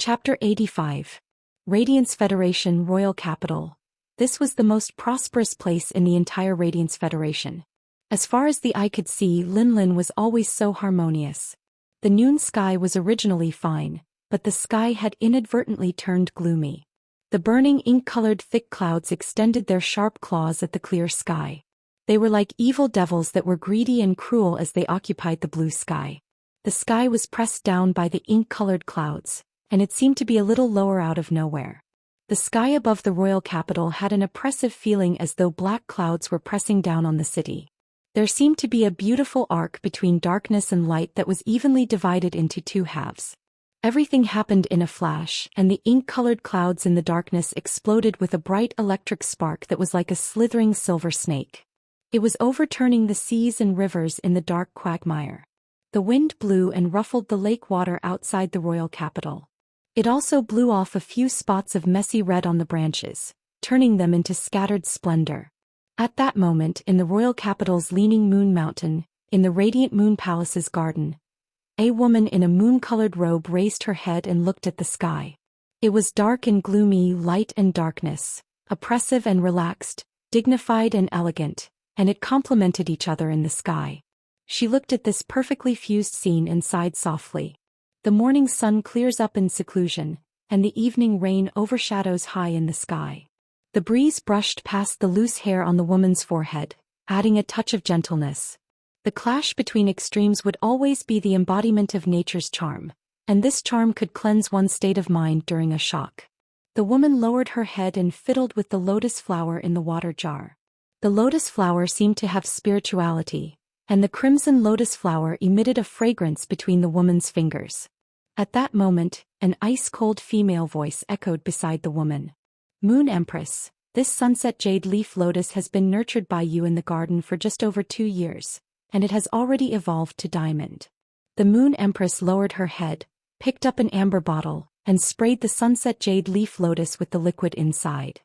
Chapter 85. Radiance Federation Royal Capital. This was the most prosperous place in the entire Radiance Federation. As far as the eye could see, Linlin was always so harmonious. The noon sky was originally fine, but the sky had inadvertently turned gloomy. The burning ink-colored thick clouds extended their sharp claws at the clear sky. They were like evil devils that were greedy and cruel as they occupied the blue sky. The sky was pressed down by the ink-colored clouds, and it seemed to be a little lower out of nowhere. The sky above the royal capital had an oppressive feeling as though black clouds were pressing down on the city. There seemed to be a beautiful arc between darkness and light that was evenly divided into two halves. Everything happened in a flash, and the ink-colored clouds in the darkness exploded with a bright electric spark that was like a slithering silver snake. It was overturning the seas and rivers in the dark quagmire. The wind blew and ruffled the lake water outside the royal capital. It also blew off a few spots of messy red on the branches, turning them into scattered splendor. At that moment, in the royal capital's leaning moon mountain, in the radiant moon palace's garden, a woman in a moon-colored robe raised her head and looked at the sky. It was dark and gloomy, light and darkness, oppressive and relaxed, dignified and elegant, and it complemented each other in the sky. She looked at this perfectly fused scene and sighed softly. The morning sun clears up in seclusion, and the evening rain overshadows high in the sky. The breeze brushed past the loose hair on the woman's forehead, adding a touch of gentleness. The clash between extremes would always be the embodiment of nature's charm, and this charm could cleanse one's state of mind during a shock. The woman lowered her head and fiddled with the lotus flower in the water jar. The lotus flower seemed to have spirituality, and the crimson lotus flower emitted a fragrance between the woman's fingers. At that moment, an ice-cold female voice echoed beside the woman. "Moon Empress, this sunset jade leaf lotus has been nurtured by you in the garden for just over 2 years, and it has already evolved to diamond." The Moon Empress lowered her head, picked up an amber bottle, and sprayed the sunset jade leaf lotus with the liquid inside.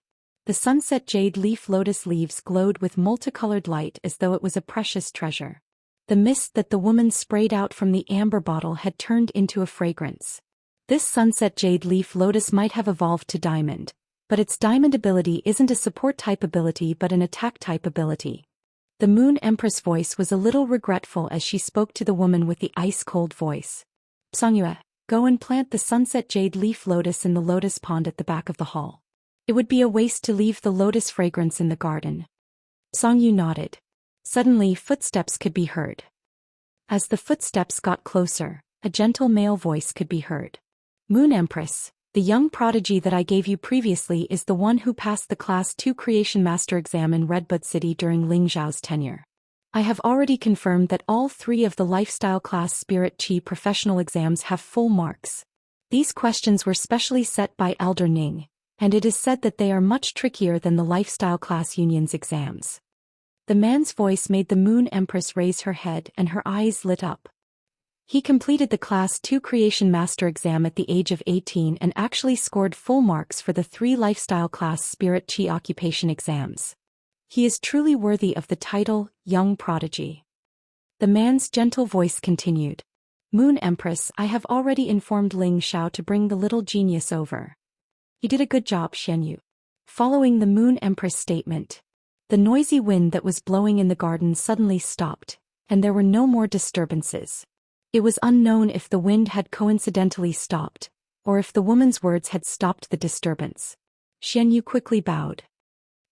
The sunset jade leaf lotus leaves glowed with multicolored light as though it was a precious treasure. The mist that the woman sprayed out from the amber bottle had turned into a fragrance. This sunset jade leaf lotus might have evolved to diamond, but its diamond ability isn't a support type ability but an attack type ability. The Moon Empress voice was a little regretful as she spoke to the woman with the ice-cold voice. "Xianxia, go and plant the sunset jade leaf lotus in the lotus pond at the back of the hall. It would be a waste to leave the lotus fragrance in the garden." Xianxia nodded. Suddenly, footsteps could be heard. As the footsteps got closer, a gentle male voice could be heard. "Moon Empress, the young prodigy that I gave you previously is the one who passed the Class 2 Creation Master exam in Redbud City during Ling Zhao's tenure. I have already confirmed that all 3 of the Lifestyle Class Spirit Qi professional exams have full marks. These questions were specially set by Elder Ning, and it is said that they are much trickier than the Lifestyle Class Union's exams." The man's voice made the Moon Empress raise her head and her eyes lit up. He completed the Class 2 Creation Master exam at the age of 18 and actually scored full marks for the 3 Lifestyle Class Spirit Qi Occupation exams. He is truly worthy of the title, Young Prodigy. The man's gentle voice continued. "Moon Empress, I have already informed Ling Xiao to bring the little genius over." "You did a good job, Xianyu." Following the Moon Empress statement, the noisy wind that was blowing in the garden suddenly stopped, and there were no more disturbances. It was unknown if the wind had coincidentally stopped, or if the woman's words had stopped the disturbance. Xianyu quickly bowed.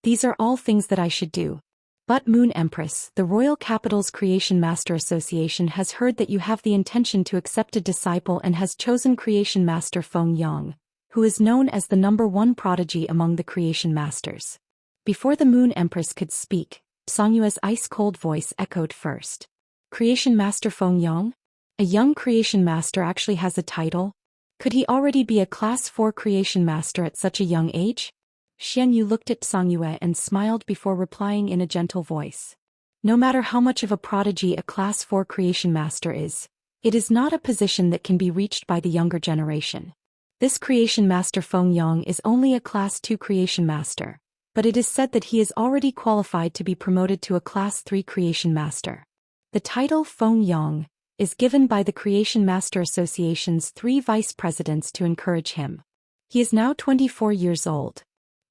"These are all things that I should do. But Moon Empress, the Royal Capital's Creation Master Association has heard that you have the intention to accept a disciple and has chosen Creation Master Feng Yang, who is known as the #1 prodigy among the Creation Masters." Before the Moon Empress could speak, Xiangyu's ice-cold voice echoed first. "Creation Master Feng Yang? A young Creation Master actually has a title? Could he already be a Class 4 Creation Master at such a young age?" Xianyu looked at Xiangyue and smiled before replying in a gentle voice. "No matter how much of a prodigy a Class 4 Creation Master is, it is not a position that can be reached by the younger generation. This Creation Master Feng Yang is only a Class 2 Creation Master, but it is said that he is already qualified to be promoted to a Class 3 Creation Master. The title Feng Yang, is given by the Creation Master Association's 3 vice presidents to encourage him. He is now 24 years old.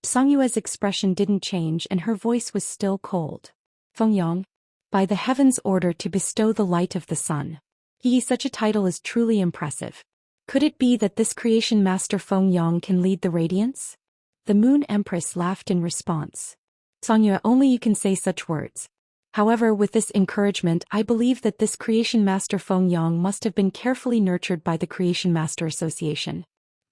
Songyue's expression didn't change and her voice was still cold. Fengyang, by the heaven's order to bestow the light of the sun. Such a title is truly impressive. Could it be that this Creation Master Fengyang can lead the radiance? The Moon Empress laughed in response. Songyue, only you can say such words. However, with this encouragement, I believe that this Creation Master Fengyang must have been carefully nurtured by the Creation Master Association.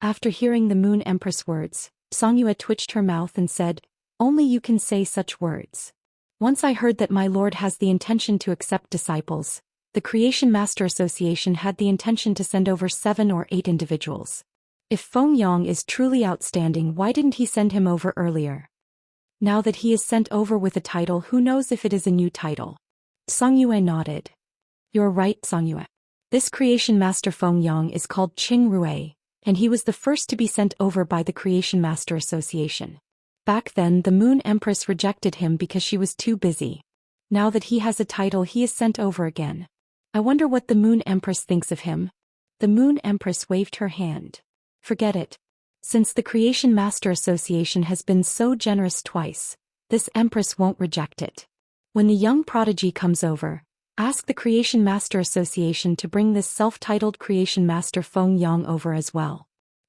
After hearing the Moon Empress words, Songyue twitched her mouth and said, only you can say such words. Once I heard that my lord has the intention to accept disciples, the Creation Master Association had the intention to send over 7 or 8 individuals. If Fengyang is truly outstanding, why didn't he send him over earlier? Now that he is sent over with a title, who knows if it is a new title? Songyue nodded. You're right, Songyue. This Creation Master Fengyang is called Qing Rue, and he was the first to be sent over by the Creation Master Association. Back then the Moon Empress rejected him because she was too busy. Now that he has a title, he is sent over again. I wonder what the Moon Empress thinks of him. The Moon Empress waved her hand. Forget it. Since the Creation Master Association has been so generous twice, this Empress won't reject it. When the young prodigy comes over, ask the Creation Master Association to bring this self-titled Creation Master Fengyang over as well.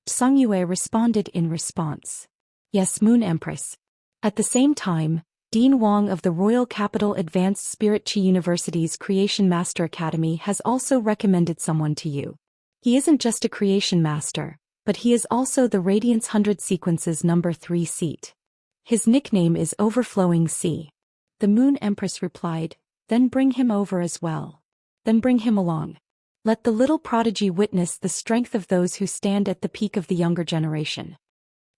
Songyue responded in response. Yes, Moon Empress. At the same time, Dean Wang of the Royal Capital Advanced Spirit Chi University's Creation Master Academy has also recommended someone to you. He isn't just a Creation Master, but he is also the Radiance 100 Sequences number 3 seat. His nickname is Overflowing Sea. The Moon Empress replied, then bring him over as well. Then bring him along. Let the little prodigy witness the strength of those who stand at the peak of the younger generation.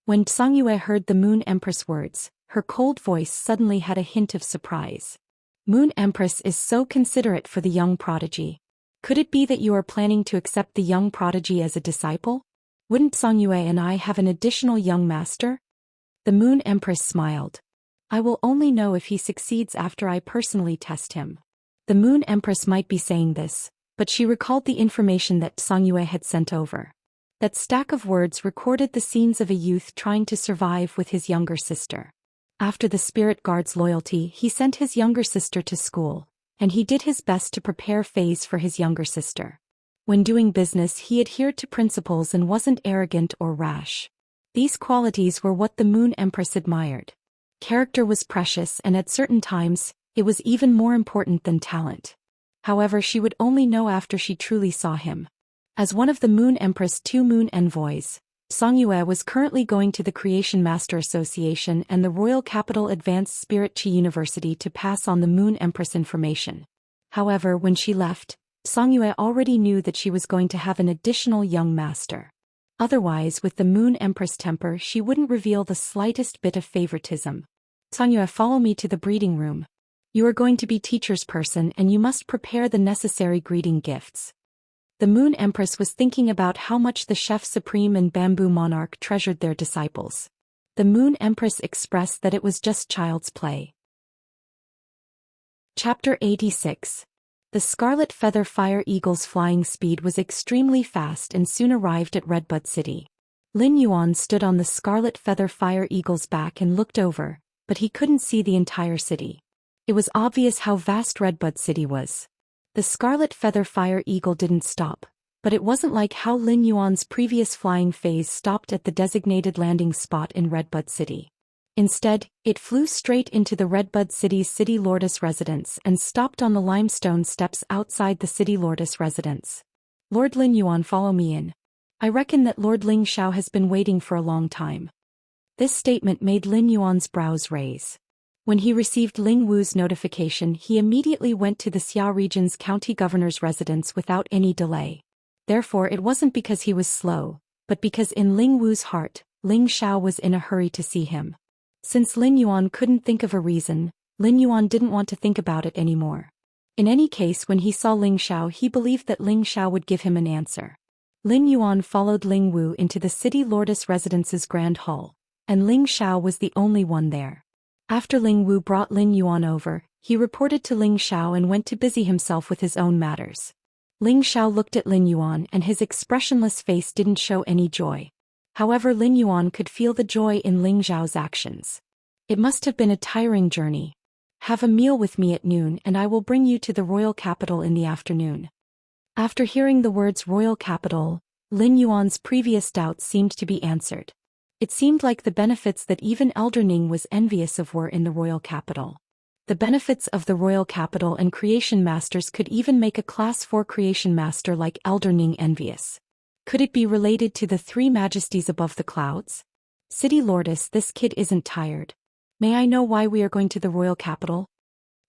When Songyue heard the Moon Empress words, her cold voice suddenly had a hint of surprise. Moon Empress is so considerate for the young prodigy. Could it be that you are planning to accept the young prodigy as a disciple? Wouldn't Songyue and I have an additional young master? The Moon Empress smiled. I will only know if he succeeds after I personally test him. The Moon Empress might be saying this, but she recalled the information that Songyue had sent over. That stack of words recorded the scenes of a youth trying to survive with his younger sister. After the spirit guard's loyalty, he sent his younger sister to school, and he did his best to prepare Phase for his younger sister. When doing business, he adhered to principles and wasn't arrogant or rash. These qualities were what the Moon Empress admired. Character was precious, and at certain times, it was even more important than talent. However, she would only know after she truly saw him. As one of the Moon Empress' 2 moon envoys, Songyue was currently going to the Creation Master Association and the Royal Capital Advanced Spirit Chi University to pass on the Moon Empress information. However, when she left, Songyue already knew that she was going to have an additional young master. Otherwise, with the Moon Empress temper, she wouldn't reveal the slightest bit of favoritism. Songyue, follow me to the breeding room. You are going to be teacher's person and you must prepare the necessary greeting gifts. The Moon Empress was thinking about how much the Chef Supreme and Bamboo Monarch treasured their disciples. The Moon Empress expressed that it was just child's play. Chapter 86. The Scarlet Feather Fire Eagle's flying speed was extremely fast and soon arrived at Redbud City. Lin Yuan stood on the Scarlet Feather Fire Eagle's back and looked over, but he couldn't see the entire city. It was obvious how vast Redbud City was. The Scarlet Feather Fire Eagle didn't stop, but it wasn't like how Lin Yuan's previous flying phase stopped at the designated landing spot in Redbud City. Instead, it flew straight into the Redbud City's City Lordess residence and stopped on the limestone steps outside the City Lordess residence. Lord Lin Yuan, follow me in. I reckon that Lord Ling Xiao has been waiting for a long time. This statement made Lin Yuan's brows raise. When he received Ling Wu's notification, he immediately went to the Xia region's county governor's residence without any delay. Therefore, it wasn't because he was slow, but because in Ling Wu's heart, Ling Xiao was in a hurry to see him. Since Lin Yuan couldn't think of a reason, Lin Yuan didn't want to think about it anymore. In any case, when he saw Ling Xiao, he believed that Ling Xiao would give him an answer. Lin Yuan followed Ling Wu into the City Lordess Residence's grand hall, and Ling Xiao was the only one there. After Ling Wu brought Lin Yuan over, he reported to Ling Xiao and went to busy himself with his own matters. Ling Xiao looked at Lin Yuan and his expressionless face didn't show any joy. However, Lin Yuan could feel the joy in Ling Xiao's actions. It must have been a tiring journey. Have a meal with me at noon and I will bring you to the royal capital in the afternoon. After hearing the words royal capital, Lin Yuan's previous doubts seemed to be answered. It seemed like the benefits that even Elder Ning was envious of were in the royal capital. The benefits of the royal capital and creation masters could even make a class 4 creation master like Elder Ning envious. Could it be related to the three majesties above the clouds? City Lordess, this kid isn't tired. May I know why we are going to the royal capital?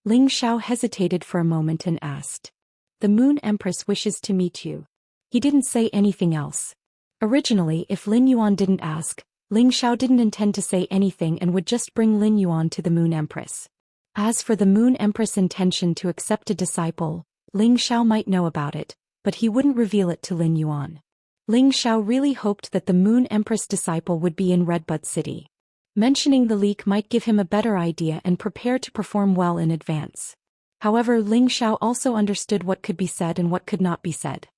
Ling Xiao hesitated for a moment and asked. The Moon Empress wishes to meet you. He didn't say anything else. Originally, if Lin Yuan didn't ask, Ling Xiao didn't intend to say anything and would just bring Lin Yuan to the Moon Empress. As for the Moon Empress' intention to accept a disciple, Ling Xiao might know about it, but he wouldn't reveal it to Lin Yuan. Ling Xiao really hoped that the Moon Empress disciple would be in Redbud City. Mentioning the leak might give him a better idea and prepare to perform well in advance. However, Ling Xiao also understood what could be said and what could not be said.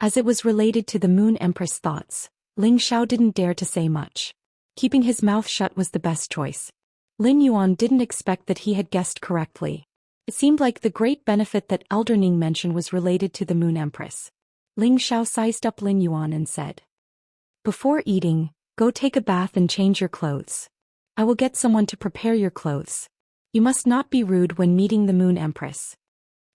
As it was related to the Moon Empress' thoughts, Ling Xiao didn't dare to say much. Keeping his mouth shut was the best choice. Lin Yuan didn't expect that he had guessed correctly. It seemed like the great benefit that Elder Ning mentioned was related to the Moon Empress. Ling Xiao sized up Lin Yuan and said, "Before eating, go take a bath and change your clothes. I will get someone to prepare your clothes. You must not be rude when meeting the Moon Empress."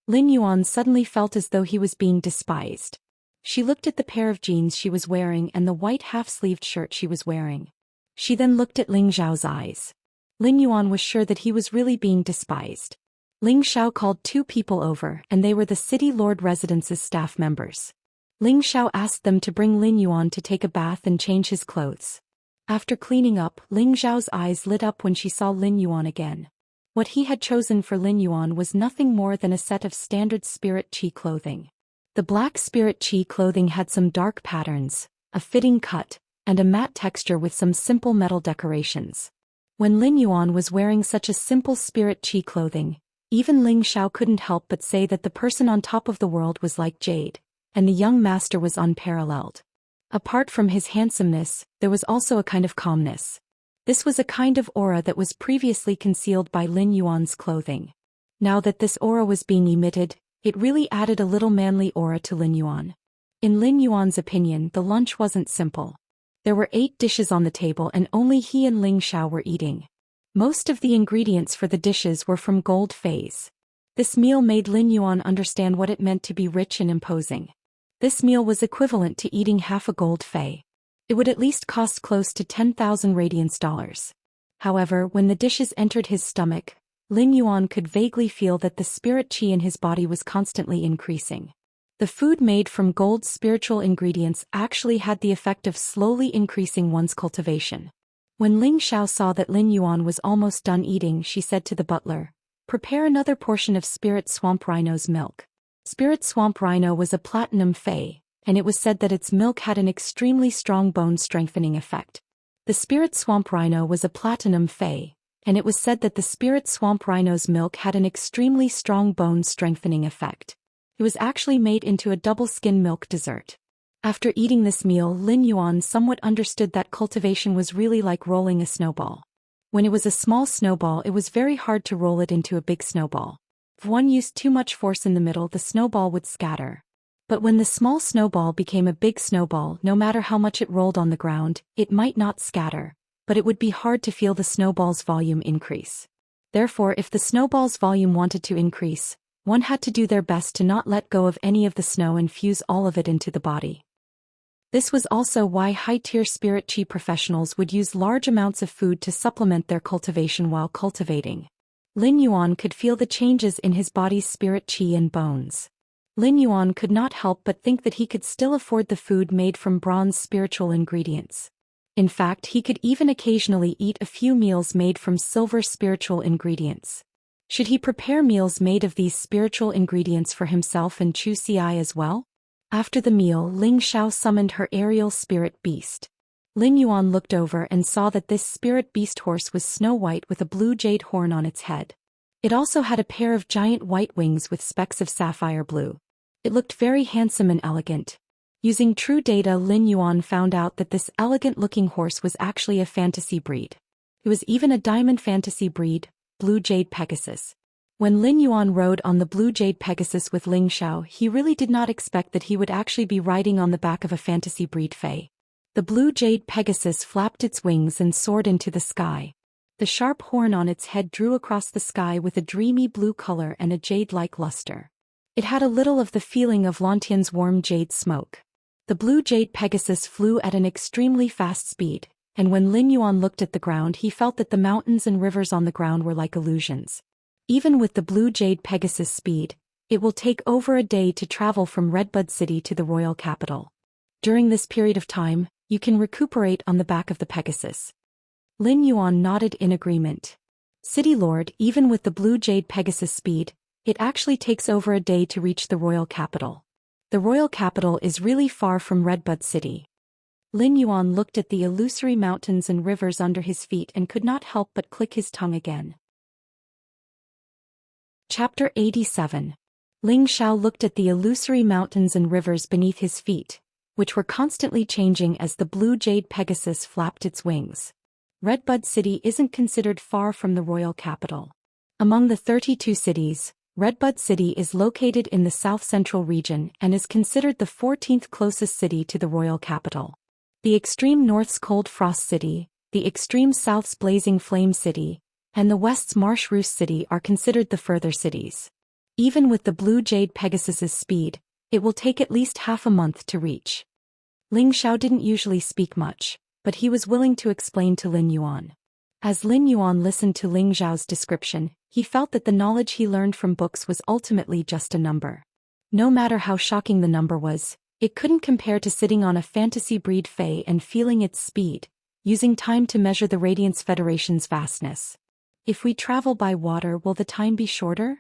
Lin Yuan suddenly felt as though he was being despised. She looked at the pair of jeans she was wearing and the white half-sleeved shirt she was wearing. She then looked at Ling Xiao's eyes. Lin Yuan was sure that he was really being despised. Ling Xiao called two people over and they were the City Lord Residence's staff members. Ling Xiao asked them to bring Lin Yuan to take a bath and change his clothes. After cleaning up, Ling Xiao's eyes lit up when she saw Lin Yuan again. What he had chosen for Lin Yuan was nothing more than a set of standard spirit chi clothing. The black spirit chi clothing had some dark patterns, a fitting cut, and a matte texture with some simple metal decorations. When Lin Yuan was wearing such a simple spirit chi clothing, even Ling Xiao couldn't help but say that the person on top of the world was like jade, and the young master was unparalleled. Apart from his handsomeness, there was also a kind of calmness. This was a kind of aura that was previously concealed by Lin Yuan's clothing. Now that this aura was being emitted, it really added a little manly aura to Lin Yuan. In Lin Yuan's opinion, the lunch wasn't simple. There were 8 dishes on the table and only he and Ling Xiao were eating. Most of the ingredients for the dishes were from gold phase. This meal made Lin Yuan understand what it meant to be rich and imposing. This meal was equivalent to eating half a gold fei. It would at least cost close to 10,000 radiance dollars. However, when the dishes entered his stomach, Lin Yuan could vaguely feel that the spirit chi in his body was constantly increasing. The food made from gold spiritual ingredients actually had the effect of slowly increasing one's cultivation. When Ling Xiao saw that Lin Yuan was almost done eating, she said to the butler, "Prepare another portion of Spirit Swamp Rhino's milk." Spirit Swamp Rhino was a platinum fei, and it was said that its milk had an extremely strong bone-strengthening effect. The Spirit Swamp Rhino was a platinum fei, and it was said that the Spirit Swamp Rhino's milk had an extremely strong bone-strengthening effect. It was actually made into a double-skin milk dessert. After eating this meal, Lin Yuan somewhat understood that cultivation was really like rolling a snowball. When it was a small snowball, it was very hard to roll it into a big snowball. If one used too much force in the middle, the snowball would scatter. But when the small snowball became a big snowball, no matter how much it rolled on the ground, it might not scatter, but it would be hard to feel the snowball's volume increase. Therefore, if the snowball's volume wanted to increase, one had to do their best to not let go of any of the snow and fuse all of it into the body. This was also why high-tier spirit chi professionals would use large amounts of food to supplement their cultivation while cultivating. Lin Yuan could feel the changes in his body's spirit chi and bones. Lin Yuan could not help but think that he could still afford the food made from bronze spiritual ingredients. In fact, he could even occasionally eat a few meals made from silver spiritual ingredients. Should he prepare meals made of these spiritual ingredients for himself and Chu Xi as well? After the meal, Ling Xiao summoned her aerial spirit beast. Lin Yuan looked over and saw that this spirit beast horse was snow white with a blue jade horn on its head. It also had a pair of giant white wings with specks of sapphire blue. It looked very handsome and elegant. Using true data, Lin Yuan found out that this elegant-looking horse was actually a fantasy breed. It was even a diamond fantasy breed, Blue Jade Pegasus. When Lin Yuan rode on the Blue Jade Pegasus with Ling Xiao, he really did not expect that he would actually be riding on the back of a fantasy breed fae. The Blue Jade Pegasus flapped its wings and soared into the sky. The sharp horn on its head drew across the sky with a dreamy blue color and a jade-like luster. It had a little of the feeling of Lantian's warm jade smoke. The Blue Jade Pegasus flew at an extremely fast speed, and when Lin Yuan looked at the ground, he felt that the mountains and rivers on the ground were like illusions. Even with the Blue Jade Pegasus speed, it will take over a day to travel from Redbud City to the royal capital. During this period of time, you can recuperate on the back of the Pegasus. Lin Yuan nodded in agreement. City Lord, even with the Blue Jade Pegasus speed, it actually takes over a day to reach the royal capital. The royal capital is really far from Redbud City. Lin Yuan looked at the illusory mountains and rivers under his feet and could not help but click his tongue again. Chapter 87. Ling Xiao looked at the illusory mountains and rivers beneath his feet, which were constantly changing as the Blue Jade Pegasus flapped its wings. Redbud City isn't considered far from the royal capital. Among the 32 cities, Redbud City is located in the south-central region and is considered the 14th closest city to the royal capital. The extreme north's Cold Frost City, the extreme south's Blazing Flame City, and the west's Marsh Roost City are considered the further cities. Even with the Blue Jade Pegasus's speed, it will take at least half a month to reach. Ling Xiao didn't usually speak much, but he was willing to explain to Lin Yuan. As Lin Yuan listened to Ling Xiao's description, he felt that the knowledge he learned from books was ultimately just a number. No matter how shocking the number was, it couldn't compare to sitting on a fantasy breed fae and feeling its speed, using time to measure the Radiance Federation's vastness. If we travel by water, will the time be shorter?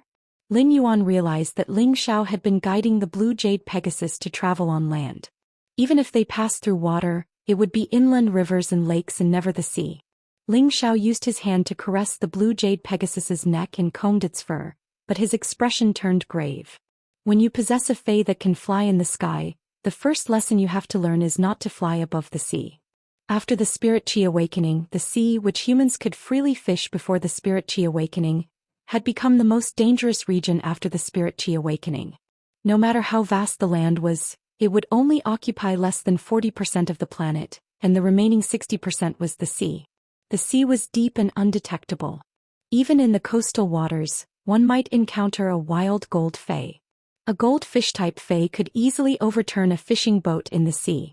Lin Yuan realized that Ling Xiao had been guiding the Blue Jade Pegasus to travel on land. Even if they passed through water, it would be inland rivers and lakes and never the sea. Ling Xiao used his hand to caress the Blue Jade Pegasus's neck and combed its fur, but his expression turned grave. When you possess a fae that can fly in the sky, the first lesson you have to learn is not to fly above the sea. After the Spirit Chi awakening, the sea, which humans could freely fish before the Spirit Chi awakening, had become the most dangerous region after the Spirit Chi awakening. No matter how vast the land was, it would only occupy less than 40% of the planet, and the remaining 60% was the sea. The sea was deep and undetectable. Even in the coastal waters, one might encounter a wild gold fae. A goldfish-type fae could easily overturn a fishing boat in the sea.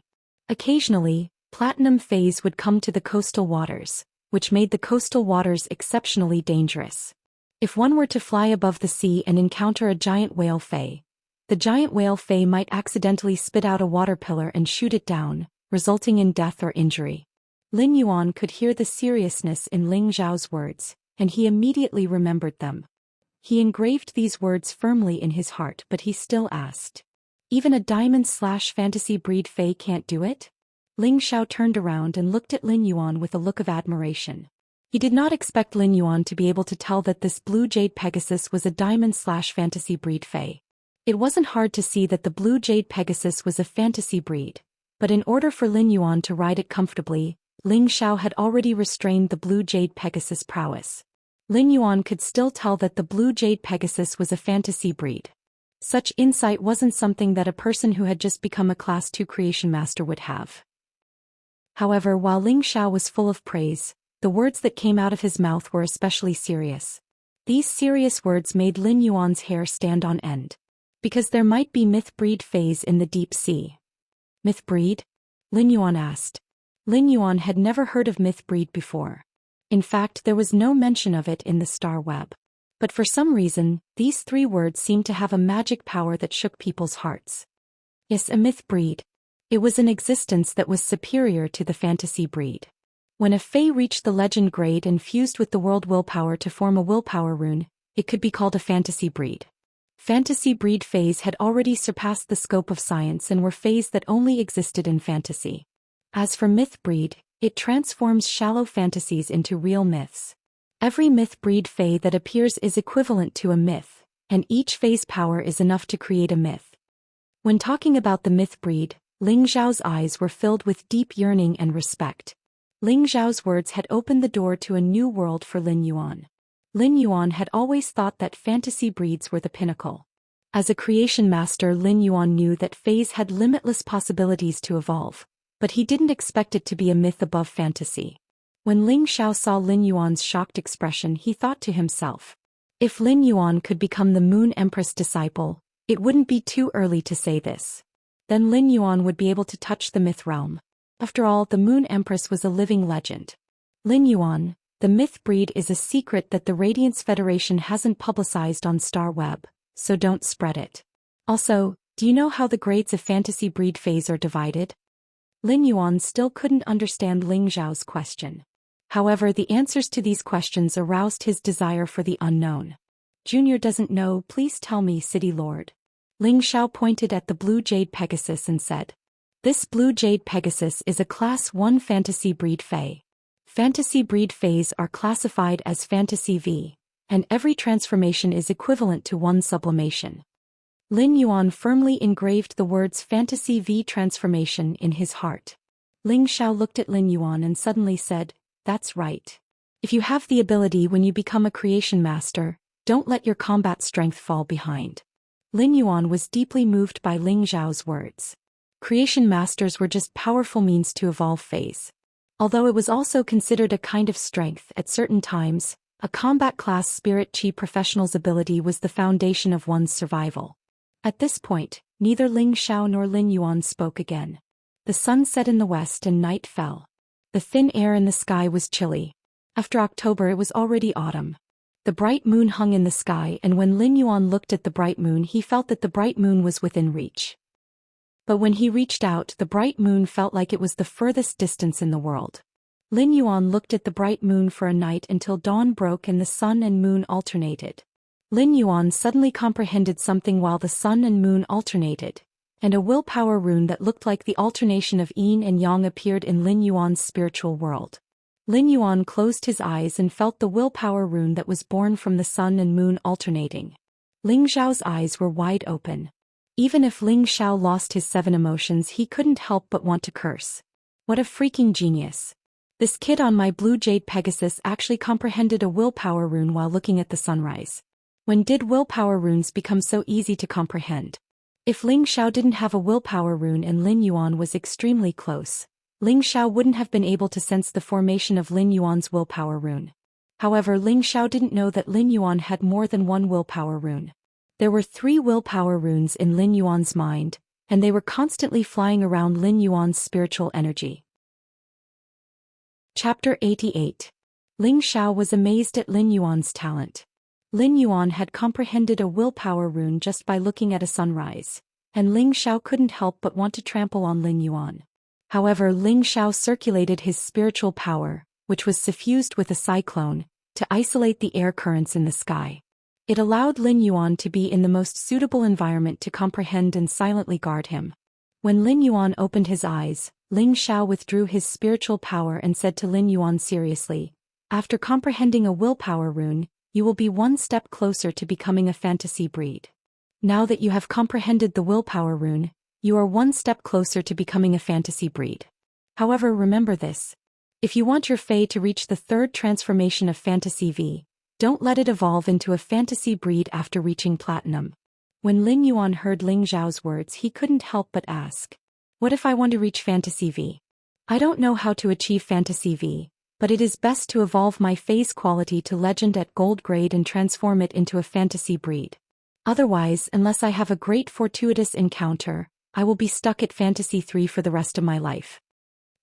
Occasionally, platinum faes would come to the coastal waters, which made the coastal waters exceptionally dangerous. If one were to fly above the sea and encounter a giant whale fae, the giant whale fae might accidentally spit out a water pillar and shoot it down, resulting in death or injury. Lin Yuan could hear the seriousness in Ling Xiao's words, and he immediately remembered them. He engraved these words firmly in his heart, but he still asked. Even a diamond/fantasy breed fae can't do it? Ling Xiao turned around and looked at Lin Yuan with a look of admiration. He did not expect Lin Yuan to be able to tell that this Blue Jade Pegasus was a diamond/fantasy breed fae. It wasn't hard to see that the Blue Jade Pegasus was a fantasy breed, but in order for Lin Yuan to ride it comfortably, Ling Xiao had already restrained the Blue Jade Pegasus' prowess. Lin Yuan could still tell that the Blue Jade Pegasus was a fantasy breed. Such insight wasn't something that a person who had just become a Class 2 creation master would have. However, while Ling Xiao was full of praise, the words that came out of his mouth were especially serious. These serious words made Lin Yuan's hair stand on end. Because there might be myth breed faes in the deep sea. Myth breed? Lin Yuan asked. Lin Yuan had never heard of myth breed before. In fact, there was no mention of it in the star web. But for some reason, these three words seemed to have a magic power that shook people's hearts. Yes, a myth breed. It was an existence that was superior to the fantasy breed. When a fae reached the legend grade and fused with the world willpower to form a willpower rune, it could be called a fantasy breed. Fantasy breed faes had already surpassed the scope of science and were faes that only existed in fantasy. As for myth breed, it transforms shallow fantasies into real myths. Every myth breed fae that appears is equivalent to a myth, and each fae's power is enough to create a myth. When talking about the myth breed, Ling Zhao's eyes were filled with deep yearning and respect. Ling Zhao's words had opened the door to a new world for Lin Yuan. Lin Yuan had always thought that fantasy breeds were the pinnacle. As a creation master, Lin Yuan knew that phase had limitless possibilities to evolve, but he didn't expect it to be a myth above fantasy. When Ling Xiao saw Lin Yuan's shocked expression, he thought to himself, if Lin Yuan could become the Moon Empress disciple, it wouldn't be too early to say this. Then Lin Yuan would be able to touch the myth realm. After all, the Moon Empress was a living legend. Lin Yuan, the myth breed is a secret that the Radiance Federation hasn't publicized on Star Web, so don't spread it. Also, do you know how the grades of fantasy breed phase are divided? Lin Yuan still couldn't understand Ling Zhao's question. However, the answers to these questions aroused his desire for the unknown. Junior doesn't know, please tell me, City Lord. Ling Xiao pointed at the blue jade Pegasus and said, this blue jade Pegasus is a Class 1 fantasy breed fae. Fantasy breed fays are classified as Fantasy V, and every transformation is equivalent to one sublimation. Lin Yuan firmly engraved the words Fantasy V transformation in his heart. Ling Xiao looked at Lin Yuan and suddenly said, that's right. If you have the ability when you become a creation master, don't let your combat strength fall behind. Lin Yuan was deeply moved by Ling Zhao's words. Creation masters were just powerful means to evolve phase. Although it was also considered a kind of strength at certain times, a combat class spirit chi professional's ability was the foundation of one's survival. At this point, neither Ling Xiao nor Lin Yuan spoke again. The sun set in the west and night fell. The thin air in the sky was chilly. After October, it was already autumn. The bright moon hung in the sky, and when Lin Yuan looked at the bright moon, he felt that the bright moon was within reach. But when he reached out, the bright moon felt like it was the furthest distance in the world. Lin Yuan looked at the bright moon for a night until dawn broke and the sun and moon alternated. Lin Yuan suddenly comprehended something while the sun and moon alternated, and a willpower rune that looked like the alternation of yin and yang appeared in Lin Yuan's spiritual world. Lin Yuan closed his eyes and felt the willpower rune that was born from the sun and moon alternating. Ling Zhao's eyes were wide open. Even if Ling Xiao lost his 7 emotions, he couldn't help but want to curse. What a freaking genius. This kid on my blue jade Pegasus actually comprehended a willpower rune while looking at the sunrise. When did willpower runes become so easy to comprehend? If Ling Xiao didn't have a willpower rune and Lin Yuan was extremely close, Ling Xiao wouldn't have been able to sense the formation of Lin Yuan's willpower rune. However, Ling Xiao didn't know that Lin Yuan had more than one willpower rune. There were 3 willpower runes in Lin Yuan's mind, and they were constantly flying around Lin Yuan's spiritual energy. Chapter 88. Ling Xiao was amazed at Lin Yuan's talent. Lin Yuan had comprehended a willpower rune just by looking at a sunrise, and Ling Xiao couldn't help but want to trample on Lin Yuan. However, Ling Xiao circulated his spiritual power, which was suffused with a cyclone, to isolate the air currents in the sky. It allowed Lin Yuan to be in the most suitable environment to comprehend and silently guard him. When Lin Yuan opened his eyes, Ling Xiao withdrew his spiritual power and said to Lin Yuan seriously, after comprehending a willpower rune, you will be one step closer to becoming a fantasy breed. Now that you have comprehended the willpower rune, you are one step closer to becoming a fantasy breed. However, remember this. If you want your fae to reach the 3rd transformation of Fantasy V, don't let it evolve into a fantasy breed after reaching platinum. When Lin Yuan heard Ling Zhao's words, he couldn't help but ask, what if I want to reach Fantasy V? I don't know how to achieve Fantasy V, but it is best to evolve my phase quality to legend at gold grade and transform it into a fantasy breed. Otherwise, unless I have a great fortuitous encounter, I will be stuck at Fantasy 3 for the rest of my life.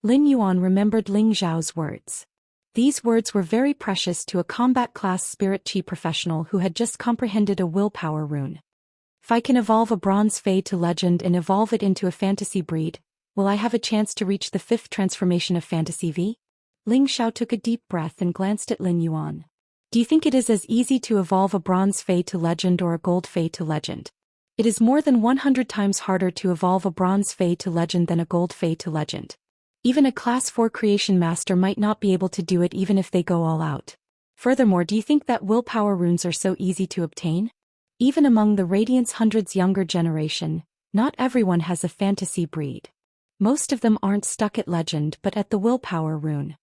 Lin Yuan remembered Ling Zhao's words. These words were very precious to a combat class spirit chi professional who had just comprehended a willpower rune. If I can evolve a bronze fae to legend and evolve it into a fantasy breed, will I have a chance to reach the 5th transformation of Fantasy V? Ling Xiao took a deep breath and glanced at Lin Yuan. Do you think it is as easy to evolve a bronze fae to legend or a gold fae to legend? It is more than 100 times harder to evolve a bronze fae to legend than a gold fae to legend. Even a Class 4 creation master might not be able to do it even if they go all out. Furthermore, do you think that willpower runes are so easy to obtain? Even among the Radiance 100's younger generation, Not everyone has a fantasy breed. Most of them aren't stuck at legend but at the willpower rune.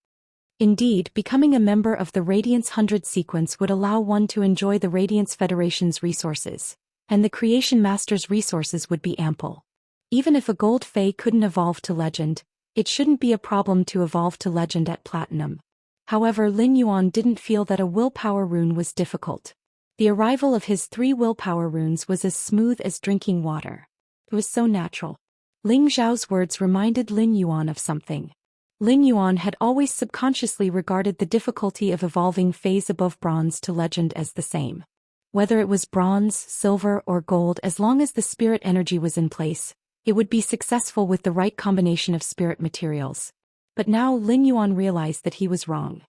Indeed, becoming a member of the Radiance 100 sequence would allow one to enjoy the Radiance Federation's resources, and the Creation Master's resources would be ample. Even if a gold Fae couldn't evolve to legend, it shouldn't be a problem to evolve to legend at platinum. However, Lin Yuan didn't feel that a willpower rune was difficult. The arrival of his 3 willpower runes was as smooth as drinking water. It was so natural. Ling Zhao's words reminded Lin Yuan of something. Lin Yuan had always subconsciously regarded the difficulty of evolving phase above bronze to legend as the same. Whether it was bronze, silver, or gold, as long as the spirit energy was in place, it would be successful with the right combination of spirit materials. But now Lin Yuan realized that he was wrong.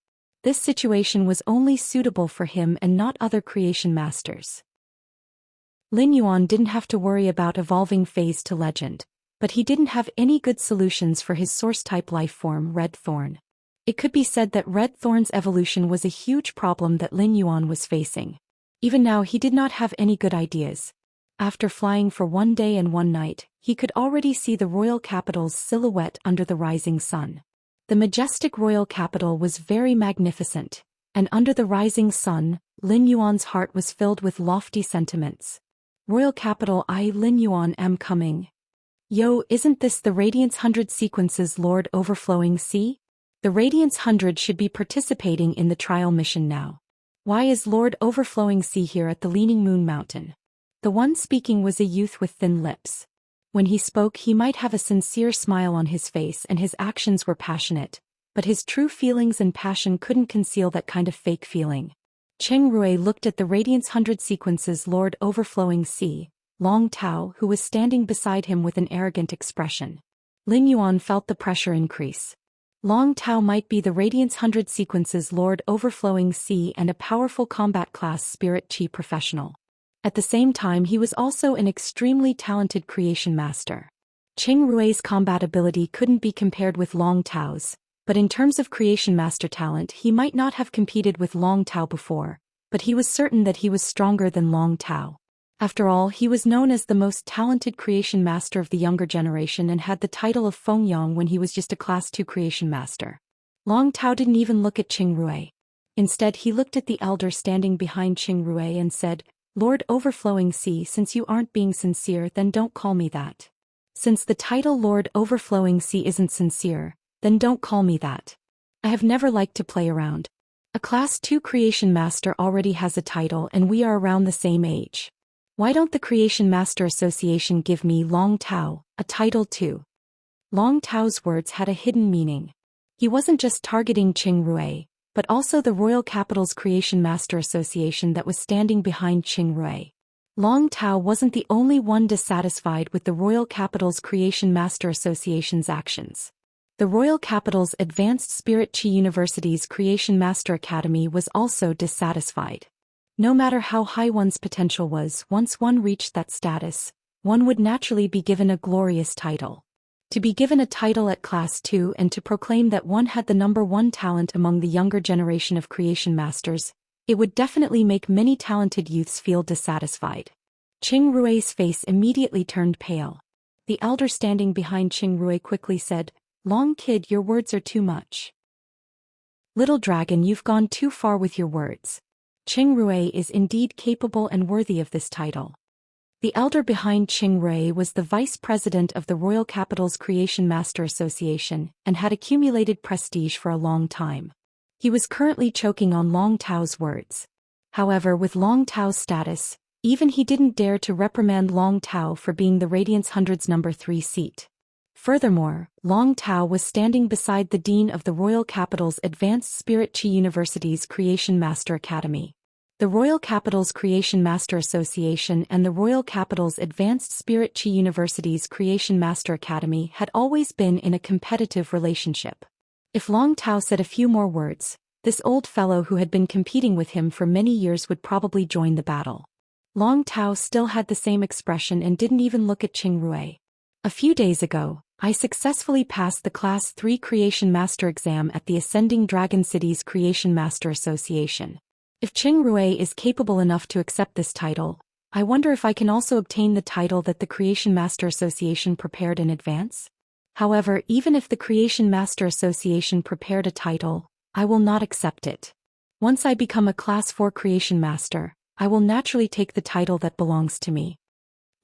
This situation was only suitable for him and not other creation masters. Lin Yuan didn't have to worry about evolving phase to legend, but he didn't have any good solutions for his source-type life form, Red Thorn. It could be said that Red Thorn's evolution was a huge problem that Lin Yuan was facing. Even now he did not have any good ideas. After flying for 1 day and 1 night, he could already see the royal capital's silhouette under the rising sun. The majestic royal capital was very magnificent, and under the rising sun, Lin Yuan's heart was filled with lofty sentiments. Royal capital, I, Lin Yuan, am coming. Yo, isn't this the Radiance 100 sequence's Lord Overflowing Sea? The Radiance 100 should be participating in the trial mission now. Why is Lord Overflowing Sea here at the Leaning Moon Mountain? The one speaking was a youth with thin lips. When he spoke, he might have a sincere smile on his face and his actions were passionate, but his true feelings and passion couldn't conceal that kind of fake feeling. Cheng Rui looked at the Radiance 100 sequence's Lord Overflowing Sea, Long Tao, who was standing beside him with an arrogant expression. Lin Yuan felt the pressure increase. Long Tao might be the Radiance 100 sequence's Lord Overflowing Sea and a powerful combat class spirit chi professional. At the same time, he was also an extremely talented creation master. Cheng Rui's combat ability couldn't be compared with Long Tao's, but in terms of creation master talent he might not have competed with Long Tao before, but he was certain that he was stronger than Long Tao. After all, he was known as the most talented creation master of the younger generation and had the title of Fengyang when he was just a Class 2 creation master. Long Tao didn't even look at Cheng Rui. Instead, he looked at the elder standing behind Cheng Rui and said, Lord Overflowing Sea, since you aren't being sincere, then don't call me that. Since the title Lord Overflowing Sea isn't sincere, then don't call me that. I have never liked to play around. A Class 2 creation master already has a title and we are around the same age. Why don't the Creation Master Association give me, Long Tao, a title too? Long Tao's words had a hidden meaning. He wasn't just targeting Cheng Rui, but also the Royal Capital's Creation Master Association that was standing behind Cheng Rui. Long Tao wasn't the only one dissatisfied with the Royal Capital's Creation Master Association's actions. The Royal Capital's Advanced Spirit Chi University's Creation Master Academy was also dissatisfied. No matter how high one's potential was, once one reached that status, one would naturally be given a glorious title. To be given a title at Class 2 and to proclaim that one had the #1 talent among the younger generation of creation masters, it would definitely make many talented youths feel dissatisfied. Cheng Rui's face immediately turned pale. The elder standing behind Cheng Rui quickly said, Long kid, your words are too much. Little dragon, you've gone too far with your words. Cheng Rui is indeed capable and worthy of this title. The elder behind Cheng Rui was the vice president of the Royal Capital's Creation Master Association and had accumulated prestige for a long time. He was currently choking on Long Tao's words. However, with Long Tao's status, even he didn't dare to reprimand Long Tao for being the Radiance 100's #3 seat. Furthermore, Long Tao was standing beside the dean of the Royal Capital's Advanced Spirit Chi University's Creation Master Academy. The Royal Capital's Creation Master Association and the Royal Capital's Advanced Spirit Chi University's Creation Master Academy had always been in a competitive relationship. If Long Tao said a few more words, this old fellow who had been competing with him for many years would probably join the battle. Long Tao still had the same expression and didn't even look at Cheng Rui. A few days ago, I successfully passed the Class 3 Creation Master exam at the Ascending Dragon City's Creation Master Association. If Cheng Rui is capable enough to accept this title, I wonder if I can also obtain the title that the Creation Master Association prepared in advance? However, even if the Creation Master Association prepared a title, I will not accept it. Once I become a Class 4 Creation Master, I will naturally take the title that belongs to me.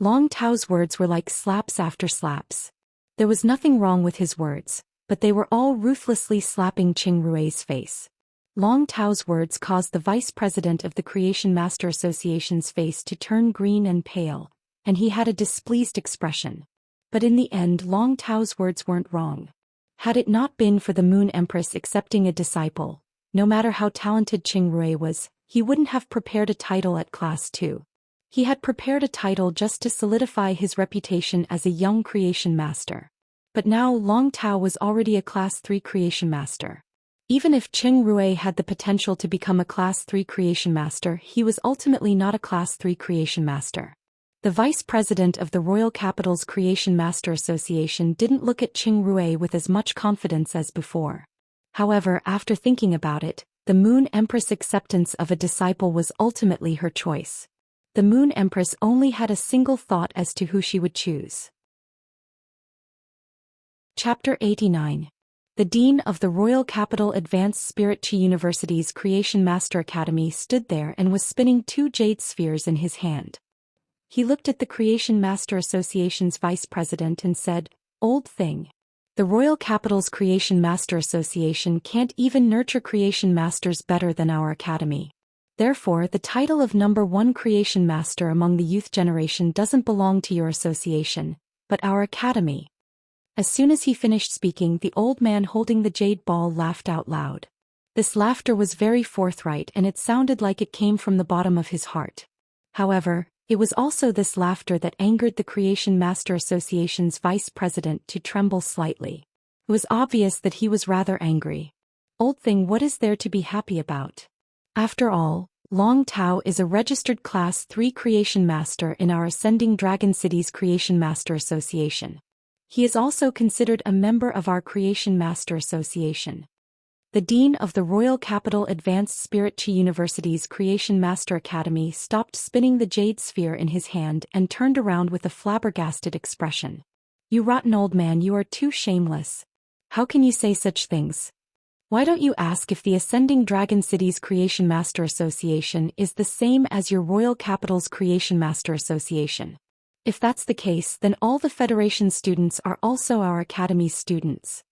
Long Tao's words were like slaps after slaps. There was nothing wrong with his words, but they were all ruthlessly slapping Qing Rui's face. Long Tao's words caused the vice president of the Creation Master Association's face to turn green and pale, and he had a displeased expression. But in the end, Long Tao's words weren't wrong. Had it not been for the Moon Empress accepting a disciple, no matter how talented Qing Rui was, he wouldn't have prepared a title at Class 2. He had prepared a title just to solidify his reputation as a young Creation Master. But now Long Tao was already a Class 3 Creation Master. Even if Qing Rui had the potential to become a Class 3 Creation Master, he was ultimately not a Class 3 Creation Master. The vice president of the Royal Capital's Creation Master Association didn't look at Qing Rui with as much confidence as before. However, after thinking about it, the Moon Empress acceptance of a disciple was ultimately her choice. The Moon Empress only had a single thought as to who she would choose. Chapter 89. The Dean of the Royal Capital Advanced Spirit Chi University's Creation Master Academy stood there and was spinning 2 jade spheres in his hand. He looked at the Creation Master Association's vice president and said, "Old thing. The Royal Capital's Creation Master Association can't even nurture creation masters better than our academy. Therefore, the title of number 1 Creation Master among the youth generation doesn't belong to your association, but our academy." As soon as he finished speaking, the old man holding the jade ball laughed out loud. This laughter was very forthright and it sounded like it came from the bottom of his heart. However, it was also this laughter that angered the Creation Master Association's vice president to tremble slightly. It was obvious that he was rather angry. "Old thing, what is there to be happy about? After all, Long Tao is a registered Class 3 Creation Master in our Ascending Dragon City's Creation Master Association. He is also considered a member of our Creation Master Association." The Dean of the Royal Capital Advanced Spirit Chi University's Creation Master Academy stopped spinning the jade sphere in his hand and turned around with a flabbergasted expression. "You rotten old man, you are too shameless. How can you say such things? Why don't you ask if the Ascending Dragon City's Creation Master Association is the same as your Royal Capital's Creation Master Association? If that's the case, then all the Federation students are also our Academy's students."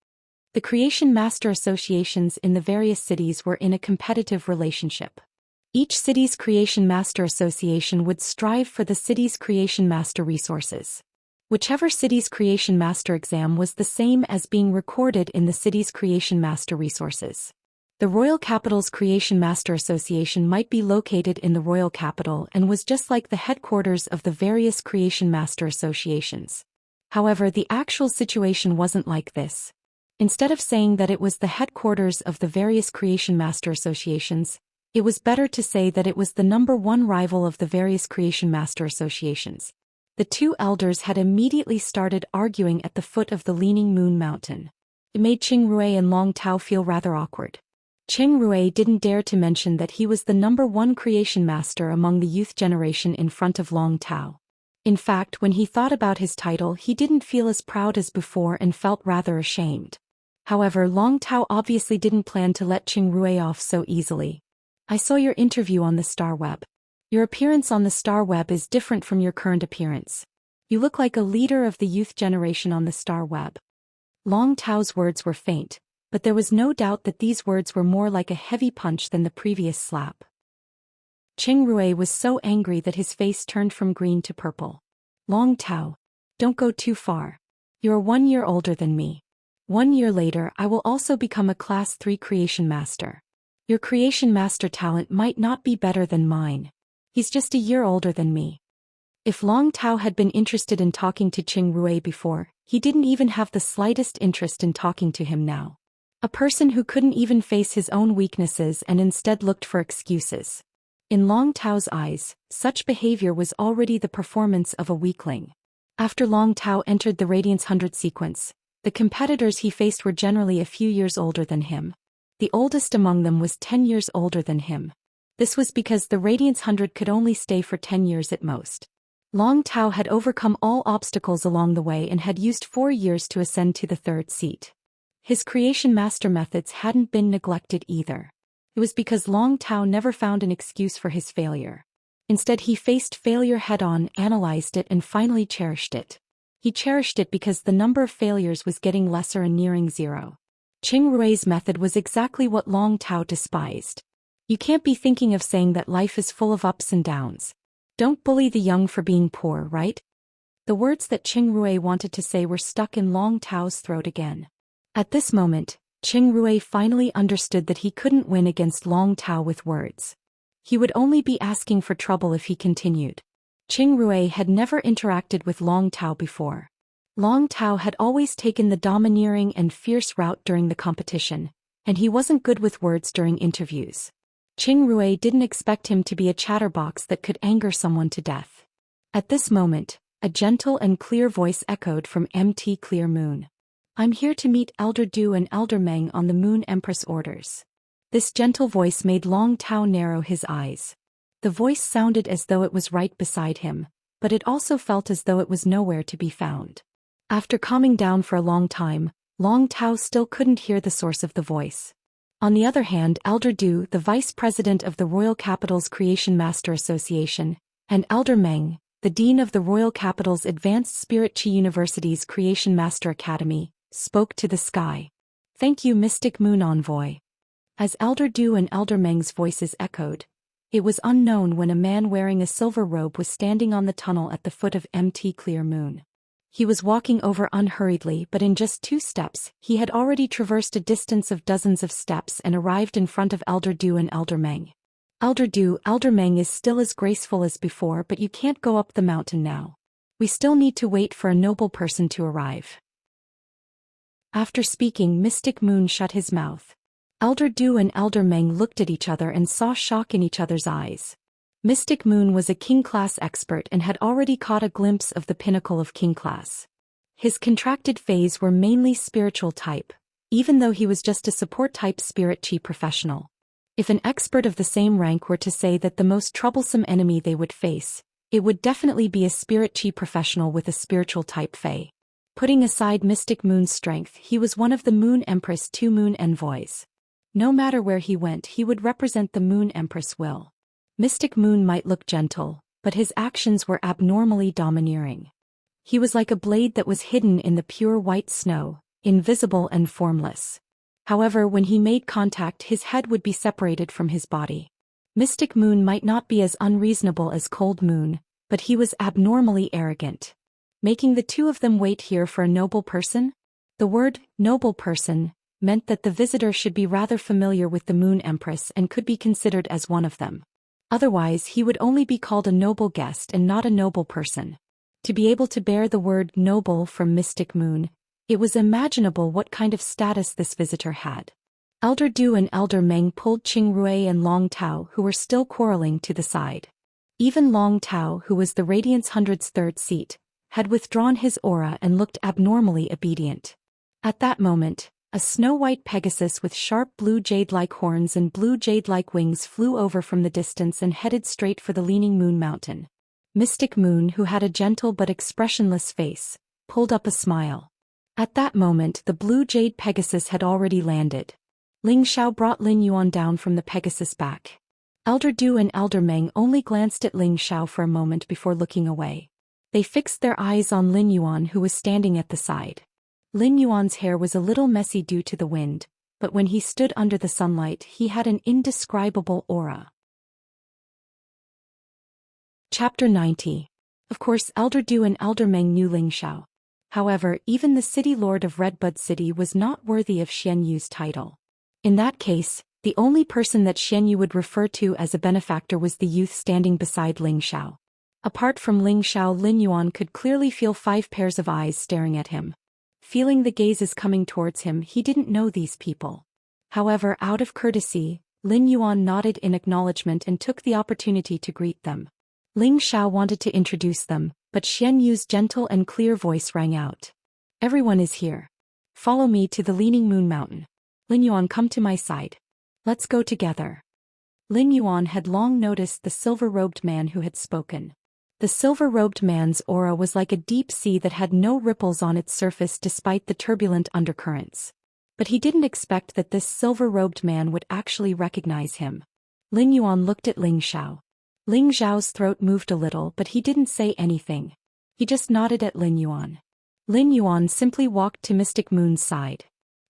The Creation Master Associations in the various cities were in a competitive relationship. Each city's Creation Master Association would strive for the city's Creation Master resources. Whichever city's Creation Master exam was the same as being recorded in the city's Creation Master resources. The Royal Capital's Creation Master Association might be located in the Royal Capital and was just like the headquarters of the various Creation Master Associations. However, the actual situation wasn't like this. Instead of saying that it was the headquarters of the various Creation Master Associations, it was better to say that it was the number 1 rival of the various Creation Master Associations. The 2 elders had immediately started arguing at the foot of the Leaning Moon Mountain. It made Qing Rui and Long Tao feel rather awkward. Qing Rui didn't dare to mention that he was the number 1 Creation Master among the youth generation in front of Long Tao. In fact, when he thought about his title, he didn't feel as proud as before and felt rather ashamed. However, Long Tao obviously didn't plan to let Qing Rui off so easily. "I saw your interview on the Star Web. Your appearance on the Star Web is different from your current appearance. You look like a leader of the youth generation on the Star Web." Long Tao's words were faint, but there was no doubt that these words were more like a heavy punch than the previous slap. Qing Rui was so angry that his face turned from green to purple. "Long Tao, don't go too far. You're 1 year older than me. 1 year later I will also become a Class 3 Creation Master. Your Creation Master talent might not be better than mine. He's just a year older than me." If Long Tao had been interested in talking to Qing Rui before, he didn't even have the slightest interest in talking to him now. A person who couldn't even face his own weaknesses and instead looked for excuses. In Long Tao's eyes, such behavior was already the performance of a weakling. After Long Tao entered the Radiance 100 sequence, the competitors he faced were generally a few years older than him. The oldest among them was 10 years older than him. This was because the Radiance 100 could only stay for 10 years at most. Long Tao had overcome all obstacles along the way and had used 4 years to ascend to the 3rd seat. His creation master methods hadn't been neglected either. It was because Long Tao never found an excuse for his failure. Instead, he faced failure head-on, analyzed it, and finally cherished it. He cherished it because the number of failures was getting lesser and nearing zero. Qing Rui's method was exactly what Long Tao despised. You can't be thinking of saying that life is full of ups and downs. Don't bully the young for being poor, right? The words that Qing Rui wanted to say were stuck in Long Tao's throat again. At this moment, Qing Rui finally understood that he couldn't win against Long Tao with words. He would only be asking for trouble if he continued. Qing Rui had never interacted with Long Tao before. Long Tao had always taken the domineering and fierce route during the competition, and he wasn't good with words during interviews. Qing Rui didn't expect him to be a chatterbox that could anger someone to death. At this moment, a gentle and clear voice echoed from Mt. Clear Moon. "I'm here to meet Elder Du and Elder Meng on the Moon Empress orders." This gentle voice made Long Tao narrow his eyes. The voice sounded as though it was right beside him, but it also felt as though it was nowhere to be found. After calming down for a long time, Long Tao still couldn't hear the source of the voice. On the other hand, Elder Du, the vice president of the Royal Capital's Creation Master Association, and Elder Meng, the dean of the Royal Capital's Advanced Spirit Chi University's Creation Master Academy, spoke to the sky. "Thank you, Mystic Moon Envoy." As Elder Du and Elder Meng's voices echoed, it was unknown when a man wearing a silver robe was standing on the tunnel at the foot of Mt. Clear Moon. He was walking over unhurriedly, but in just 2 steps, he had already traversed a distance of dozens of steps and arrived in front of Elder Du and Elder Meng. "Elder Du, Elder Meng is still as graceful as before, but you can't go up the mountain now. We still need to wait for a noble person to arrive." After speaking, Mystic Moon shut his mouth. Elder Du and Elder Meng looked at each other and saw shock in each other's eyes. Mystic Moon was a King Class expert and had already caught a glimpse of the pinnacle of King Class. His contracted phase were mainly spiritual type, even though he was just a support type spirit chi professional. If an expert of the same rank were to say that the most troublesome enemy they would face, it would definitely be a spirit chi professional with a spiritual type fae. Putting aside Mystic Moon's strength, he was one of the Moon Empress' 2 Moon Envoys. No matter where he went, he would represent the Moon Empress will. Mystic Moon might look gentle, but his actions were abnormally domineering. He was like a blade that was hidden in the pure white snow, invisible and formless. However, when he made contact, his head would be separated from his body. Mystic Moon might not be as unreasonable as Cold Moon, but he was abnormally arrogant. Making the 2 of them wait here for a noble person? The word, noble person, meant that the visitor should be rather familiar with the Moon Empress and could be considered as one of them. Otherwise, he would only be called a noble guest and not a noble person. To be able to bear the word noble from Mystic Moon, it was imaginable what kind of status this visitor had. Elder Du and Elder Meng pulled Qing Rui and Long Tao, who were still quarreling, to the side. Even Long Tao, who was the Radiance 100's 3rd seat, had withdrawn his aura and looked abnormally obedient. At that moment, a snow-white Pegasus with sharp blue jade-like horns and blue jade-like wings flew over from the distance and headed straight for the Leaning Moon Mountain. Mystic Moon, who had a gentle but expressionless face, pulled up a smile. At that moment, the blue jade Pegasus had already landed. Ling Xiao brought Lin Yuan down from the Pegasus back. Elder Du and Elder Meng only glanced at Ling Xiao for a moment before looking away. They fixed their eyes on Lin Yuan, who was standing at the side. Lin Yuan's hair was a little messy due to the wind, but when he stood under the sunlight, he had an indescribable aura. Chapter 90. Of course, Elder Du and Elder Meng knew Ling Xiao. However, even the city lord of Redbud City was not worthy of Xian Yu's title. In that case, the only person that Xian Yu would refer to as a benefactor was the youth standing beside Ling Xiao. Apart from Ling Xiao, Lin Yuan could clearly feel 5 pairs of eyes staring at him. Feeling the gazes coming towards him, he didn't know these people. However, out of courtesy, Lin Yuan nodded in acknowledgement and took the opportunity to greet them. Ling Xiao wanted to introduce them, but Xian Yu's gentle and clear voice rang out. "Everyone is here. Follow me to the Leaning Moon Mountain. Lin Yuan, come to my side. Let's go together." Lin Yuan had long noticed the silver-robed man who had spoken. The silver-robed man's aura was like a deep sea that had no ripples on its surface despite the turbulent undercurrents. But he didn't expect that this silver-robed man would actually recognize him. Lin Yuan looked at Ling Xiao. Ling Xiao's throat moved a little, but he didn't say anything. He just nodded at Lin Yuan. Lin Yuan simply walked to Mystic Moon's side.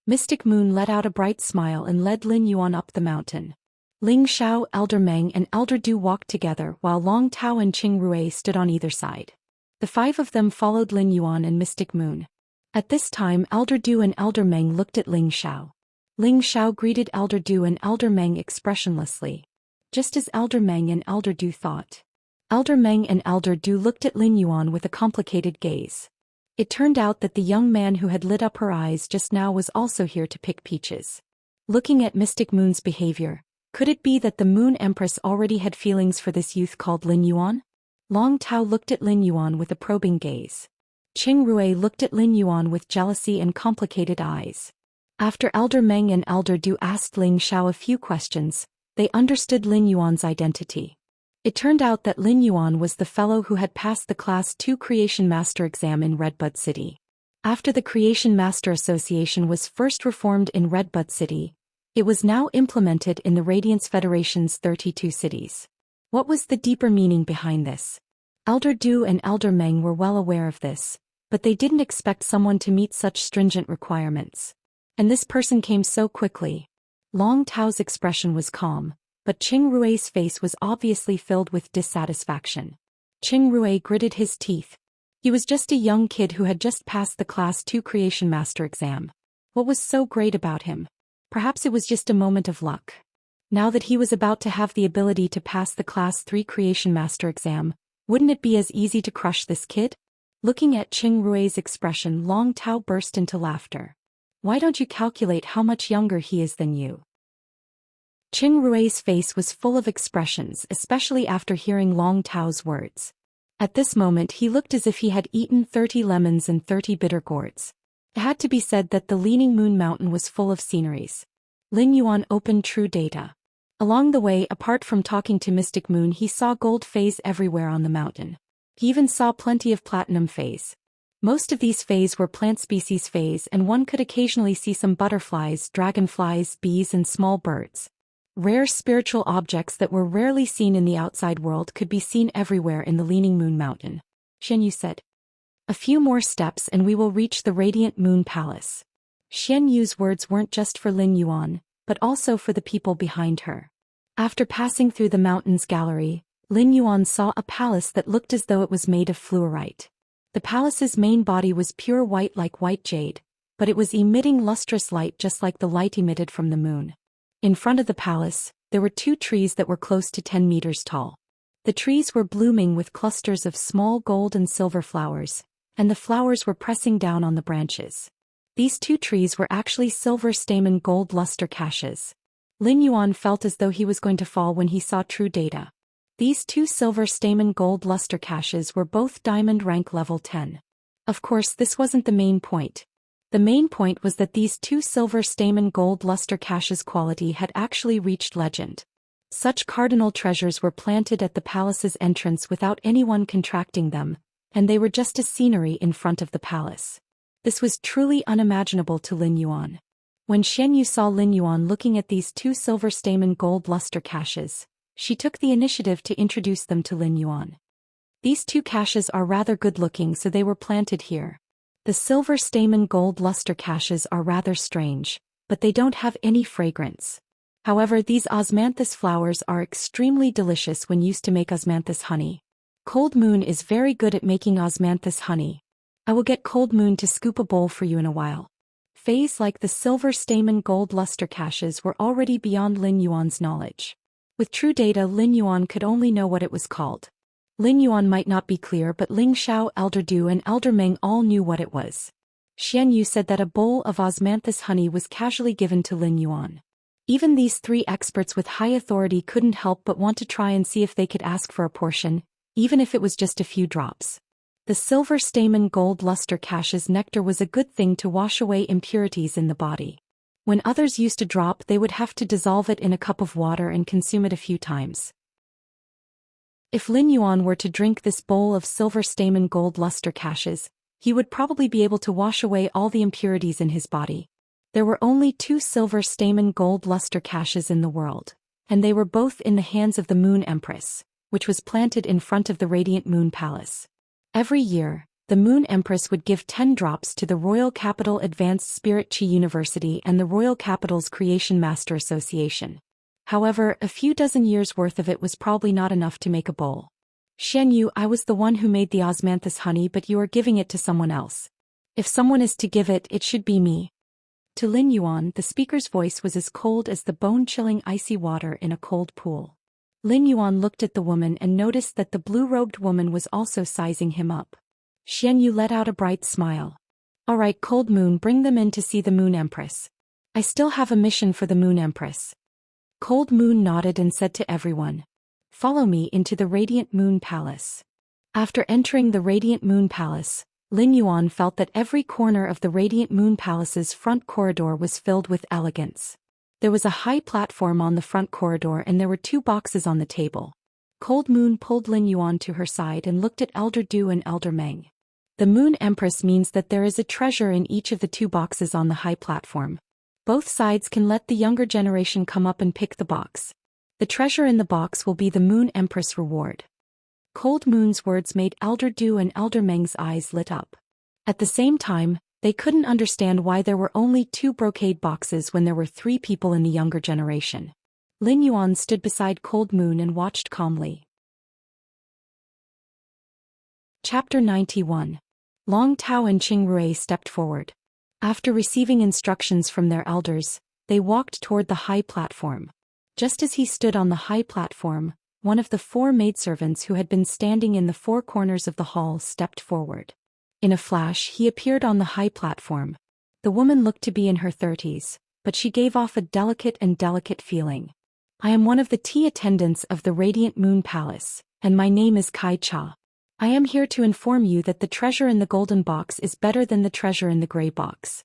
Mystic Moon let out a bright smile and led Lin Yuan up the mountain. Ling Xiao, Elder Meng and Elder Du walked together while Long Tao and Qing Rui stood on either side. The five of them followed Lin Yuan and Mystic Moon. At this time Elder Du and Elder Meng looked at Ling Xiao. Ling Xiao greeted Elder Du and Elder Meng expressionlessly. Just as Elder Meng and Elder Du thought. Elder Meng and Elder Du looked at Lin Yuan with a complicated gaze. It turned out that the young man who had lit up her eyes just now was also here to pick peaches. Looking at Mystic Moon's behavior, could it be that the Moon Empress already had feelings for this youth called Lin Yuan? Long Tao looked at Lin Yuan with a probing gaze. Qing Rui looked at Lin Yuan with jealousy and complicated eyes. After Elder Meng and Elder Du asked Ling Xiao a few questions, they understood Lin Yuan's identity. It turned out that Lin Yuan was the fellow who had passed the Class 2 Creation Master exam in Redbud City. After the Creation Master Association was first reformed in Redbud City, it was now implemented in the Radiance Federation's 32 cities. What was the deeper meaning behind this? Elder Du and Elder Meng were well aware of this, but they didn't expect someone to meet such stringent requirements. And this person came so quickly. Long Tao's expression was calm, but Qing Rui's face was obviously filled with dissatisfaction. Qing Rui gritted his teeth. He was just a young kid who had just passed the Class 2 Creation Master exam. What was so great about him? Perhaps it was just a moment of luck. Now that he was about to have the ability to pass the Class 3 Creation Master exam, wouldn't it be as easy to crush this kid? Looking at Qing Rui's expression, Long Tao burst into laughter. Why don't you calculate how much younger he is than you? Qing Rui's face was full of expressions, especially after hearing Long Tao's words. At this moment he looked as if he had eaten 30 lemons and 30 bitter gourds. It had to be said that the Leaning Moon Mountain was full of sceneries. Lin Yuan opened True Data. Along the way, apart from talking to Mystic Moon, he saw gold phase everywhere on the mountain. He even saw plenty of platinum phase. Most of these phase were plant species phase, and one could occasionally see some butterflies, dragonflies, bees and small birds. Rare spiritual objects that were rarely seen in the outside world could be seen everywhere in the Leaning Moon Mountain. Xianyu said. A few more steps and we will reach the Radiant Moon Palace. Xianyu's words weren't just for Lin Yuan, but also for the people behind her. After passing through the mountain's gallery, Lin Yuan saw a palace that looked as though it was made of fluorite. The palace's main body was pure white like white jade, but it was emitting lustrous light just like the light emitted from the moon. In front of the palace, there were 2 trees that were close to 10 meters tall. The trees were blooming with clusters of small gold and silver flowers, and the flowers were pressing down on the branches. These 2 trees were actually silver stamen gold luster caches. Lin Yuan felt as though he was going to fall when he saw True Data. These 2 silver stamen gold luster caches were both diamond rank level 10. Of course, this wasn't the main point. The main point was that these 2 silver stamen gold luster caches' quality had actually reached legend. Such cardinal treasures were planted at the palace's entrance without anyone contracting them, and they were just as scenery in front of the palace. This was truly unimaginable to Lin Yuan. When Xianyu saw Lin Yuan looking at these 2 silver stamen gold luster caches, she took the initiative to introduce them to Lin Yuan. These 2 caches are rather good looking, so they were planted here. The silver stamen gold luster caches are rather strange, but they don't have any fragrance. However, these osmanthus flowers are extremely delicious when used to make osmanthus honey. Cold Moon is very good at making osmanthus honey. I will get Cold Moon to scoop a bowl for you in a while. Phase like the silver stamen gold luster caches were already beyond Lin Yuan's knowledge. With True Data, Lin Yuan could only know what it was called. Lin Yuan might not be clear, but Ling Xiao, Elder Du and Elder Meng all knew what it was. Xianyu said that a bowl of osmanthus honey was casually given to Lin Yuan. Even these 3 experts with high authority couldn't help but want to try and see if they could ask for a portion, even if it was just a few drops. The silver stamen gold luster cache's nectar was a good thing to wash away impurities in the body. When others used a drop, they would have to dissolve it in a cup of water and consume it a few times. If Lin Yuan were to drink this bowl of silver stamen gold luster caches, he would probably be able to wash away all the impurities in his body. There were only 2 silver stamen gold luster caches in the world, and they were both in the hands of the Moon Empress, which was planted in front of the Radiant Moon Palace. Every year, the Moon Empress would give 10 drops to the Royal Capital Advanced Spirit Chi University and the Royal Capital's Creation Master Association. However, a few dozen years' worth of it was probably not enough to make a bowl. Xianyu, I was the one who made the osmanthus honey, but you are giving it to someone else. If someone is to give it, it should be me. To Lin Yuan, the speaker's voice was as cold as the bone-chilling icy water in a cold pool. Lin Yuan looked at the woman and noticed that the blue-robed woman was also sizing him up. Xianyu let out a bright smile. All right, Cold Moon, bring them in to see the Moon Empress. I still have a mission for the Moon Empress. Cold Moon nodded and said to everyone, "Follow me into the Radiant Moon Palace." After entering the Radiant Moon Palace, Lin Yuan felt that every corner of the Radiant Moon Palace's front corridor was filled with elegance. There was a high platform on the front corridor and there were 2 boxes on the table. Cold Moon pulled Lin Yuan to her side and looked at Elder Du and Elder Meng. The Moon Empress means that there is a treasure in each of the 2 boxes on the high platform. Both sides can let the younger generation come up and pick the box. The treasure in the box will be the Moon Empress reward. Cold Moon's words made Elder Du and Elder Meng's eyes lit up. At the same time, they couldn't understand why there were only 2 brocade boxes when there were 3 people in the younger generation. Lin Yuan stood beside Cold Moon and watched calmly. Chapter 91. Long Tao and Qing Rui stepped forward. After receiving instructions from their elders, they walked toward the high platform. Just as he stood on the high platform, one of the 4 maidservants who had been standing in the 4 corners of the hall stepped forward. In a flash, he appeared on the high platform. The woman looked to be in her 30s, but she gave off a delicate feeling. I am one of the tea attendants of the Radiant Moon Palace, and my name is Kai Cha. I am here to inform you that the treasure in the golden box is better than the treasure in the gray box.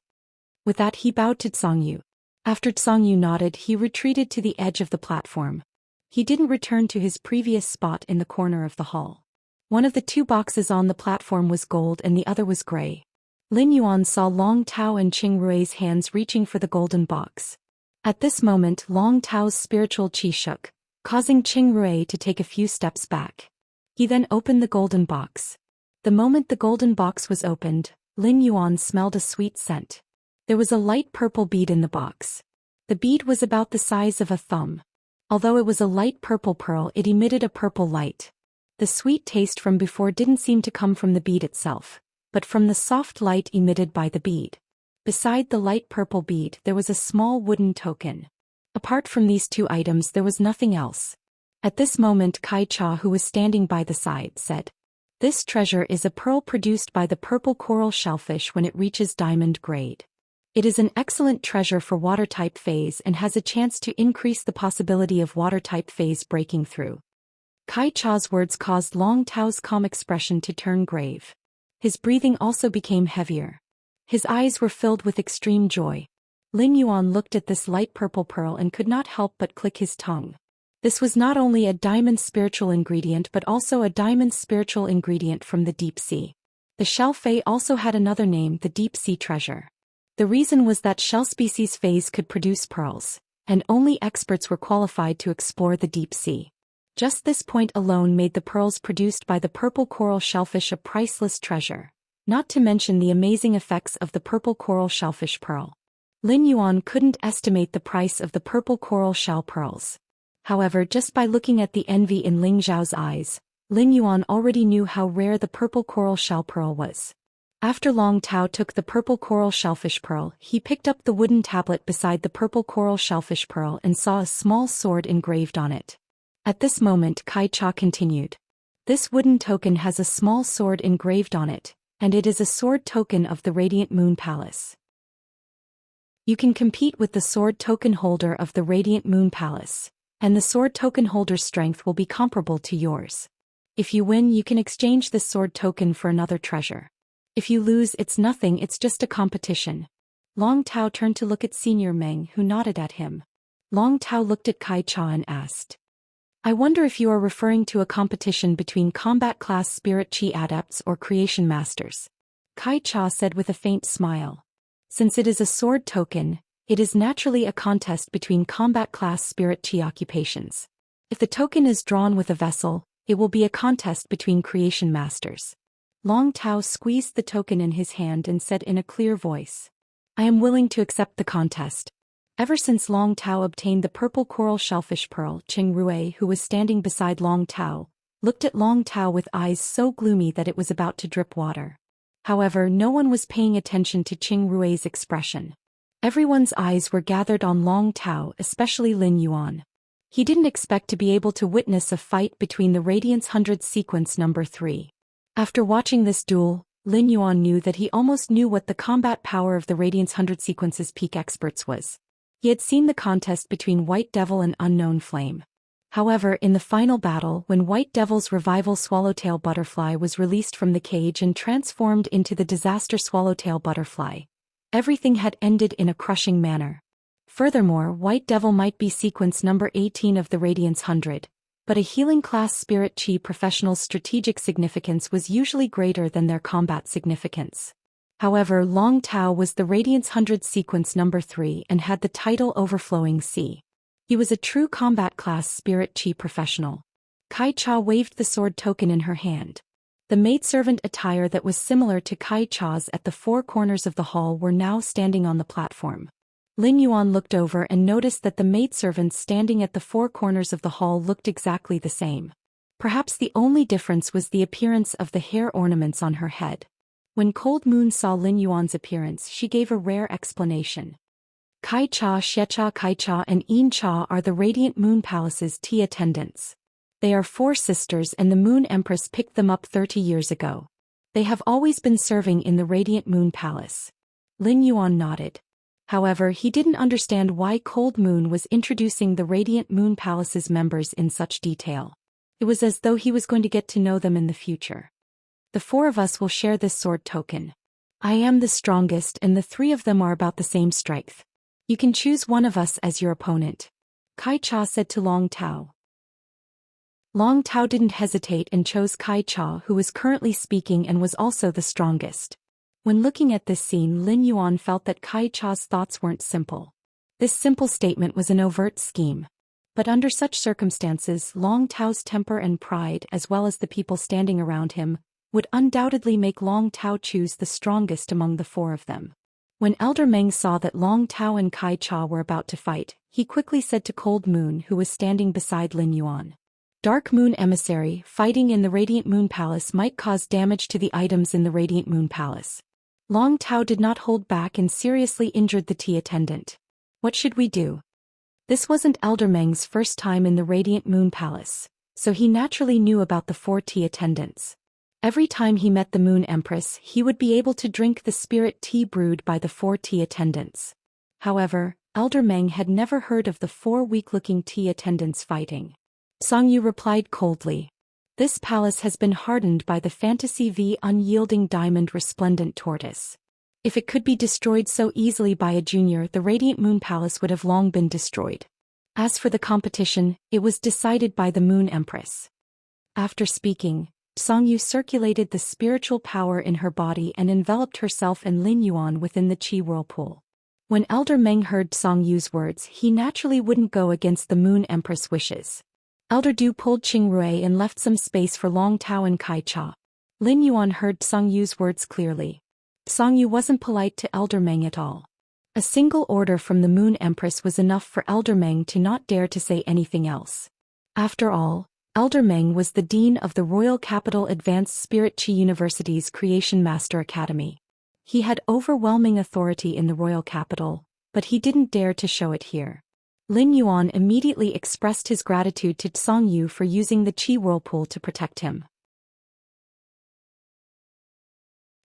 With that, he bowed to Zhongyu. After Zhongyu nodded, he retreated to the edge of the platform. He didn't return to his previous spot in the corner of the hall. One of the 2 boxes on the platform was gold and the other was gray. Lin Yuan saw Long Tao and Qing Rui's hands reaching for the golden box. At this moment, Long Tao's spiritual qi shook, causing Qing Rui to take a few steps back. He then opened the golden box. The moment the golden box was opened, Lin Yuan smelled a sweet scent. There was a light purple bead in the box. The bead was about the size of a thumb. Although it was a light purple pearl, it emitted a purple light. The sweet taste from before didn't seem to come from the bead itself, but from the soft light emitted by the bead. Beside the light purple bead, there was a small wooden token. Apart from these 2 items, there was nothing else. At this moment, Kai Cha, who was standing by the side, said, "This treasure is a pearl produced by the purple coral shellfish when it reaches diamond grade. It is an excellent treasure for water-type phase and has a chance to increase the possibility of water-type phase breaking through." Kai Cha's words caused Long Tao's calm expression to turn grave. His breathing also became heavier. His eyes were filled with extreme joy. Lin Yuan looked at this light purple pearl and could not help but click his tongue. This was not only a diamond spiritual ingredient but also a diamond spiritual ingredient from the deep sea. The shell fei also had another name, the deep sea treasure. The reason was that shell species phase could produce pearls, and only experts were qualified to explore the deep sea. Just this point alone made the pearls produced by the purple coral shellfish a priceless treasure, not to mention the amazing effects of the purple coral shellfish pearl. Lin Yuan couldn't estimate the price of the purple coral shell pearls. However, just by looking at the envy in Ling Zhao's eyes, Lin Yuan already knew how rare the purple coral shell pearl was. After Long Tao took the purple coral shellfish pearl, he picked up the wooden tablet beside the purple coral shellfish pearl and saw a small sword engraved on it. At this moment, Kai Cha continued. This wooden token has a small sword engraved on it, and it is a sword token of the Radiant Moon Palace. You can compete with the sword token holder of the Radiant Moon Palace, and the sword token holder's strength will be comparable to yours. If you win, you can exchange this sword token for another treasure. If you lose, it's nothing, it's just a competition. Long Tao turned to look at Senior Meng, who nodded at him. Long Tao looked at Kai Cha and asked, I wonder if you are referring to a competition between combat class spirit chi adepts or creation masters. Kai Cha said with a faint smile. Since it is a sword token, it is naturally a contest between combat class spirit chi occupations. If the token is drawn with a vessel, it will be a contest between creation masters. Long Tao squeezed the token in his hand and said in a clear voice, I am willing to accept the contest. Ever since Long Tao obtained the purple coral shellfish pearl, Qing Rui, who was standing beside Long Tao, looked at Long Tao with eyes so gloomy that it was about to drip water. However, no one was paying attention to Qing Rui's expression. Everyone's eyes were gathered on Long Tao, especially Lin Yuan. He didn't expect to be able to witness a fight between the Radiance 100 sequence number 3. After watching this duel, Lin Yuan knew that he almost knew what the combat power of the Radiance 100 sequence's peak experts was. He had seen the contest between White Devil and Unknown Flame. However, in the final battle, when White Devil's revival Swallowtail Butterfly was released from the cage and transformed into the disaster Swallowtail Butterfly, everything had ended in a crushing manner. Furthermore, White Devil might be sequence number 18 of the Radiance 100, but a healing class spirit chi professional's strategic significance was usually greater than their combat significance. However, Long Tao was the Radiance 100 sequence number 3 and had the title Overflowing Sea. He was a true combat class spirit chi professional. Kai Cha waved the sword token in her hand. The maidservant attire that was similar to Kai Cha's at the four corners of the hall were now standing on the platform. Lin Yuan looked over and noticed that the maidservants standing at the four corners of the hall looked exactly the same. Perhaps the only difference was the appearance of the hair ornaments on her head. When Cold Moon saw Lin Yuan's appearance, she gave a rare explanation. Kai Cha, Xiecha Kai Cha and Yin Cha are the Radiant Moon Palace's tea attendants. They are 4 sisters and the Moon Empress picked them up 30 years ago. They have always been serving in the Radiant Moon Palace. Lin Yuan nodded. However, he didn't understand why Cold Moon was introducing the Radiant Moon Palace's members in such detail. It was as though he was going to get to know them in the future. The 4 of us will share this sword token. I am the strongest and the 3 of them are about the same strength. You can choose one of us as your opponent. Kai Cha said to Long Tao. Long Tao didn't hesitate and chose Kai Cha, who was currently speaking and was also the strongest. When looking at this scene, Lin Yuan felt that Kai Cha's thoughts weren't simple. This simple statement was an overt scheme. But under such circumstances, Long Tao's temper and pride, as well as the people standing around him, would undoubtedly make Long Tao choose the strongest among the 4 of them. When Elder Meng saw that Long Tao and Kai Cha were about to fight, he quickly said to Cold Moon, who was standing beside Lin Yuan. Dark Moon Emissary, fighting in the Radiant Moon Palace might cause damage to the items in the Radiant Moon Palace. Long Tao did not hold back and seriously injured the tea attendant. What should we do? This wasn't Elder Meng's first time in the Radiant Moon Palace, so he naturally knew about the 4 tea attendants. Every time he met the Moon Empress, he would be able to drink the spirit tea brewed by the 4 tea attendants. However, Elder Meng had never heard of the 4 weak-looking tea attendants fighting. Song Yu replied coldly. This palace has been hardened by the Fantasy V unyielding diamond resplendent tortoise. If it could be destroyed so easily by a junior, the Radiant Moon Palace would have long been destroyed. As for the competition, it was decided by the Moon Empress. After speaking, Song Yu circulated the spiritual power in her body and enveloped herself and Lin Yuan within the Qi whirlpool. When Elder Meng heard Song Yu's words, he naturally wouldn't go against the Moon Empress' wishes. Elder Du pulled Qing Rui and left some space for Long Tao and Kai Cha. Lin Yuan heard Song Yu's words clearly. Song Yu wasn't polite to Elder Meng at all. A single order from the Moon Empress was enough for Elder Meng to not dare to say anything else. After all, Elder Meng was the Dean of the Royal Capital Advanced Spirit Chi University's Creation Master Academy. He had overwhelming authority in the Royal Capital, but he didn't dare to show it here. Lin Yuan immediately expressed his gratitude to Song Yu for using the Qi whirlpool to protect him.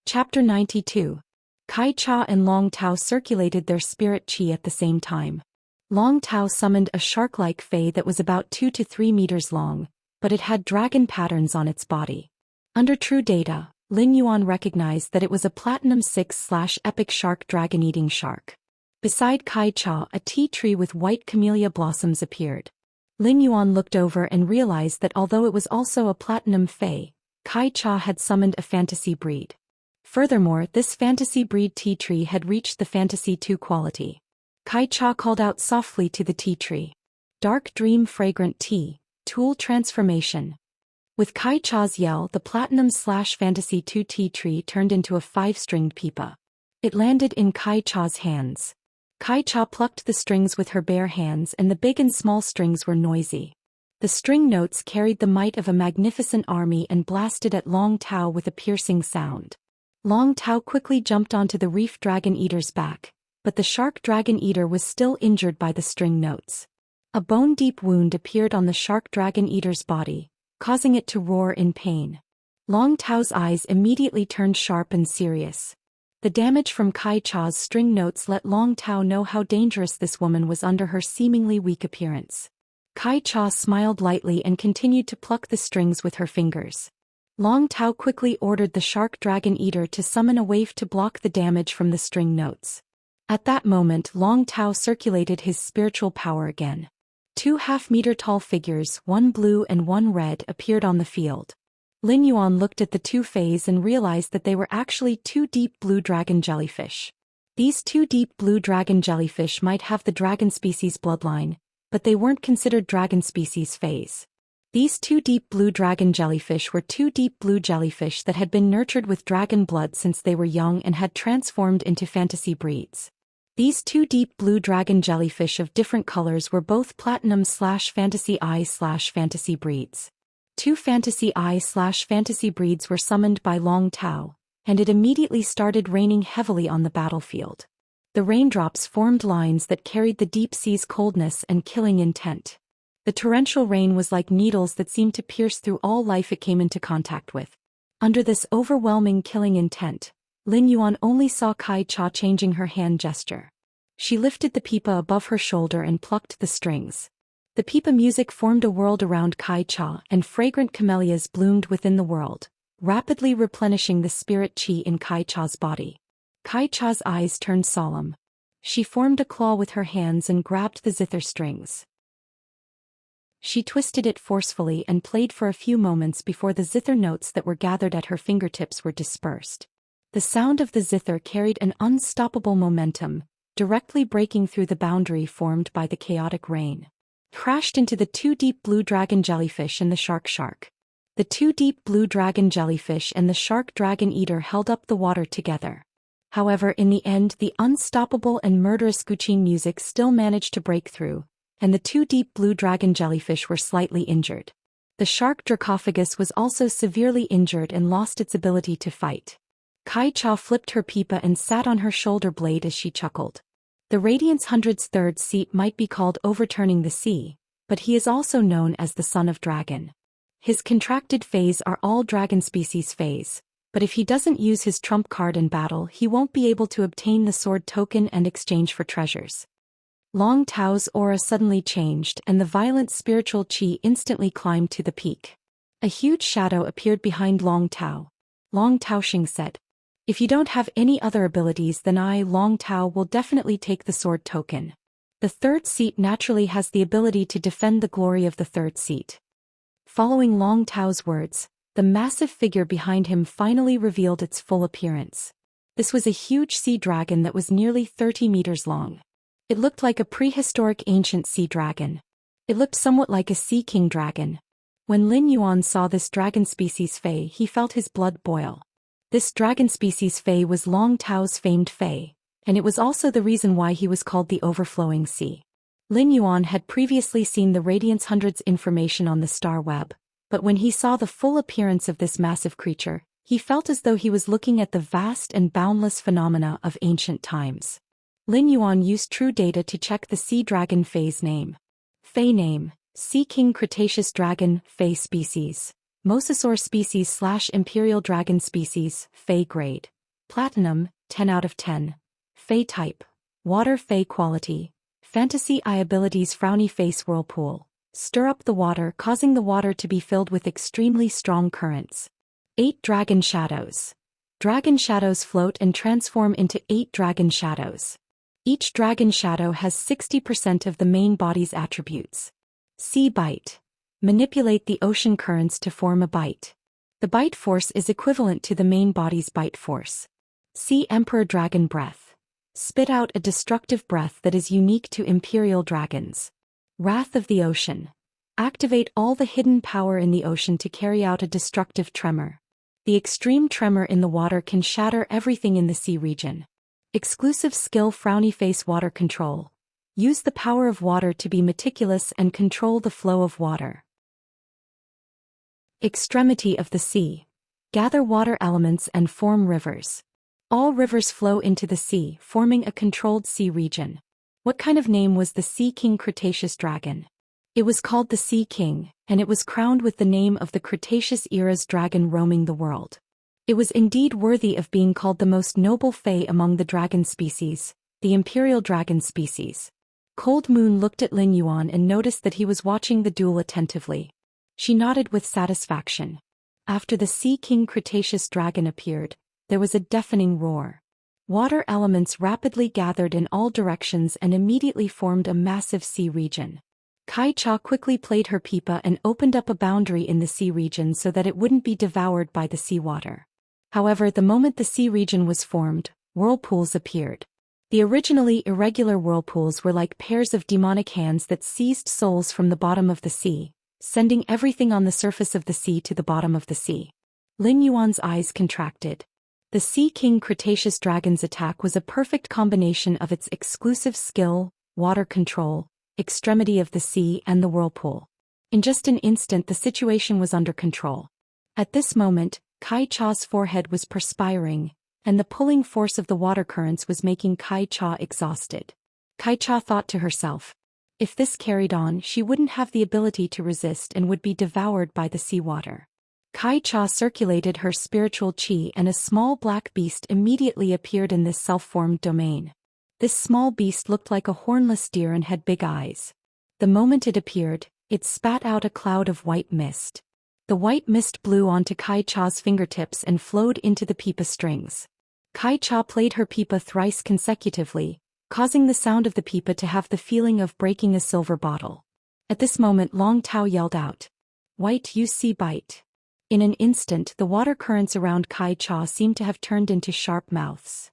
Chapter 92. Kai Cha and Long Tao circulated their spirit Qi at the same time. Long Tao summoned a shark-like fae that was about 2 to 3 meters long, but it had dragon patterns on its body. Under true data, Lin Yuan recognized that it was a Platinum 6/Epic Shark Dragon-Eating Shark. Beside Kai Cha, a tea tree with white camellia blossoms appeared. Lin Yuan looked over and realized that although it was also a Platinum Fae, Kai Cha had summoned a fantasy breed. Furthermore, this fantasy breed tea tree had reached the Fantasy 2 quality. Kai Cha called out softly to the tea tree. Dark Dream Fragrant Tea, Tool Transformation. With Kai Cha's yell, the Platinum/Fantasy 2 tea tree turned into a 5-stringed pipa. It landed in Kai Cha's hands. Kai Cha plucked the strings with her bare hands and the big and small strings were noisy. The string notes carried the might of a magnificent army and blasted at Long Tao with a piercing sound. Long Tao quickly jumped onto the reef dragon eater's back, but the shark dragon eater was still injured by the string notes. A bone-deep wound appeared on the shark dragon eater's body, causing it to roar in pain. Long Tao's eyes immediately turned sharp and serious. The damage from Kai Cha's string notes let Long Tao know how dangerous this woman was under her seemingly weak appearance. Kai Cha smiled lightly and continued to pluck the strings with her fingers. Long Tao quickly ordered the shark dragon eater to summon a wave to block the damage from the string notes. At that moment, Long Tao circulated his spiritual power again. 2 half-meter-tall figures, one blue and one red, appeared on the field. Lin Yuan looked at the 2 fays and realized that they were actually 2 deep blue dragon jellyfish. These 2 deep blue dragon jellyfish might have the dragon species bloodline, but they weren't considered dragon species fays. These 2 deep blue dragon jellyfish were 2 deep blue jellyfish that had been nurtured with dragon blood since they were young and had transformed into fantasy breeds. These 2 deep blue dragon jellyfish of different colors were both Platinum/Fantasy I/Fantasy breeds. 2 Fantasy I/Fantasy breeds were summoned by Long Tao, and it immediately started raining heavily on the battlefield. The raindrops formed lines that carried the deep sea's coldness and killing intent. The torrential rain was like needles that seemed to pierce through all life it came into contact with. Under this overwhelming killing intent, Lin Yuan only saw Kai Cha changing her hand gesture. She lifted the pipa above her shoulder and plucked the strings. The pipa music formed a world around Kai Cha, and fragrant camellias bloomed within the world, rapidly replenishing the spirit qi in Kai Cha's body. Kai Cha's eyes turned solemn. She formed a claw with her hands and grabbed the zither strings. She twisted it forcefully and played for a few moments before the zither notes that were gathered at her fingertips were dispersed. The sound of the zither carried an unstoppable momentum, directly breaking through the boundary formed by the chaotic rain. Crashed into the 2 deep blue dragon jellyfish and the shark. The 2 deep blue dragon jellyfish and the shark dragon eater held up the water together. However, in the end, the unstoppable and murderous Guqin music still managed to break through, and the 2 deep blue dragon jellyfish were slightly injured. The shark Dracophagus was also severely injured and lost its ability to fight. Kai Cha flipped her pipa and sat on her shoulder blade as she chuckled. The Radiance 100's 3rd seat might be called Overturning the Sea, but he is also known as the Son of Dragon. His contracted fays are all dragon species fays, but if he doesn't use his trump card in battle, he won't be able to obtain the sword token and exchange for treasures. Long Tao's aura suddenly changed and the violent spiritual qi instantly climbed to the peak. A huge shadow appeared behind Long Tao. Long Taoxing said, "If you don't have any other abilities, then I, Long Tao, will definitely take the sword token. The 3rd seat naturally has the ability to defend the glory of the 3rd seat." Following Long Tao's words, the massive figure behind him finally revealed its full appearance. This was a huge sea dragon that was nearly 30 meters long. It looked like a prehistoric ancient sea dragon. It looked somewhat like a sea king dragon. When Lin Yuan saw this dragon species Fei, he felt his blood boil. This dragon species Fei was Long Tao's famed Fei, and it was also the reason why he was called the Overflowing Sea. Lin Yuan had previously seen the Radiance 100's information on the star web, but when he saw the full appearance of this massive creature, he felt as though he was looking at the vast and boundless phenomena of ancient times. Lin Yuan used True Data to check the sea dragon Fei's name. Fei name: Sea King Cretaceous Dragon, Fei species. Mosasaur species/Imperial Dragon species, Fei grade. Platinum, 10 out of 10. Fei type: Water Fei quality. Fantasy I abilities: Frowny Face Whirlpool. Stir up the water, causing the water to be filled with extremely strong currents. 8 Dragon Shadows. Dragon shadows float and transform into 8 dragon shadows. Each dragon shadow has 60% of the main body's attributes. Sea Bite. Manipulate the ocean currents to form a bite. The bite force is equivalent to the main body's bite force. Sea Emperor Dragon Breath. Spit out a destructive breath that is unique to imperial dragons. Wrath of the Ocean. Activate all the hidden power in the ocean to carry out a destructive tremor. The extreme tremor in the water can shatter everything in the sea region. Exclusive skill Frowny Face Water Control. Use the power of water to be meticulous and control the flow of water. Extremity of the Sea. Gather water elements and form rivers. All rivers flow into the sea, forming a controlled sea region. What kind of name was the Sea King Cretaceous dragon? It was called the Sea King, and it was crowned with the name of the Cretaceous era's dragon roaming the world. It was indeed worthy of being called the most noble fae among the dragon species, the imperial dragon species. Cold Moon looked at Lin Yuan and noticed that he was watching the duel attentively. She nodded with satisfaction. After the Sea King Cretaceous dragon appeared, there was a deafening roar. Water elements rapidly gathered in all directions and immediately formed a massive sea region. Kai Cha quickly played her pipa and opened up a boundary in the sea region so that it wouldn't be devoured by the seawater. However, the moment the sea region was formed, whirlpools appeared. The originally irregular whirlpools were like pairs of demonic hands that seized souls from the bottom of the sea, sending everything on the surface of the sea to the bottom of the sea. Lin Yuan's eyes contracted. The Sea King Cretaceous dragon's attack was a perfect combination of its exclusive skill, water control, extremity of the sea and the whirlpool. In just an instant the situation was under control. At this moment, Kai Cha's forehead was perspiring, and the pulling force of the water currents was making Kai Cha exhausted. Kai Cha thought to herself, if this carried on she wouldn't have the ability to resist and would be devoured by the seawater. Kai Cha circulated her spiritual qi and a small black beast immediately appeared in this self-formed domain. This small beast looked like a hornless deer and had big eyes. The moment it appeared, it spat out a cloud of white mist. The white mist blew onto Kai Cha's fingertips and flowed into the pipa strings. Kai Cha played her pipa thrice consecutively, causing the sound of the pipa to have the feeling of breaking a silver bottle. At this moment Long Tao yelled out, "White you sea bite." In an instant the water currents around Kai Cha seemed to have turned into sharp mouths.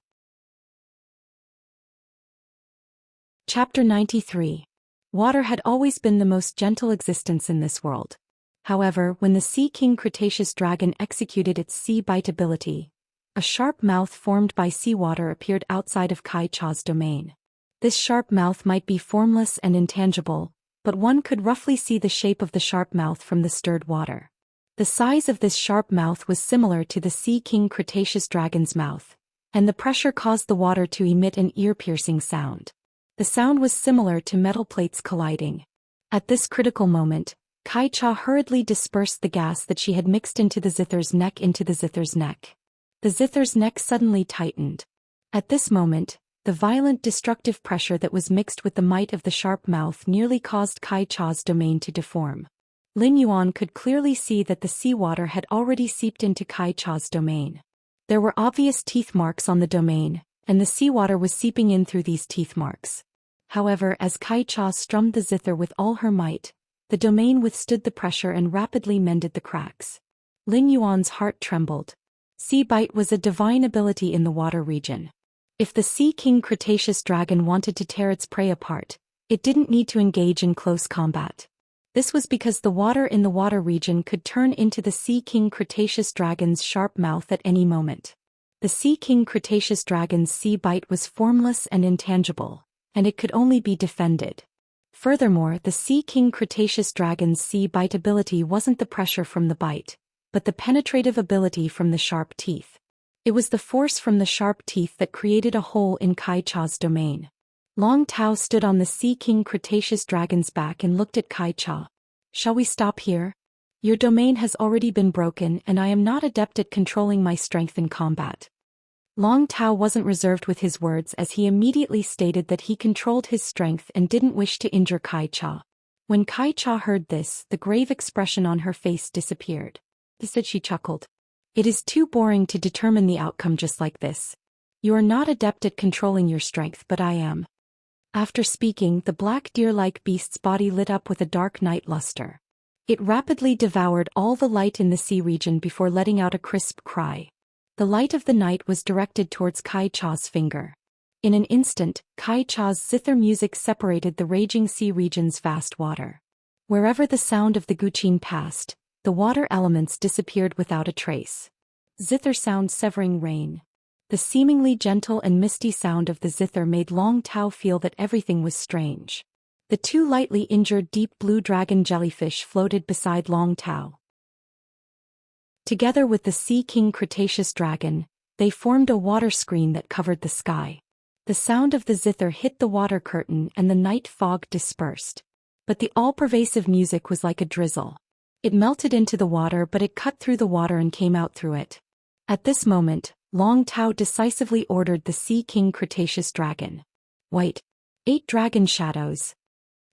Chapter 93. Water had always been the most gentle existence in this world. However, when the Sea King Cretaceous dragon executed its sea bite ability, a sharp mouth formed by seawater appeared outside of Kai Cha's domain. This sharp mouth might be formless and intangible, but one could roughly see the shape of the sharp mouth from the stirred water. The size of this sharp mouth was similar to the Sea King Cretaceous dragon's mouth, and the pressure caused the water to emit an ear-piercing sound. The sound was similar to metal plates colliding. At this critical moment, Kai Cha hurriedly dispersed the gas that she had mixed into the zither's neck into the zither's neck. The zither's neck suddenly tightened. At this moment, the violent destructive pressure that was mixed with the might of the sharp mouth nearly caused Kai Cha's domain to deform. Lin Yuan could clearly see that the seawater had already seeped into Kai Cha's domain. There were obvious teeth marks on the domain, and the seawater was seeping in through these teeth marks. However, as Kai Cha strummed the zither with all her might, the domain withstood the pressure and rapidly mended the cracks. Lin Yuan's heart trembled. Sea bite was a divine ability in the water region. If the Sea King Cretaceous dragon wanted to tear its prey apart, it didn't need to engage in close combat. This was because the water in the water region could turn into the Sea King Cretaceous dragon's sharp mouth at any moment. The Sea King Cretaceous dragon's sea bite was formless and intangible, and it could only be defended. Furthermore, the Sea King Cretaceous dragon's sea bite ability wasn't the pressure from the bite, but the penetrative ability from the sharp teeth. It was the force from the sharp teeth that created a hole in Kai Cha's domain. Long Tao stood on the Sea King Cretaceous dragon's back and looked at Kai Cha. "Shall we stop here? Your domain has already been broken and I am not adept at controlling my strength in combat." Long Tao wasn't reserved with his words as he immediately stated that he controlled his strength and didn't wish to injure Kai Cha. When Kai Cha heard this, the grave expression on her face disappeared. Instead she chuckled. It is too boring to determine the outcome just like this. You are not adept at controlling your strength, but I am. After speaking, the black deer-like beast's body lit up with a dark night luster. It rapidly devoured all the light in the sea region before letting out a crisp cry. The light of the night was directed towards Kai Cha's finger. In an instant, Kai Cha's zither music separated the raging sea region's vast water. Wherever the sound of the guqin passed, the water elements disappeared without a trace. Zither sound severing rain. The seemingly gentle and misty sound of the zither made Long Tao feel that everything was strange. The two lightly injured deep blue dragon jellyfish floated beside Long Tao. Together with the Sea King Cretaceous dragon, they formed a water screen that covered the sky. The sound of the zither hit the water curtain and the night fog dispersed. But the all-pervasive music was like a drizzle. It melted into the water, but it cut through the water and came out through it. At this moment, Long Tao decisively ordered the Sea King Cretaceous dragon. White. 8 dragon shadows.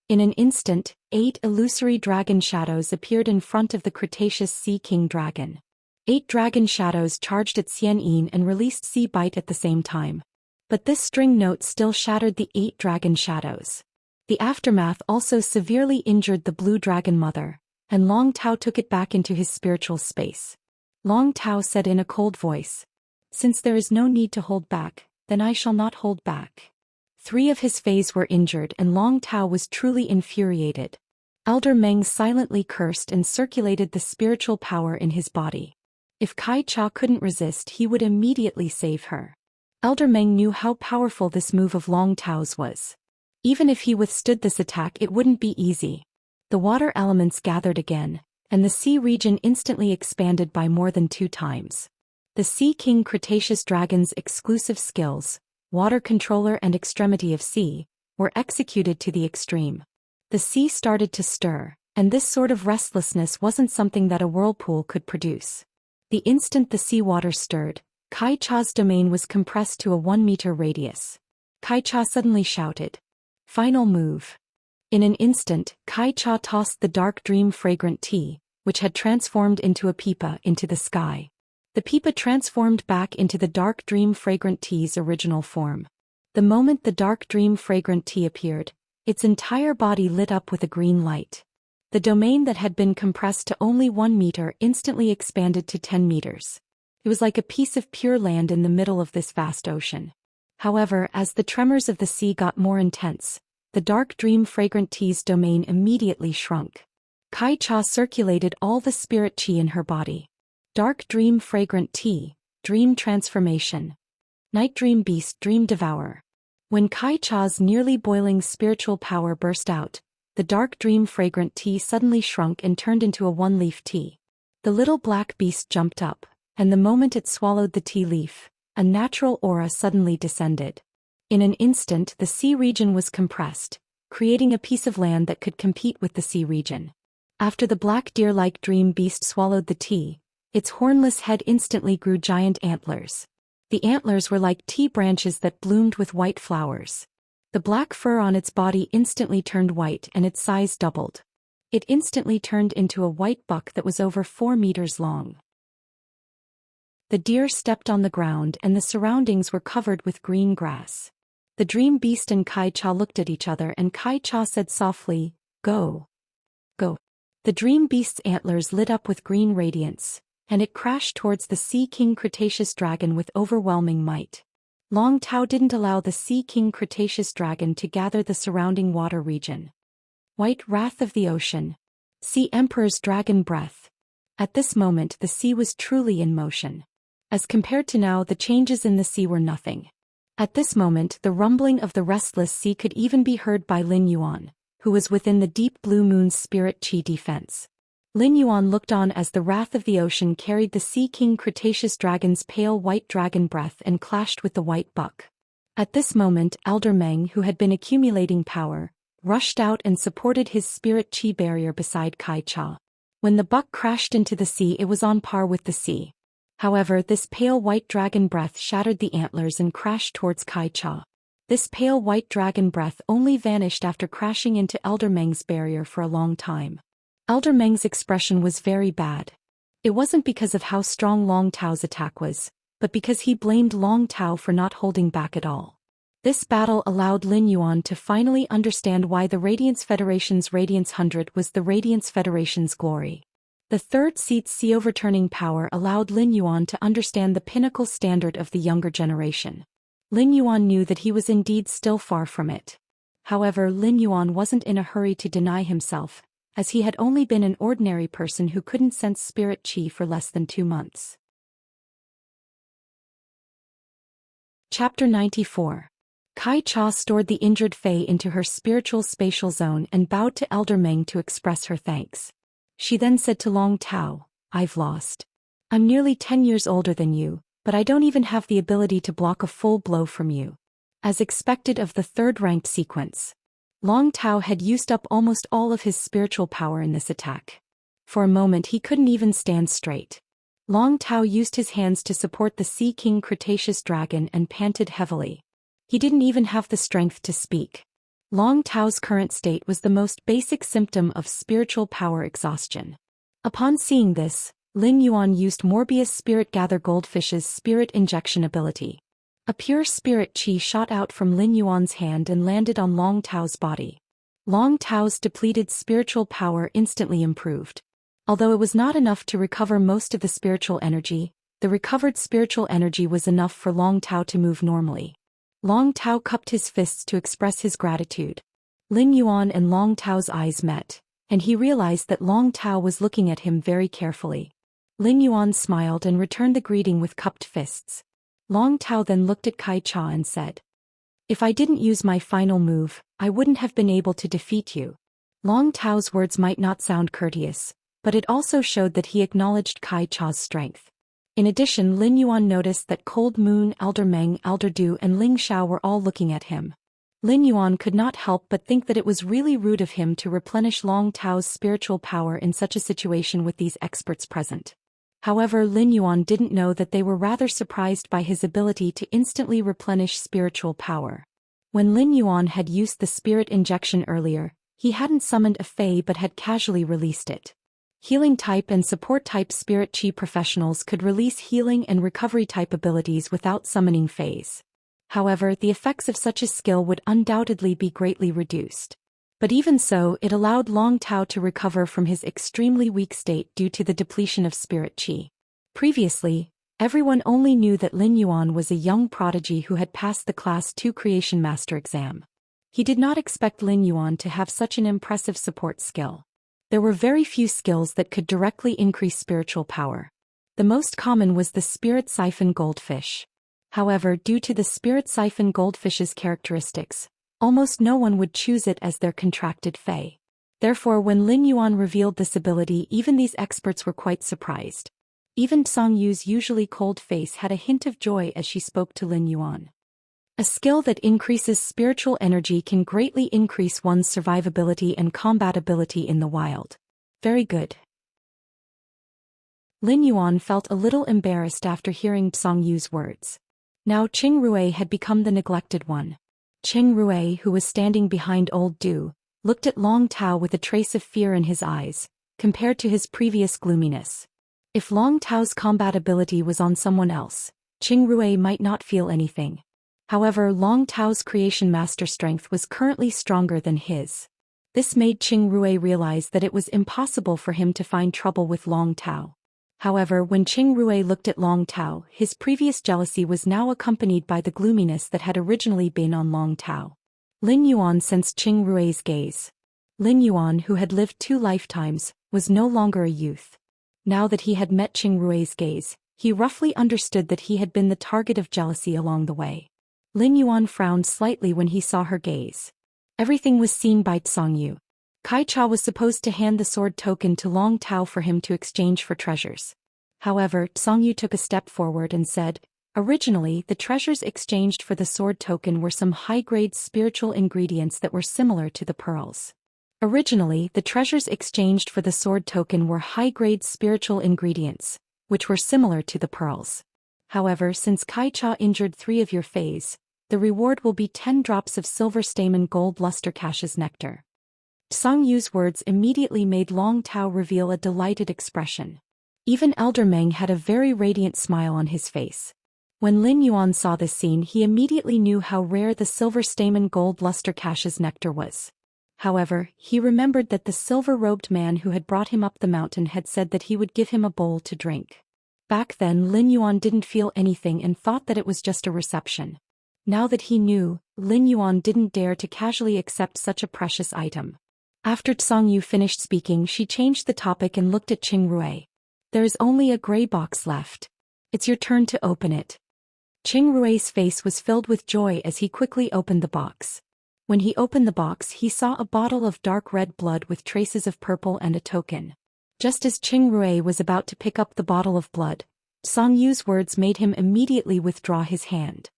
In an instant, 8 illusory dragon shadows appeared in front of the Cretaceous Sea King dragon. 8 dragon shadows charged at Xianxia and released Sea Bite at the same time. But this string note still shattered the 8 dragon shadows. The aftermath also severely injured the blue dragon mother, and Long Tao took it back into his spiritual space. Long Tao said in a cold voice, "Since there is no need to hold back, then I shall not hold back." 3 of his fays were injured and Long Tao was truly infuriated. Elder Meng silently cursed and circulated the spiritual power in his body. If Kai Cha couldn't resist, he would immediately save her. Elder Meng knew how powerful this move of Long Tao's was. Even if he withstood this attack, it wouldn't be easy. The water elements gathered again, and the sea region instantly expanded by more than 2 times. The Sea King Cretaceous dragon's exclusive skills, Water Controller and Extremity of Sea, were executed to the extreme. The sea started to stir, and this sort of restlessness wasn't something that a whirlpool could produce. The instant the seawater stirred, Kai Cha's domain was compressed to a 1-meter radius. Kai Cha suddenly shouted, "Final move." In an instant, Kai Cha tossed the dark dream fragrant tea, which had transformed into a pipa, into the sky. The pipa transformed back into the dark dream fragrant tea's original form. The moment the dark dream fragrant tea appeared, its entire body lit up with a green light. The domain that had been compressed to only 1 meter instantly expanded to 10 meters. It was like a piece of pure land in the middle of this vast ocean. However, as the tremors of the sea got more intense, the dark dream fragrant tea's domain immediately shrunk. Kai Cha circulated all the spirit chi in her body. Dark dream fragrant tea, dream transformation. Night dream beast, dream devourer. When Kai Cha's nearly boiling spiritual power burst out, the dark dream fragrant tea suddenly shrunk and turned into a 1-leaf tea. The little black beast jumped up, and the moment it swallowed the tea leaf, a natural aura suddenly descended. In an instant the sea region was compressed, creating a piece of land that could compete with the sea region. After the black deer-like dream beast swallowed the tea, its hornless head instantly grew giant antlers. The antlers were like tea branches that bloomed with white flowers. The black fur on its body instantly turned white and its size doubled. It instantly turned into a white buck that was over 4 meters long. The deer stepped on the ground and the surroundings were covered with green grass. The dream beast and Kai Cha looked at each other and Kai Cha said softly, "Go. Go." The dream beast's antlers lit up with green radiance, and it crashed towards the Sea King Cretaceous dragon with overwhelming might. Long Tao didn't allow the Sea King Cretaceous dragon to gather the surrounding water region. White wrath of the ocean. Sea Emperor's dragon breath. At this moment the sea was truly in motion. As compared to now, the changes in the sea were nothing. At this moment the rumbling of the restless sea could even be heard by Lin Yuan, who was within the deep blue moon's spirit chi defense. Lin Yuan looked on as the wrath of the ocean carried the Sea King Cretaceous dragon's pale white dragon breath and clashed with the white buck. At this moment Elder Meng, who had been accumulating power, rushed out and supported his spirit chi barrier beside Kai Cha. When the buck crashed into the sea, it was on par with the sea. However, this pale white dragon breath shattered the antlers and crashed towards Kai Cha. This pale white dragon breath only vanished after crashing into Elder Meng's barrier for a long time. Elder Meng's expression was very bad. It wasn't because of how strong Long Tao's attack was, but because he blamed Long Tao for not holding back at all. This battle allowed Lin Yuan to finally understand why the Radiance Federation's Radiance 100 was the Radiance Federation's glory. The third seat's overturning power allowed Lin Yuan to understand the pinnacle standard of the younger generation. Lin Yuan knew that he was indeed still far from it. However, Lin Yuan wasn't in a hurry to deny himself, as he had only been an ordinary person who couldn't sense spirit qi for less than 2 months. Chapter 94. Kai Cha stored the injured Fei into her spiritual spatial zone and bowed to Elder Meng to express her thanks. She then said to Long Tao, "I've lost. I'm nearly 10 years older than you, but I don't even have the ability to block a full blow from you." As expected of the third-ranked sequence, Long Tao had used up almost all of his spiritual power in this attack. For a moment he couldn't even stand straight. Long Tao used his hands to support the Sea King Cretaceous dragon and panted heavily. He didn't even have the strength to speak. Long Tao's current state was the most basic symptom of spiritual power exhaustion. Upon seeing this, Lin Yuan used Morbius Spirit Gather Goldfish's spirit injection ability. A pure spirit qi shot out from Lin Yuan's hand and landed on Long Tao's body. Long Tao's depleted spiritual power instantly improved. Although it was not enough to recover most of the spiritual energy, the recovered spiritual energy was enough for Long Tao to move normally. Long Tao cupped his fists to express his gratitude. Lin Yuan and Long Tao's eyes met, and he realized that Long Tao was looking at him very carefully. Lin Yuan smiled and returned the greeting with cupped fists. Long Tao then looked at Kai Cha and said, "If I didn't use my final move, I wouldn't have been able to defeat you." Long Tao's words might not sound courteous, but it also showed that he acknowledged Kai Cha's strength. In addition, Lin Yuan noticed that Cold Moon, Elder Meng, Elder Du and Ling Xiao were all looking at him. Lin Yuan could not help but think that it was really rude of him to replenish Long Tao's spiritual power in such a situation with these experts present. However, Lin Yuan didn't know that they were rather surprised by his ability to instantly replenish spiritual power. When Lin Yuan had used the spirit injection earlier, he hadn't summoned a Fei but had casually released it. Healing type and support type spirit qi professionals could release healing and recovery type abilities without summoning Feis. However, the effects of such a skill would undoubtedly be greatly reduced. But even so, it allowed Long Tao to recover from his extremely weak state due to the depletion of spirit qi. Previously, everyone only knew that Lin Yuan was a young prodigy who had passed the Class 2 Creation Master exam. He did not expect Lin Yuan to have such an impressive support skill. There were very few skills that could directly increase spiritual power. The most common was the Spirit Siphon Goldfish. However, due to the Spirit Siphon Goldfish's characteristics, almost no one would choose it as their contracted Fei. Therefore, when Lin Yuan revealed this ability, even these experts were quite surprised. Even Song Yu's usually cold face had a hint of joy as she spoke to Lin Yuan. A skill that increases spiritual energy can greatly increase one's survivability and combatability in the wild. Very good. Lin Yuan felt a little embarrassed after hearing Song Yu's words. Now Qing Rui had become the neglected one. Qing Rui, who was standing behind Old Du, looked at Long Tao with a trace of fear in his eyes, compared to his previous gloominess. If Long Tao's combatability was on someone else, Qing Rui might not feel anything. However, Long Tao's creation master strength was currently stronger than his. This made Qing Rui realize that it was impossible for him to find trouble with Long Tao. However, when Qing Rui looked at Long Tao, his previous jealousy was now accompanied by the gloominess that had originally been on Long Tao. Lin Yuan sensed Qing Rui's gaze. Lin Yuan, who had lived 2 lifetimes, was no longer a youth. Now that he had met Qing Rui's gaze, he roughly understood that he had been the target of jealousy along the way. Lin Yuan frowned slightly when he saw her gaze. Everything was seen by Song Yu. Kai Cha was supposed to hand the sword token to Long Tao for him to exchange for treasures. However, Song Yu took a step forward and said, originally, the treasures exchanged for the sword token were some high-grade spiritual ingredients that were similar to the pearls. Originally, the treasures exchanged for the sword token were high-grade spiritual ingredients, which were similar to the pearls. However, since Kai Cha injured 3 of your Feis, the reward will be 10 drops of silver stamen gold luster cache's nectar. Song Yu's words immediately made Long Tao reveal a delighted expression. Even Elder Meng had a very radiant smile on his face. When Lin Yuan saw this scene, he immediately knew how rare the silver stamen gold luster cash's nectar was. However, he remembered that the silver-robed man who had brought him up the mountain had said that he would give him a bowl to drink. Back then Lin Yuan didn't feel anything and thought that it was just a reception. Now that he knew, Lin Yuan didn't dare to casually accept such a precious item. After Tsang Yu finished speaking, she changed the topic and looked at Qing Rui. There is only a gray box left. It's your turn to open it. Qing Rui's face was filled with joy as he quickly opened the box. When he opened the box, he saw a bottle of dark red blood with traces of purple and a token. Just as Qing Rui was about to pick up the bottle of blood, Tsang Yu's words made him immediately withdraw his hand.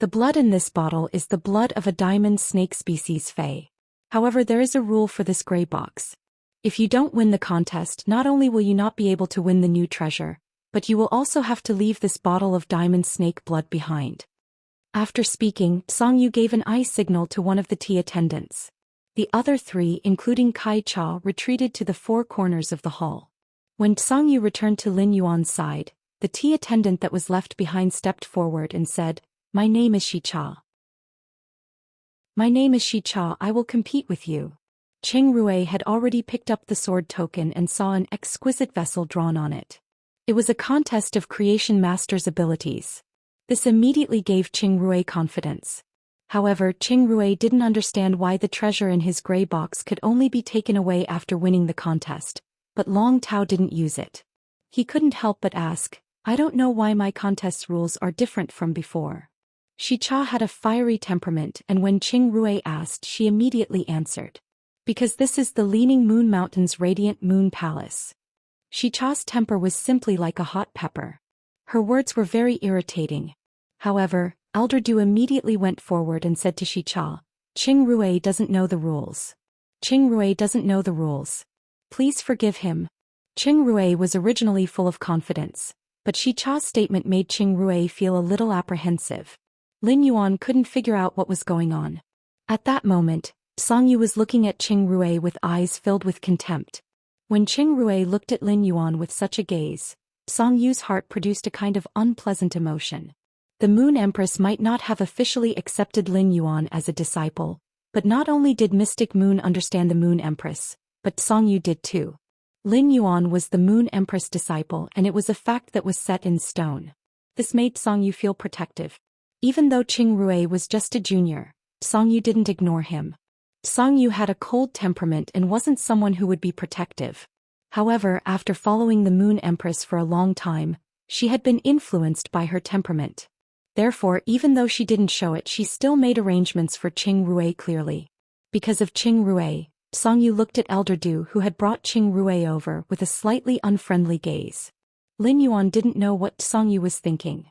The blood in this bottle is the blood of a diamond snake species Fei. However, there is a rule for this gray box. If you don't win the contest, not only will you not be able to win the new treasure, but you will also have to leave this bottle of diamond snake blood behind. After speaking, Tsang Yu gave an eye signal to one of the tea attendants. The other three, including Kai Cha, retreated to the four corners of the hall. When Tsang Yu returned to Lin Yuan's side, the tea attendant that was left behind stepped forward and said, "My name is Shi Cha. My name is Shi Cha, I will compete with you." Qing Rui had already picked up the sword token and saw an exquisite vessel drawn on it. It was a contest of creation master's abilities. This immediately gave Qing Rui confidence. However, Qing Rui didn't understand why the treasure in his gray box could only be taken away after winning the contest, but Long Tao didn't use it. He couldn't help but ask, "I don't know why my contest's rules are different from before." Shi Cha had a fiery temperament, and when Qing Rui asked, she immediately answered, "Because this is the Leaning Moon Mountain's Radiant Moon Palace." Shi Cha's temper was simply like a hot pepper. Her words were very irritating. However, Elder Du immediately went forward and said to Shi Cha, "Qing Rui doesn't know the rules. Qing Rui doesn't know the rules. Please forgive him." Qing Rui was originally full of confidence, but Shi Cha's statement made Qing Rui feel a little apprehensive. Lin Yuan couldn't figure out what was going on. At that moment, Tsang Yu was looking at Qing Rui with eyes filled with contempt. When Qing Rui looked at Lin Yuan with such a gaze, Tsang Yu's heart produced a kind of unpleasant emotion. The Moon Empress might not have officially accepted Lin Yuan as a disciple, but not only did Mystic Moon understand the Moon Empress, but Tsang Yu did too. Lin Yuan was the Moon Empress disciple, and it was a fact that was set in stone. This made Tsang Yu feel protective. Even though Qing Rui was just a junior, Tsang Yu didn't ignore him. Tsang Yu had a cold temperament and wasn't someone who would be protective. However, after following the Moon Empress for a long time, she had been influenced by her temperament. Therefore, even though she didn't show it, she still made arrangements for Qing Rui clearly. Because of Qing Rui, Tsang Yu looked at Elder Du, who had brought Qing Rui over, with a slightly unfriendly gaze. Lin Yuan didn't know what Tsang Yu was thinking.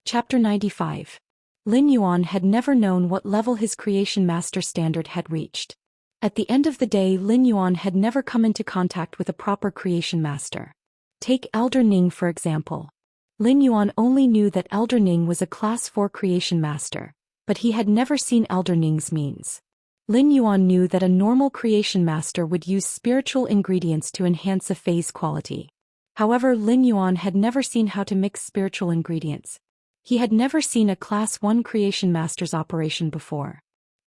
Chapter 95. Lin Yuan had never known what level his creation master standard had reached. At the end of the day, Lin Yuan had never come into contact with a proper creation master. Take Elder Ning for example. Lin Yuan only knew that Elder Ning was a Class 4 creation master, but he had never seen Elder Ning's means. Lin Yuan knew that a normal creation master would use spiritual ingredients to enhance a phase quality. However, Lin Yuan had never seen how to mix spiritual ingredients. He had never seen a Class 1 creation master's operation before.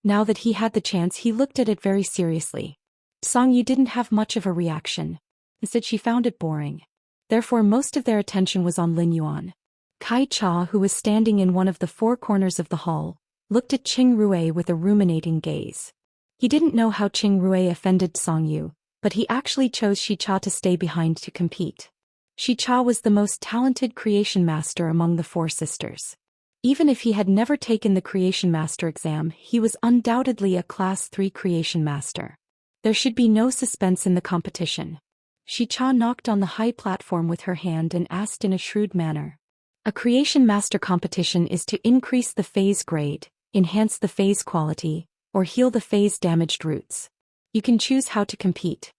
Now that he had the chance, he looked at it very seriously. Tsang Yu didn't have much of a reaction. Instead, she found it boring. Therefore, most of their attention was on Lin Yuan. Kai Cha, who was standing in one of the four corners of the hall, looked at Qing Rui with a ruminating gaze. He didn't know how Qing Rui offended Tsang Yu, but he actually chose Shi Cha to stay behind to compete. Shi Cha was the most talented creation master among the four sisters. Even if he had never taken the creation master exam, he was undoubtedly a Class 3 creation master. There should be no suspense in the competition. Shi Cha knocked on the high platform with her hand and asked in a shrewd manner. A creation master competition is to increase the phase grade, enhance the phase quality, or heal the phase damaged roots. You can choose how to compete.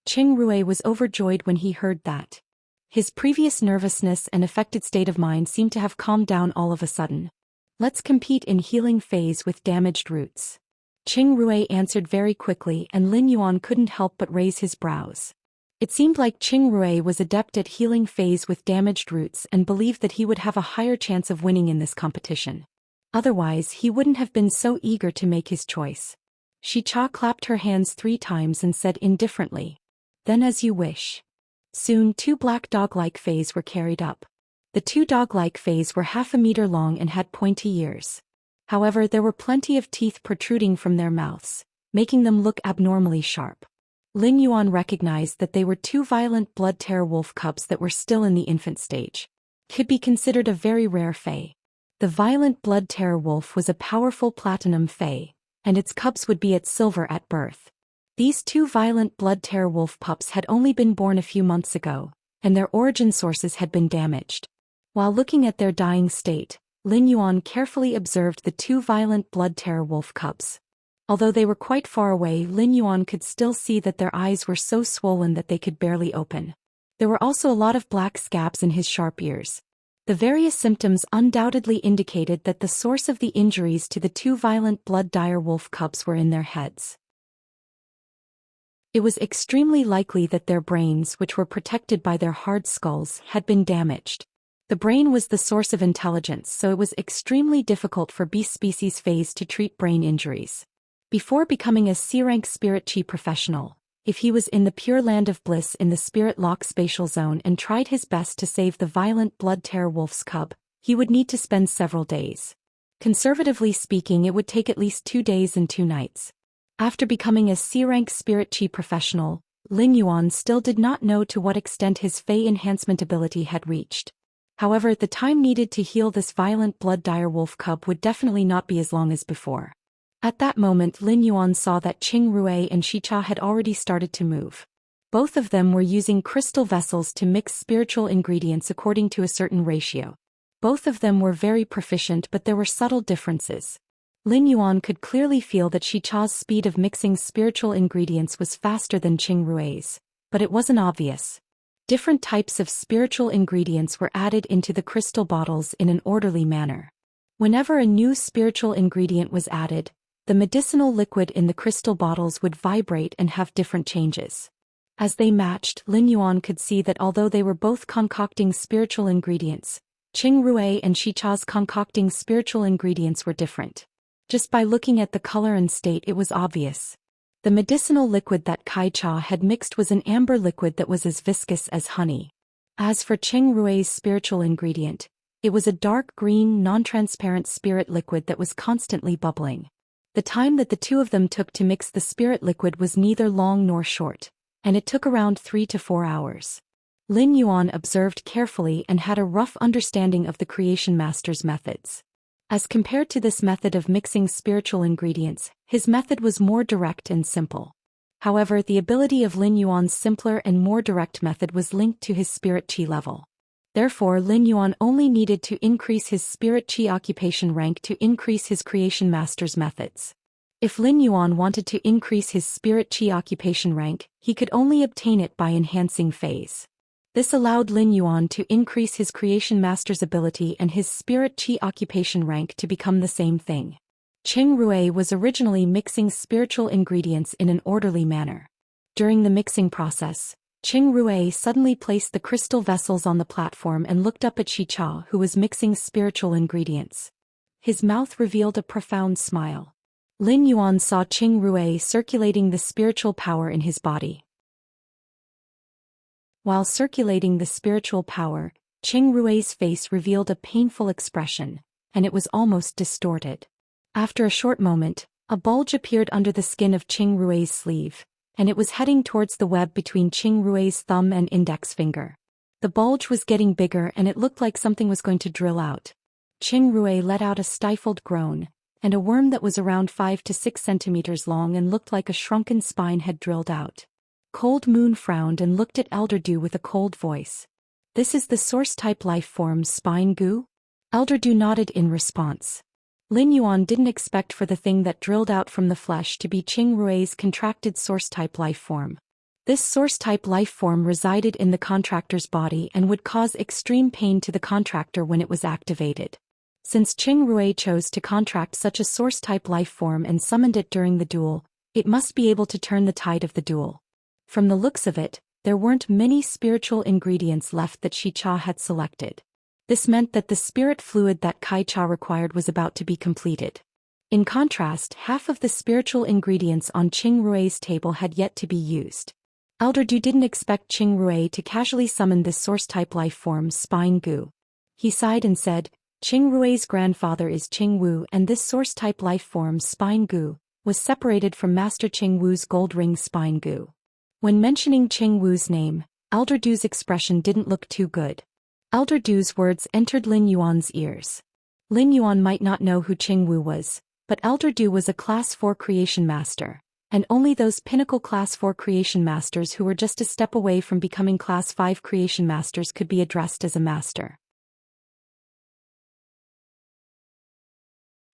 Qing Rui was overjoyed when he heard that. His previous nervousness and affected state of mind seemed to have calmed down all of a sudden. Let's compete in healing phase with damaged roots. Qing Rui answered very quickly, and Lin Yuan couldn't help but raise his brows. It seemed like Qing Rui was adept at healing phase with damaged roots and believed that he would have a higher chance of winning in this competition. Otherwise, he wouldn't have been so eager to make his choice. Xianxia clapped her hands 3 times and said indifferently, "Then as you wish." Soon 2 black dog-like fays were carried up. The 2 dog-like fays were half a meter long and had pointy ears. However, there were plenty of teeth protruding from their mouths, making them look abnormally sharp. Lin Yuan recognized that they were 2 violent blood-terror wolf cubs that were still in the infant stage. Could be considered a very rare fae. The violent blood-terror wolf was a powerful platinum fae, and its cubs would be at silver at birth. These 2 violent blood-terror wolf pups had only been born a few months ago, and their origin sources had been damaged. While looking at their dying state, Lin Yuan carefully observed the 2 violent blood-terror wolf cubs. Although they were quite far away, Lin Yuan could still see that their eyes were so swollen that they could barely open. There were also a lot of black scabs in his sharp ears. The various symptoms undoubtedly indicated that the source of the injuries to the 2 violent blood-dire wolf cubs were in their heads. It was extremely likely that their brains, which were protected by their hard skulls, had been damaged. The brain was the source of intelligence, so it was extremely difficult for beast species fays to treat brain injuries. Before becoming a C-rank spirit chi professional, if he was in the pure land of bliss in the spirit lock spatial zone and tried his best to save the violent blood-terror wolf's cub, he would need to spend several days. Conservatively speaking, it would take at least 2 days and 2 nights. After becoming a C-rank spirit chi professional, Lin Yuan still did not know to what extent his Fey enhancement ability had reached. However, the time needed to heal this violent blood-dire wolf cub would definitely not be as long as before. At that moment, Lin Yuan saw that Qing Rui and Xianxia had already started to move. Both of them were using crystal vessels to mix spiritual ingredients according to a certain ratio. Both of them were very proficient, but there were subtle differences. Lin Yuan could clearly feel that Xianxia's speed of mixing spiritual ingredients was faster than Qing Rui's, but it wasn't obvious. Different types of spiritual ingredients were added into the crystal bottles in an orderly manner. Whenever a new spiritual ingredient was added, the medicinal liquid in the crystal bottles would vibrate and have different changes. As they matched, Lin Yuan could see that although they were both concocting spiritual ingredients, Qing Rui and Xianxia's concocting spiritual ingredients were different. Just by looking at the color and state, it was obvious. The medicinal liquid that Kai Cha had mixed was an amber liquid that was as viscous as honey. As for Qing Rui's spiritual ingredient, it was a dark green, non-transparent spirit liquid that was constantly bubbling. The time that the 2 of them took to mix the spirit liquid was neither long nor short, and it took around 3 to 4 hours. Lin Yuan observed carefully and had a rough understanding of the Creation Master's methods. As compared to this method of mixing spiritual ingredients, his method was more direct and simple. However, the ability of Lin Yuan's simpler and more direct method was linked to his spirit chi level. Therefore, Lin Yuan only needed to increase his spirit chi occupation rank to increase his Creation Master's methods. If Lin Yuan wanted to increase his spirit chi occupation rank, he could only obtain it by enhancing phase. This allowed Lin Yuan to increase his Creation Master's ability and his spirit chi occupation rank to become the same thing. Qing Rui was originally mixing spiritual ingredients in an orderly manner. During the mixing process, Qing Rui suddenly placed the crystal vessels on the platform and looked up at Xianxia, who was mixing spiritual ingredients. His mouth revealed a profound smile. Lin Yuan saw Qing Rui circulating the spiritual power in his body. While circulating the spiritual power, Qing Rui's face revealed a painful expression, and it was almost distorted. After a short moment, a bulge appeared under the skin of Qing Rui's sleeve, and it was heading towards the web between Qing Rui's thumb and index finger. The bulge was getting bigger and it looked like something was going to drill out. Qing Rui let out a stifled groan, and a worm that was around 5 to 6 centimeters long and looked like a shrunken spine had drilled out. Cold Moon frowned and looked at Elder Dew with a cold voice. "This is the source-type life form's spine goo?" Elder Dew nodded in response. Lin Yuan didn't expect for the thing that drilled out from the flesh to be Qing Rui's contracted source-type life form. This source-type life form resided in the contractor's body and would cause extreme pain to the contractor when it was activated. Since Qing Rui chose to contract such a source-type life form and summoned it during the duel, it must be able to turn the tide of the duel. From the looks of it, there weren't many spiritual ingredients left that Xianxia had selected. This meant that the spirit fluid that Kai-Cha required was about to be completed. In contrast, half of the spiritual ingredients on Qing Rui's table had yet to be used. Elder Du didn't expect Qing Rui to casually summon this source-type life form, Spine Gu. He sighed and said, Qing Rui's grandfather is Qing Wu, and this source-type life form, Spine Gu, was separated from Master Qing Wu's gold ring Spine Gu. When mentioning Qing Wu's name, Elder Du's expression didn't look too good. Elder Du's words entered Lin Yuan's ears. Lin Yuan might not know who Qing Wu was, but Elder Du was a Class 4 creation master, and only those pinnacle Class 4 creation masters who were just a step away from becoming Class 5 creation masters could be addressed as a master.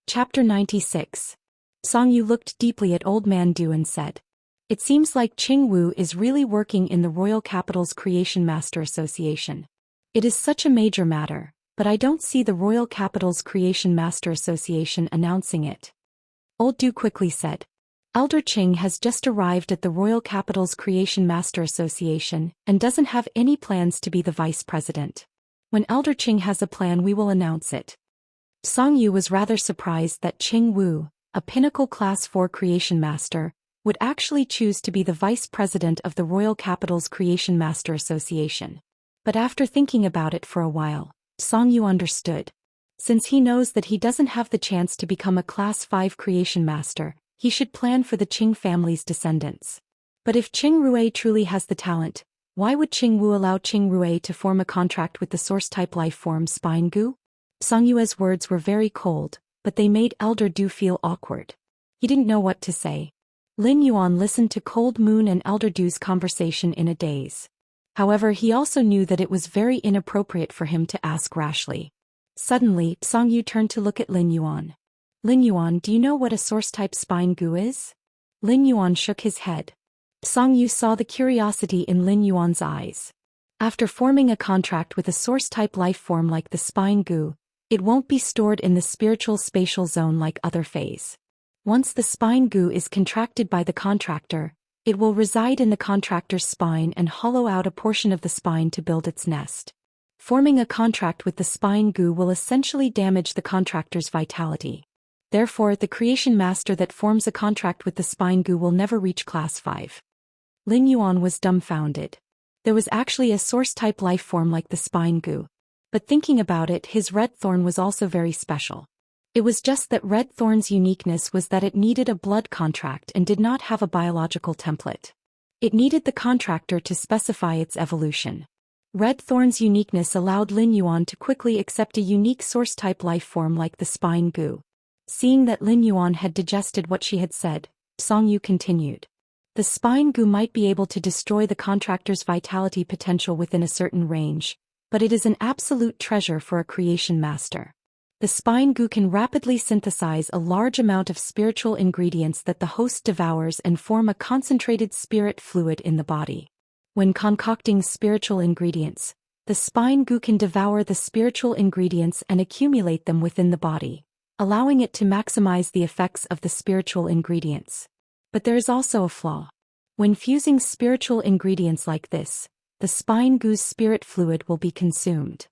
Chapter 96. Song Yu looked deeply at Old Man Du and said, "It seems like Qing Wu is really working in the Royal Capital's Creation Master Association. It is such a major matter, but I don't see the Royal Capital's Creation Master Association announcing it." Old Du quickly said, "Elder Qing has just arrived at the Royal Capital's Creation Master Association and doesn't have any plans to be the vice president. When Elder Qing has a plan, we will announce it." Song Yu was rather surprised that Qing Wu, a pinnacle Class 4 creation master, would actually choose to be the vice president of the Royal Capital's Creation Master Association. But after thinking about it for a while, Song Yu understood. Since he knows that he doesn't have the chance to become a Class 5 creation master, he should plan for the Qing family's descendants. But if Qing Rui truly has the talent, why would Qing Wu allow Qing Rui to form a contract with the source-type life form Spine Gu? Song Yu's words were very cold, but they made Elder Du feel awkward. He didn't know what to say. Lin Yuan listened to Cold Moon and Elder Du's conversation in a daze. However, he also knew that it was very inappropriate for him to ask rashly. Suddenly, Song Yu turned to look at Lin Yuan. "Lin Yuan, do you know what a source-type Spine Gu is?" Lin Yuan shook his head. Song Yu saw the curiosity in Lin Yuan's eyes. After forming a contract with a source-type life form like the Spine Gu, it won't be stored in the spiritual spatial zone like other phase. Once the Spine Gu is contracted by the contractor, it will reside in the contractor's spine and hollow out a portion of the spine to build its nest. Forming a contract with the Spine Gu will essentially damage the contractor's vitality. Therefore, the creation master that forms a contract with the Spine Gu will never reach Class 5. Lin Yuan was dumbfounded. There was actually a source-type life form like the Spine Gu. But thinking about it, his red thorn was also very special. It was just that red thorn's uniqueness was that it needed a blood contract and did not have a biological template. It needed the contractor to specify its evolution. Red thorn's uniqueness allowed Lin Yuan to quickly accept a unique source-type life form like the Spine Gu. Seeing that Lin Yuan had digested what she had said, Song Yu continued. The Spine Gu might be able to destroy the contractor's vitality potential within a certain range, but it is an absolute treasure for a creation master. The Spine Gu can rapidly synthesize a large amount of spiritual ingredients that the host devours and form a concentrated spirit fluid in the body. When concocting spiritual ingredients, the Spine Gu can devour the spiritual ingredients and accumulate them within the body, allowing it to maximize the effects of the spiritual ingredients. But there is also a flaw. When fusing spiritual ingredients like this, the Spine Gu's spirit fluid will be consumed.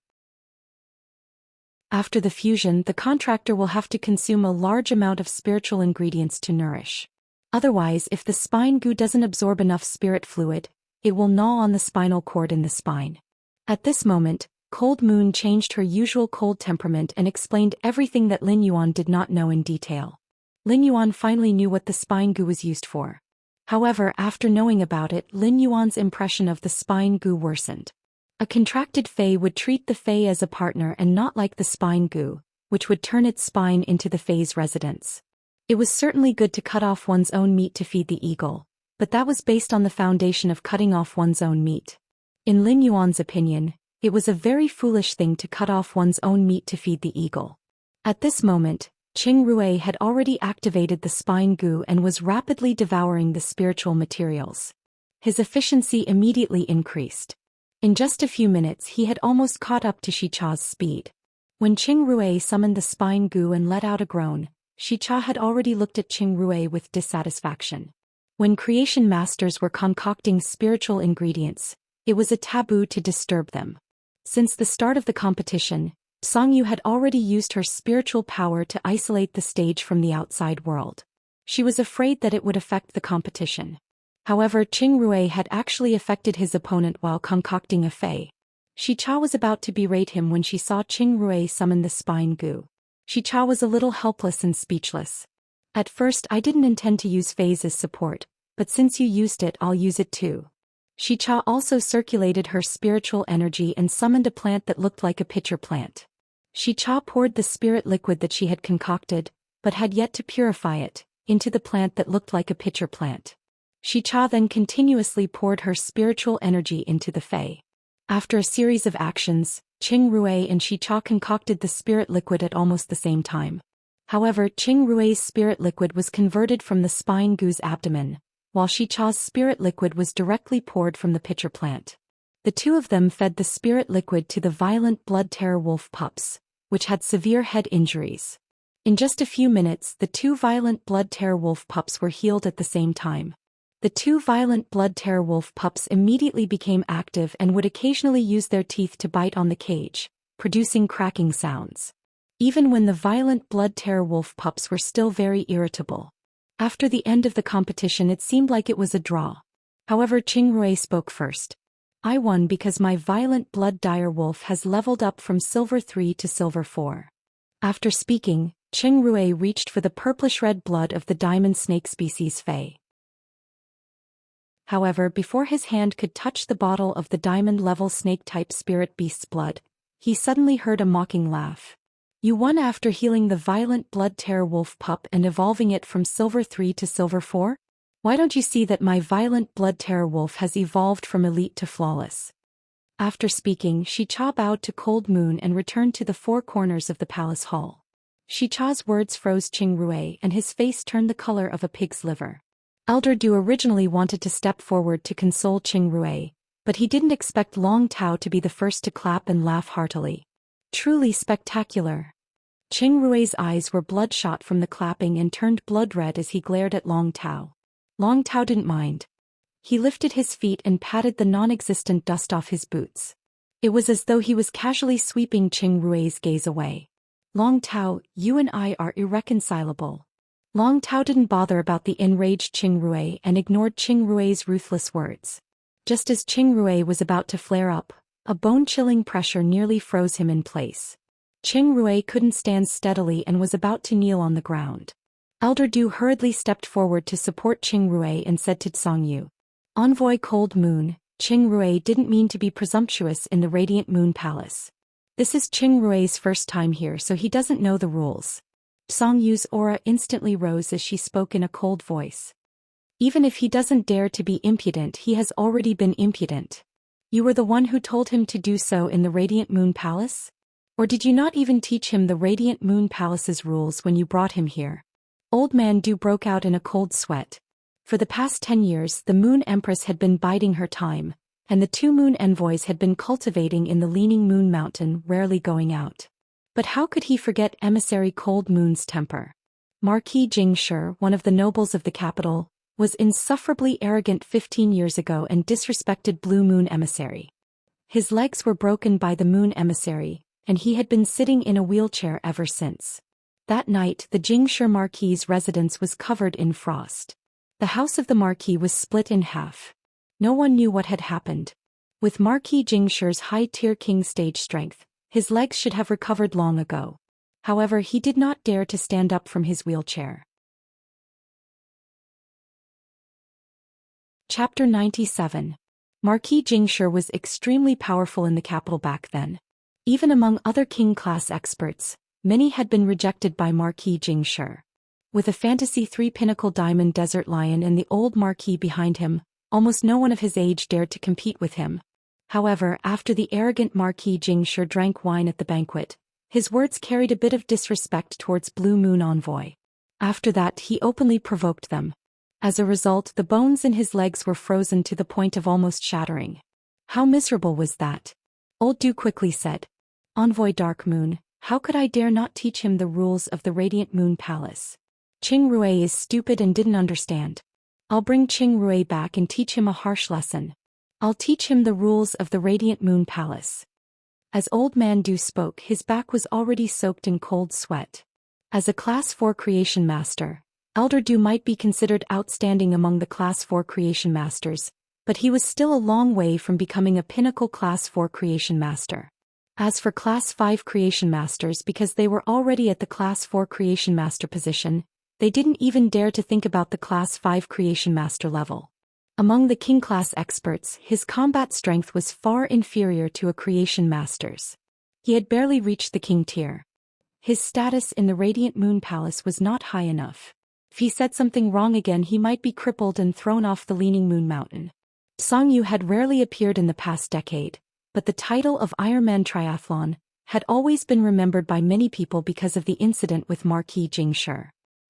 After the fusion, the contractor will have to consume a large amount of spiritual ingredients to nourish. Otherwise, if the Spine Gu doesn't absorb enough spirit fluid, it will gnaw on the spinal cord in the spine. At this moment, Cold Moon changed her usual cold temperament and explained everything that Lin Yuan did not know in detail. Lin Yuan finally knew what the Spine Gu was used for. However, after knowing about it, Lin Yuan's impression of the Spine Gu worsened. A contracted Fae would treat the Fae as a partner and not like the Spine Gu, which would turn its spine into the Fae's residence. It was certainly good to cut off one's own meat to feed the eagle, but that was based on the foundation of cutting off one's own meat. In Lin Yuan's opinion, it was a very foolish thing to cut off one's own meat to feed the eagle. At this moment, Qing Rui had already activated the Spine Gu and was rapidly devouring the spiritual materials. His efficiency immediately increased. In just a few minutes he had almost caught up to Xicha's speed. When Qing Rui summoned the spine goo and let out a groan, Xicha had already looked at Qing Rui with dissatisfaction. When creation masters were concocting spiritual ingredients, it was a taboo to disturb them. Since the start of the competition, Songyu had already used her spiritual power to isolate the stage from the outside world. She was afraid that it would affect the competition. However, Qing Rui had actually affected his opponent while concocting a fei. Xicha was about to berate him when she saw Qing Rui summon the spine goo. Xicha was a little helpless and speechless. At first I didn't intend to use feis as support, but since you used it I'll use it too. Xicha also circulated her spiritual energy and summoned a plant that looked like a pitcher plant. Xicha poured the spirit liquid that she had concocted, but had yet to purify it, into the plant that looked like a pitcher plant. Xicha then continuously poured her spiritual energy into the fei. After a series of actions, Qing Rui and Xicha concocted the spirit liquid at almost the same time. However, Qing Rui's spirit liquid was converted from the spine goo's abdomen, while Xicha's spirit liquid was directly poured from the pitcher plant. The two of them fed the spirit liquid to the violent blood terror wolf pups, which had severe head injuries. In just a few minutes, the two violent blood terror wolf pups were healed at the same time. The two violent blood terror wolf pups immediately became active and would occasionally use their teeth to bite on the cage, producing cracking sounds. Even when the violent blood terror wolf pups were still very irritable. After the end of the competition it seemed like it was a draw. However, Qing Rui spoke first. I won because my violent blood dire wolf has leveled up from silver 3 to silver 4. After speaking, Qing Rui reached for the purplish-red blood of the diamond snake species fei. However, before his hand could touch the bottle of the diamond-level snake-type spirit beast's blood, he suddenly heard a mocking laugh. You won after healing the violent blood terror wolf pup and evolving it from silver 3 to silver 4? Why don't you see that my violent blood terror wolf has evolved from elite to flawless? After speaking, Xicha bowed to Cold Moon and returned to the four corners of the palace hall. Xicha's words froze Qing Rui and his face turned the color of a pig's liver. Elder Du originally wanted to step forward to console Qing Rui, but he didn't expect Long Tao to be the first to clap and laugh heartily. Truly spectacular. Qing Rui's eyes were bloodshot from the clapping and turned blood red as he glared at Long Tao. Long Tao didn't mind. He lifted his feet and patted the non-existent dust off his boots. It was as though he was casually sweeping Qing Rui's gaze away. Long Tao, you and I are irreconcilable. Long Tao didn't bother about the enraged Qing Rui and ignored Qing Rui's ruthless words. Just as Qing Rui was about to flare up, a bone-chilling pressure nearly froze him in place. Qing Rui couldn't stand steadily and was about to kneel on the ground. Elder Du hurriedly stepped forward to support Qing Rui and said to Songyu, Envoy Cold Moon, Qing Rui didn't mean to be presumptuous in the Radiant Moon Palace. This is Qing Rui's first time here, so he doesn't know the rules. Songyu's aura instantly rose as she spoke in a cold voice. Even if he doesn't dare to be impudent, he has already been impudent. You were the one who told him to do so in the Radiant Moon Palace? Or did you not even teach him the Radiant Moon Palace's rules when you brought him here? Old Man Du broke out in a cold sweat. For the past 10 years the Moon Empress had been biding her time, and the two Moon Envoys had been cultivating in the Leaning Moon Mountain, rarely going out. But how could he forget Emissary Cold Moon's temper? Marquis Jingshi, one of the nobles of the capital, was insufferably arrogant 15 years ago and disrespected Blue Moon Emissary. His legs were broken by the Moon Emissary, and he had been sitting in a wheelchair ever since. That night the Jingshi Marquis's residence was covered in frost. The house of the Marquis was split in half. No one knew what had happened. With Marquis Jingshi's high-tier king stage strength, his legs should have recovered long ago. However, he did not dare to stand up from his wheelchair. Chapter 97. Marquis Jingshi was extremely powerful in the capital back then. Even among other king-class experts, many had been rejected by Marquis Jingshi. With a fantasy 3-pinnacle diamond desert lion and the old Marquis behind him, almost no one of his age dared to compete with him. However, after the arrogant Marquis Jingshi drank wine at the banquet, his words carried a bit of disrespect towards Blue Moon Envoy. After that he openly provoked them. As a result, the bones in his legs were frozen to the point of almost shattering. How miserable was that? Old Du quickly said. Envoy Dark Moon, How could I dare not teach him the rules of the Radiant Moon Palace? Qing Rui is stupid and didn't understand. I'll bring Qing Rui back and teach him a harsh lesson. I'll teach him the rules of the Radiant Moon Palace. As Old Man Du spoke, his back was already soaked in cold sweat. As a Class 4 Creation Master, Elder Du might be considered outstanding among the Class 4 Creation Masters, but he was still a long way from becoming a pinnacle Class 4 Creation Master. As for Class 5 Creation Masters, because they were already at the Class 4 Creation Master position, they didn't even dare to think about the Class 5 Creation Master level. Among the King Class experts, his combat strength was far inferior to a Creation Master's. He had barely reached the King tier. His status in the Radiant Moon Palace was not high enough. If he said something wrong again, he might be crippled and thrown off the Leaning Moon Mountain. Song Yu had rarely appeared in the past decade, but the title of Ironman Triathlon had always been remembered by many people because of the incident with Marquis Jingshi.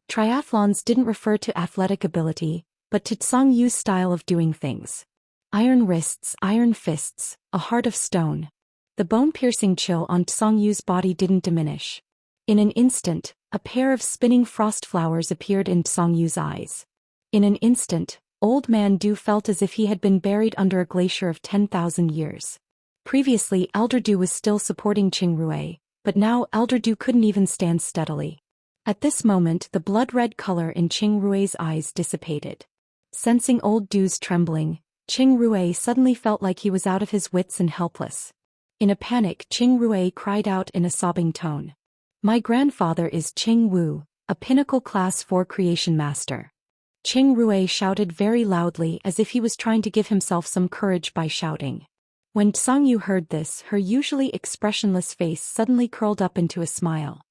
Triathlons didn't refer to athletic ability, but to Song Yu's style of doing things. Iron wrists, iron fists, a heart of stone. The bone-piercing chill on Song Yu's body didn't diminish. In an instant, a pair of spinning frost flowers appeared in Song Yu's eyes. In an instant, Old Man Du felt as if he had been buried under a glacier of 10,000 years. Previously, Elder Du was still supporting Qing Rui, but now Elder Du couldn't even stand steadily. At this moment, the blood-red color in Qing Rui's eyes dissipated. Sensing Old Du's trembling, Qing Rui suddenly felt like he was out of his wits and helpless. In a panic, Qing Rui cried out in a sobbing tone. My grandfather is Qing Wu, a pinnacle Class 4 Creation Master. Qing Rui shouted very loudly as if he was trying to give himself some courage by shouting. When Song Yu heard this, her usually expressionless face suddenly curled up into a smile.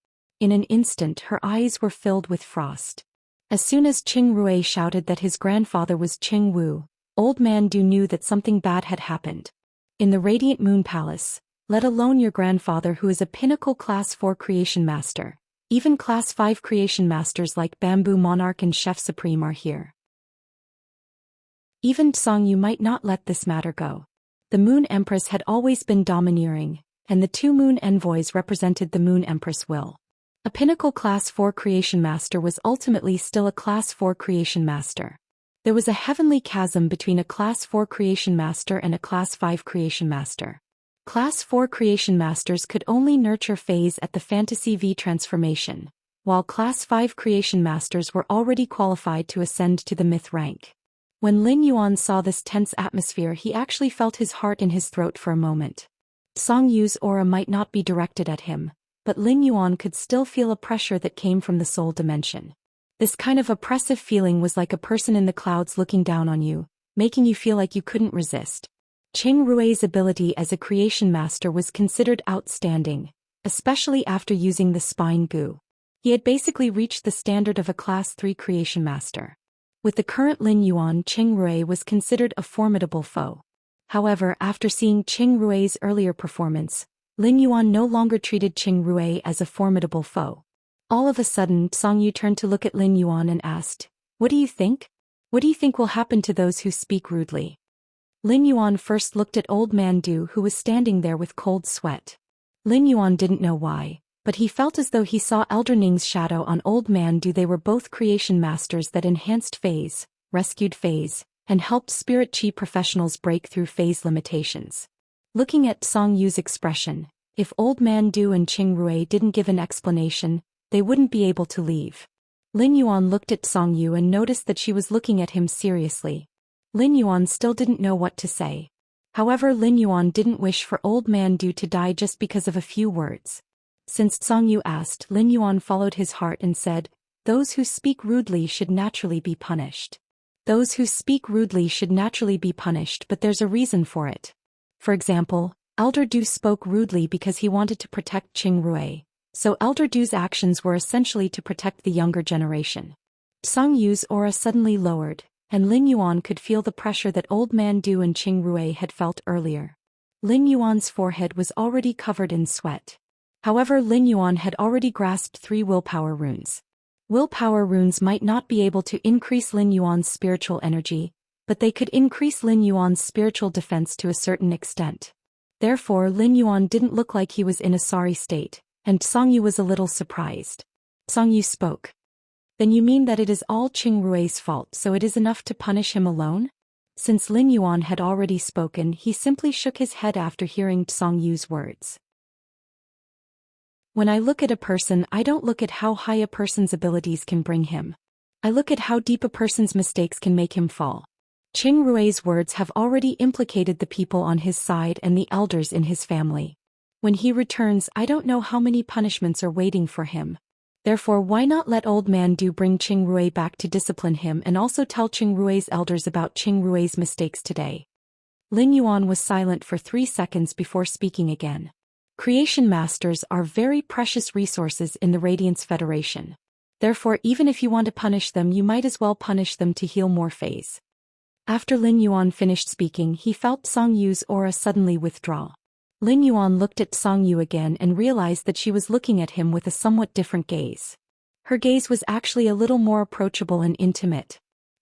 In an instant, her eyes were filled with frost. As soon as Qing Rui shouted that his grandfather was Qing Wu, Old Man Du knew that something bad had happened. In the Radiant Moon Palace, let alone your grandfather who is a pinnacle Class 4 Creation Master, even Class 5 Creation Masters like Bamboo Monarch and Chef Supreme are here. Even Song Yu might not let this matter go. The Moon Empress had always been domineering, and the two Moon Envoys represented the Moon Empress will. A pinnacle Class 4 Creation Master was ultimately still a Class 4 Creation Master. There was a heavenly chasm between a Class 4 Creation Master and a Class 5 Creation Master. Class 4 Creation Masters could only nurture phase at the Fantasy V transformation, while Class 5 Creation Masters were already qualified to ascend to the Myth rank. When Lin Yuan saw this tense atmosphere, he actually felt his heart in his throat for a moment. Song Yu's aura might not be directed at him, but Lin Yuan could still feel a pressure that came from the soul dimension. This kind of oppressive feeling was like a person in the clouds looking down on you, making you feel like you couldn't resist. Qing Rui's ability as a creation master was considered outstanding, especially after using the spine goo. He had basically reached the standard of a Class 3 creation master. With the current Lin Yuan, Qing Rui was considered a formidable foe. However, after seeing Qing Rui's earlier performance, Lin Yuan no longer treated Qing Rui as a formidable foe. All of a sudden, Song Yu turned to look at Lin Yuan and asked, "What do you think? What do you think will happen to those who speak rudely?" Lin Yuan first looked at Old Man Du, who was standing there with cold sweat. Lin Yuan didn't know why, but he felt as though he saw Elder Ning's shadow on Old Man Du. They were both creation masters that enhanced phase, rescued phase, and helped spirit chi professionals break through phase limitations. Looking at Song Yu's expression, if Old Man Du and Qing Rui didn't give an explanation, they wouldn't be able to leave. Lin Yuan looked at Song Yu and noticed that she was looking at him seriously. Lin Yuan still didn't know what to say. However, Lin Yuan didn't wish for Old Man Du to die just because of a few words. Since Song Yu asked, Lin Yuan followed his heart and said, "Those who speak rudely should naturally be punished. Those who speak rudely should naturally be punished, but there's a reason for it. For example, Elder Du spoke rudely because he wanted to protect Qing Rui, so Elder Du's actions were essentially to protect the younger generation." Song Yu's aura suddenly lowered, and Lin Yuan could feel the pressure that Old Man Du and Qing Rui had felt earlier. Lin Yuan's forehead was already covered in sweat. However, Lin Yuan had already grasped 3 willpower runes. Willpower runes might not be able to increase Lin Yuan's spiritual energy, but they could increase Lin Yuan's spiritual defense to a certain extent. Therefore, Lin Yuan didn't look like he was in a sorry state, And Songyu was a little surprised. Songyu spoke. Then you mean that it is all Qing Rui's fault, so it is enough to punish him alone? Since Lin Yuan had already spoken, he simply shook his head after hearing Songyu's words. When I look at a person, I don't look at how high a person's abilities can bring him. I look at how deep a person's mistakes can make him fall. Qing Rui's words have already implicated the people on his side and the elders in his family. When he returns, I don't know how many punishments are waiting for him. Therefore, why not let old man Du bring Qing Rui back to discipline him and also tell Qing Rui's elders about Qing Rui's mistakes today? Lin Yuan was silent for 3 seconds before speaking again. Creation masters are very precious resources in the Radiance Federation. Therefore, even if you want to punish them, you might as well punish them to heal more phase. After Lin Yuan finished speaking, he felt Songyu's aura suddenly withdraw. Lin Yuan looked at Songyu again and realized that she was looking at him with a somewhat different gaze. Her gaze was actually a little more approachable and intimate.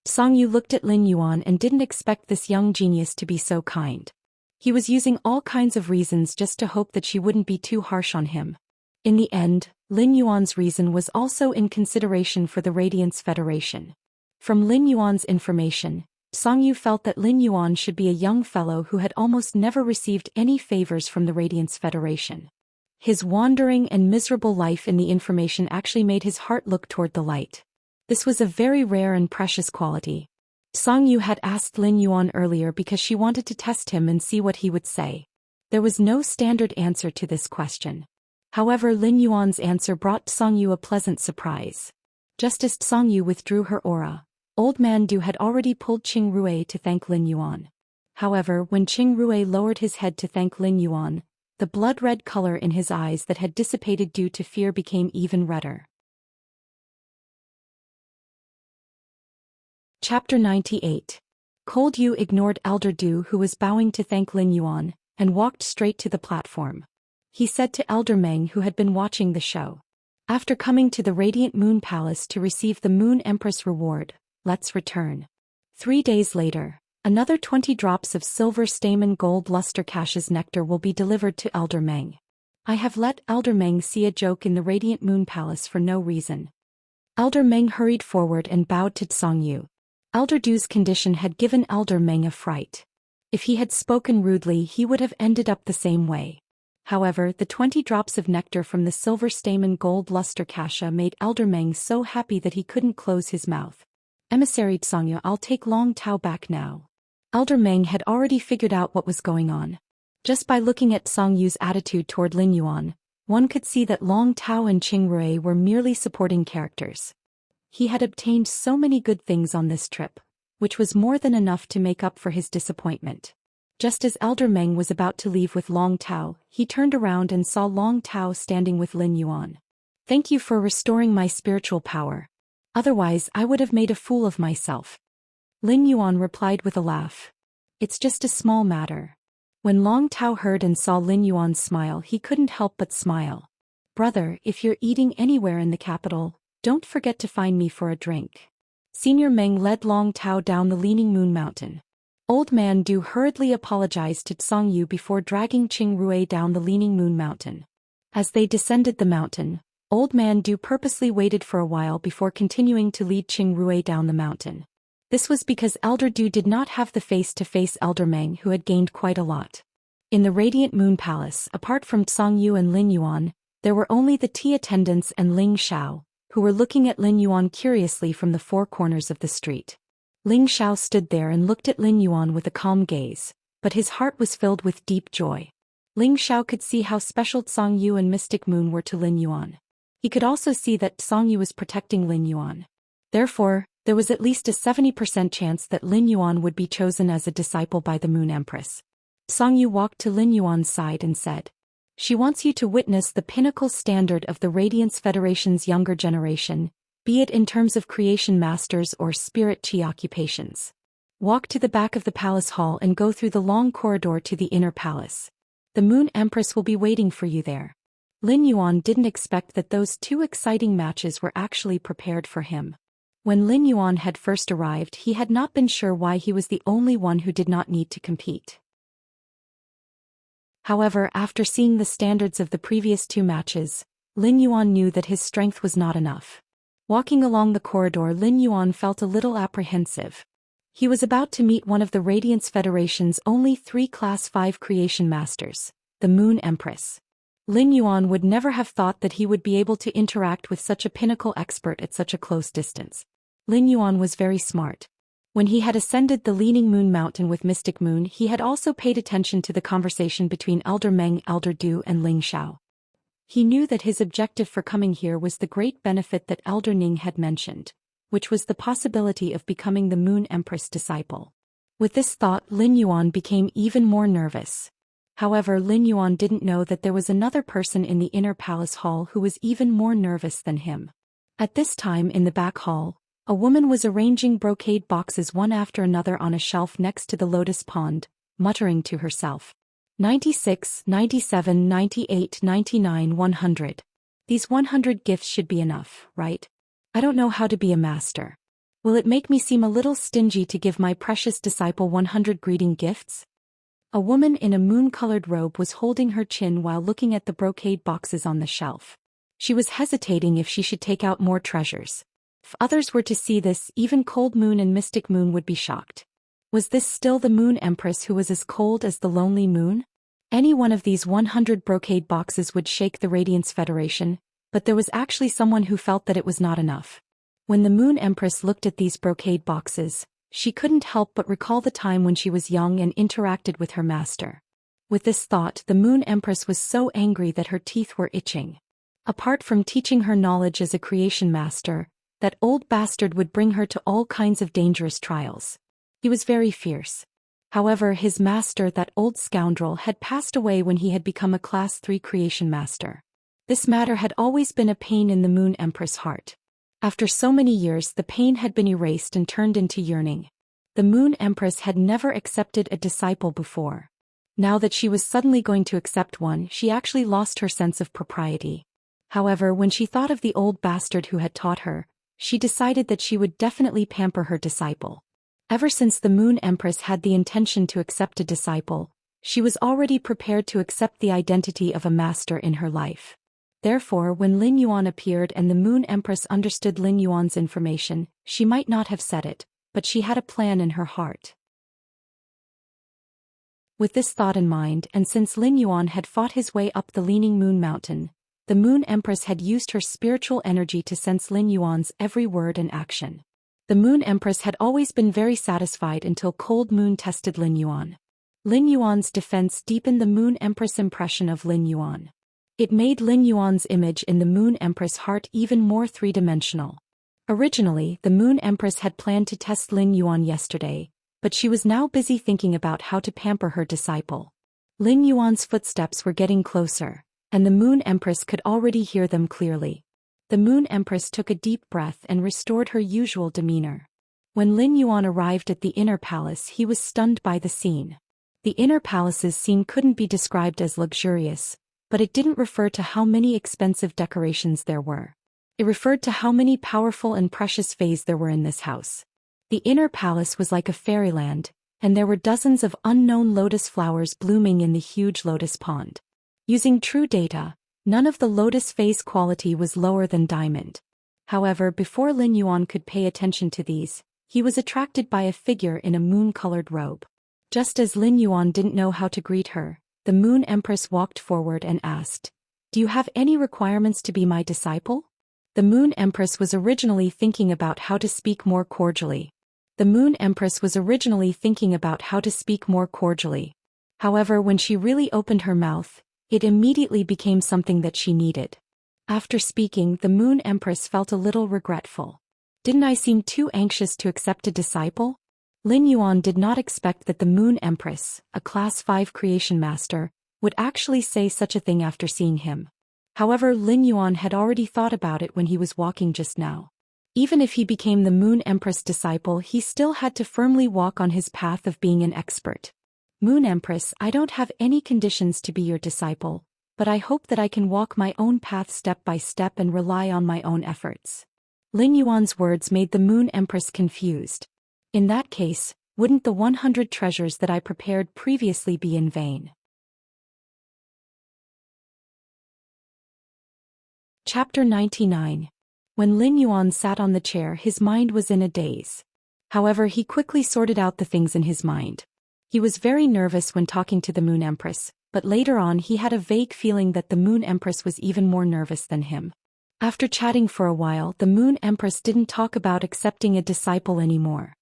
Songyu looked at Lin Yuan and didn't expect this young genius to be so kind. He was using all kinds of reasons just to hope that she wouldn't be too harsh on him. In the end, Lin Yuan's reason was also in consideration for the Radiance Federation. From Lin Yuan's information, Songyu felt that Lin Yuan should be a young fellow who had almost never received any favors from the Radiance Federation. His wandering and miserable life in the information actually made his heart look toward the light. This was a very rare and precious quality. Songyu had asked Lin Yuan earlier because she wanted to test him and see what he would say. There was no standard answer to this question. However, Lin Yuan's answer brought Songyu a pleasant surprise. Just as Songyu withdrew her aura, Old Man Du had already pulled Qing Rui to thank Lin Yuan. However, when Qing Rui lowered his head to thank Lin Yuan, the blood-red color in his eyes that had dissipated due to fear became even redder. Chapter 98. Cold Yu ignored Elder Du, who was bowing to thank Lin Yuan, and walked straight to the platform. He said to Elder Meng, who had been watching the show, "After coming to the Radiant Moon Palace to receive the Moon Empress reward, let's return." 3 days later, another 20 drops of silver stamen gold luster caches nectar will be delivered to Elder Meng. I have let Elder Meng see a joke in the Radiant Moon Palace for no reason. Elder Meng hurried forward and bowed to Songyu. Elder Du's condition had given Elder Meng a fright. If he had spoken rudely, he would have ended up the same way. However, the 20 drops of nectar from the silver stamen gold luster cache made Elder Meng so happy that he couldn't close his mouth. "Emissary Songyu, I'll take Long Tao back now." Elder Meng had already figured out what was going on. Just by looking at Songyu's attitude toward Lin Yuan, one could see that Long Tao and Qing Rui were merely supporting characters. He had obtained so many good things on this trip, which was more than enough to make up for his disappointment. Just as Elder Meng was about to leave with Long Tao, he turned around and saw Long Tao standing with Lin Yuan. "Thank you for restoring my spiritual power. Otherwise, I would have made a fool of myself." Lin Yuan replied with a laugh. "It's just a small matter." When Long Tao heard and saw Lin Yuan's smile, he couldn't help but smile. "Brother, if you're eating anywhere in the capital, don't forget to find me for a drink." Senior Meng led Long Tao down the Leaning Moon Mountain. Old Man Du hurriedly apologized to Songyu before dragging Qing Rui down the Leaning Moon Mountain. As they descended the mountain, Old Man Du purposely waited for a while before continuing to lead Qing Rui down the mountain. This was because Elder Du did not have the face to face Elder Meng, who had gained quite a lot. In the Radiant Moon Palace, apart from Songyu and Lin Yuan, there were only the tea attendants and Ling Xiao, who were looking at Lin Yuan curiously from the 4 corners of the street. Ling Xiao stood there and looked at Lin Yuan with a calm gaze, but his heart was filled with deep joy. Ling Xiao could see how special Songyu and Mystic Moon were to Lin Yuan. He could also see that Songyu was protecting Lin Yuan. Therefore, there was at least a 70% chance that Lin Yuan would be chosen as a disciple by the Moon Empress. Songyu walked to Lin Yuan's side and said, "She wants you to witness the pinnacle standard of the Radiance Federation's younger generation, be it in terms of creation masters or spirit chi occupations. Walk to the back of the palace hall and go through the long corridor to the inner palace. The Moon Empress will be waiting for you there." Lin Yuan didn't expect that those 2 exciting matches were actually prepared for him. When Lin Yuan had first arrived, he had not been sure why he was the only one who did not need to compete. However, after seeing the standards of the previous 2 matches, Lin Yuan knew that his strength was not enough. Walking along the corridor, Lin Yuan felt a little apprehensive. He was about to meet one of the Radiance Federation's only 3 Class 5 creation masters, the Moon Empress. Lin Yuan would never have thought that he would be able to interact with such a pinnacle expert at such a close distance. Lin Yuan was very smart. When he had ascended the Leaning Moon Mountain with Mystic Moon, he had also paid attention to the conversation between Elder Meng, Elder Du and Ling Xiao. He knew that his objective for coming here was the great benefit that Elder Ning had mentioned, which was the possibility of becoming the Moon Empress disciple. With this thought, Lin Yuan became even more nervous. However, Lin Yuan didn't know that there was another person in the inner palace hall who was even more nervous than him. At this time in the back hall, a woman was arranging brocade boxes one after another on a shelf next to the lotus pond, muttering to herself. 96, 97, 98, 99, 100. These 100 gifts should be enough, right? I don't know how to be a master. Will it make me seem a little stingy to give my precious disciple 100 greeting gifts? A woman in a moon-colored robe was holding her chin while looking at the brocade boxes on the shelf. She was hesitating if she should take out more treasures. If others were to see this, even Cold Moon and Mystic Moon would be shocked. Was this still the Moon Empress who was as cold as the lonely moon? Any one of these 100 brocade boxes would shake the Radiance Federation, but there was actually someone who felt that it was not enough. When the Moon Empress looked at these brocade boxes, she couldn't help but recall the time when she was young and interacted with her master. With this thought, the Moon Empress was so angry that her teeth were itching. Apart from teaching her knowledge as a creation master, that old bastard would bring her to all kinds of dangerous trials. He was very fierce. However, his master, that old scoundrel, had passed away when he had become a Class 3 creation master. This matter had always been a pain in the Moon Empress' heart. After so many years, the pain had been erased and turned into yearning. The Moon Empress had never accepted a disciple before. Now that she was suddenly going to accept one, she actually lost her sense of propriety. However, when she thought of the old bastard who had taught her, she decided that she would definitely pamper her disciple. Ever since the Moon Empress had the intention to accept a disciple, she was already prepared to accept the identity of a master in her life. Therefore, when Lin Yuan appeared and the Moon Empress understood Lin Yuan's information, she might not have said it, but she had a plan in her heart. With this thought in mind, and since Lin Yuan had fought his way up the Leaning Moon Mountain, the Moon Empress had used her spiritual energy to sense Lin Yuan's every word and action. The Moon Empress had always been very satisfied until Cold Moon tested Lin Yuan. Lin Yuan's defense deepened the Moon Empress' impression of Lin Yuan. It made Lin Yuan's image in the Moon Empress' heart even more three-dimensional. Originally, the Moon Empress had planned to test Lin Yuan yesterday, but she was now busy thinking about how to pamper her disciple. Lin Yuan's footsteps were getting closer, and the Moon Empress could already hear them clearly. The Moon Empress took a deep breath and restored her usual demeanor. When Lin Yuan arrived at the inner palace, he was stunned by the scene. The inner palace's scene couldn't be described as luxurious, but it didn't refer to how many expensive decorations there were. It referred to how many powerful and precious fays there were in this house. The inner palace was like a fairyland, and there were dozens of unknown lotus flowers blooming in the huge lotus pond. Using true data, none of the lotus fays' quality was lower than diamond. However, before Lin Yuan could pay attention to these, he was attracted by a figure in a moon-colored robe. Just as Lin Yuan didn't know how to greet her, the Moon Empress walked forward and asked, "Do you have any requirements to be my disciple?" The Moon Empress was originally thinking about how to speak more cordially. However, when she really opened her mouth, it immediately became something that she needed. After speaking, the Moon Empress felt a little regretful. Didn't I seem too anxious to accept a disciple? Lin Yuan did not expect that the Moon Empress, a Class 5 creation master, would actually say such a thing after seeing him. However, Lin Yuan had already thought about it when he was walking just now. Even if he became the Moon Empress disciple, he still had to firmly walk on his path of being an expert. Moon Empress, I don't have any conditions to be your disciple, but I hope that I can walk my own path step by step and rely on my own efforts. Lin Yuan's words made the Moon Empress confused. In that case, wouldn't the 100 treasures that I prepared previously be in vain? Chapter 99. When Lin Yuan sat on the chair, his mind was in a daze. However, he quickly sorted out the things in his mind. He was very nervous when talking to the Moon Empress, but later on he had a vague feeling that the Moon Empress was even more nervous than him. After chatting for a while, the Moon Empress didn't talk about accepting a disciple anymore.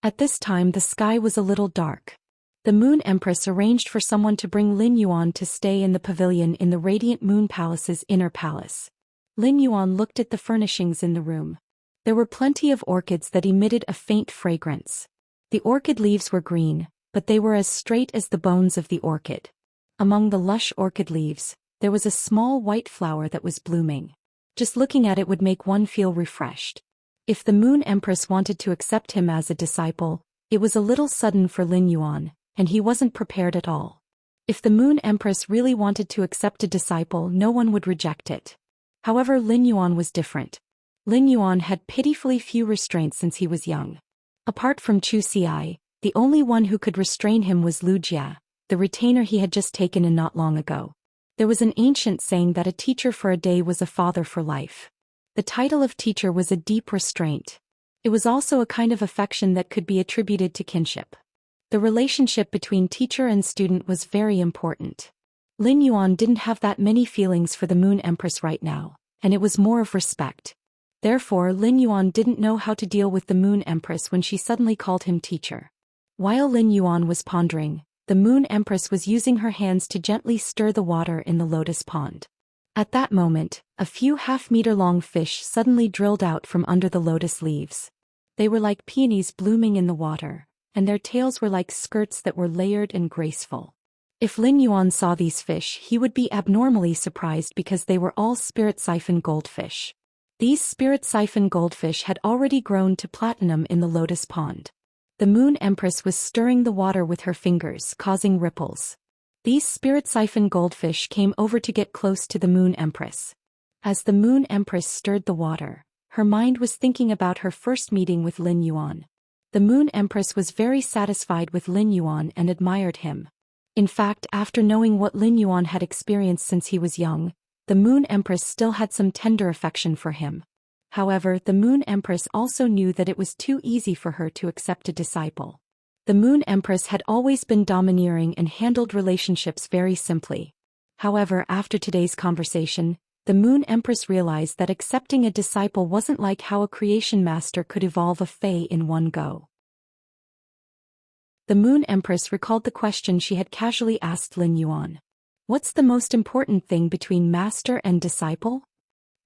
At this time the sky was a little dark. The Moon Empress arranged for someone to bring Lin Yuan to stay in the pavilion in the Radiant Moon Palace's inner palace. Lin Yuan looked at the furnishings in the room. There were plenty of orchids that emitted a faint fragrance. The orchid leaves were green, but they were as straight as the bones of the orchid. Among the lush orchid leaves, there was a small white flower that was blooming. Just looking at it would make one feel refreshed. If the Moon Empress wanted to accept him as a disciple, it was a little sudden for Lin Yuan, and he wasn't prepared at all. If the Moon Empress really wanted to accept a disciple, no one would reject it. However, Lin Yuan was different. Lin Yuan had pitifully few restraints since he was young. Apart from Zhou Xian, the only one who could restrain him was Wuxia, the retainer he had just taken in not long ago. There was an ancient saying that a teacher for a day was a father for life. The title of teacher was a deep restraint. It was also a kind of affection that could be attributed to kinship. The relationship between teacher and student was very important. Lin Yuan didn't have that many feelings for the Moon Empress right now, and it was more of respect. Therefore, Lin Yuan didn't know how to deal with the Moon Empress when she suddenly called him teacher. While Lin Yuan was pondering, the Moon Empress was using her hands to gently stir the water in the lotus pond. At that moment, a few half-meter-long fish suddenly drilled out from under the lotus leaves. They were like peonies blooming in the water, and their tails were like skirts that were layered and graceful. If Lin Yuan saw these fish, he would be abnormally surprised because they were all spirit siphon goldfish. These spirit siphon goldfish had already grown to platinum in the lotus pond. The Moon Empress was stirring the water with her fingers, causing ripples. These spirit siphon goldfish came over to get close to the Moon Empress. As the Moon Empress stirred the water, her mind was thinking about her first meeting with Lin Yuan. The Moon Empress was very satisfied with Lin Yuan and admired him. In fact, after knowing what Lin Yuan had experienced since he was young, the Moon Empress still had some tender affection for him. However, the Moon Empress also knew that it was too easy for her to accept a disciple. The Moon Empress had always been domineering and handled relationships very simply. However, after today's conversation, the Moon Empress realized that accepting a disciple wasn't like how a creation master could evolve a fae in one go. The Moon Empress recalled the question she had casually asked Lin Yuan. What's the most important thing between master and disciple?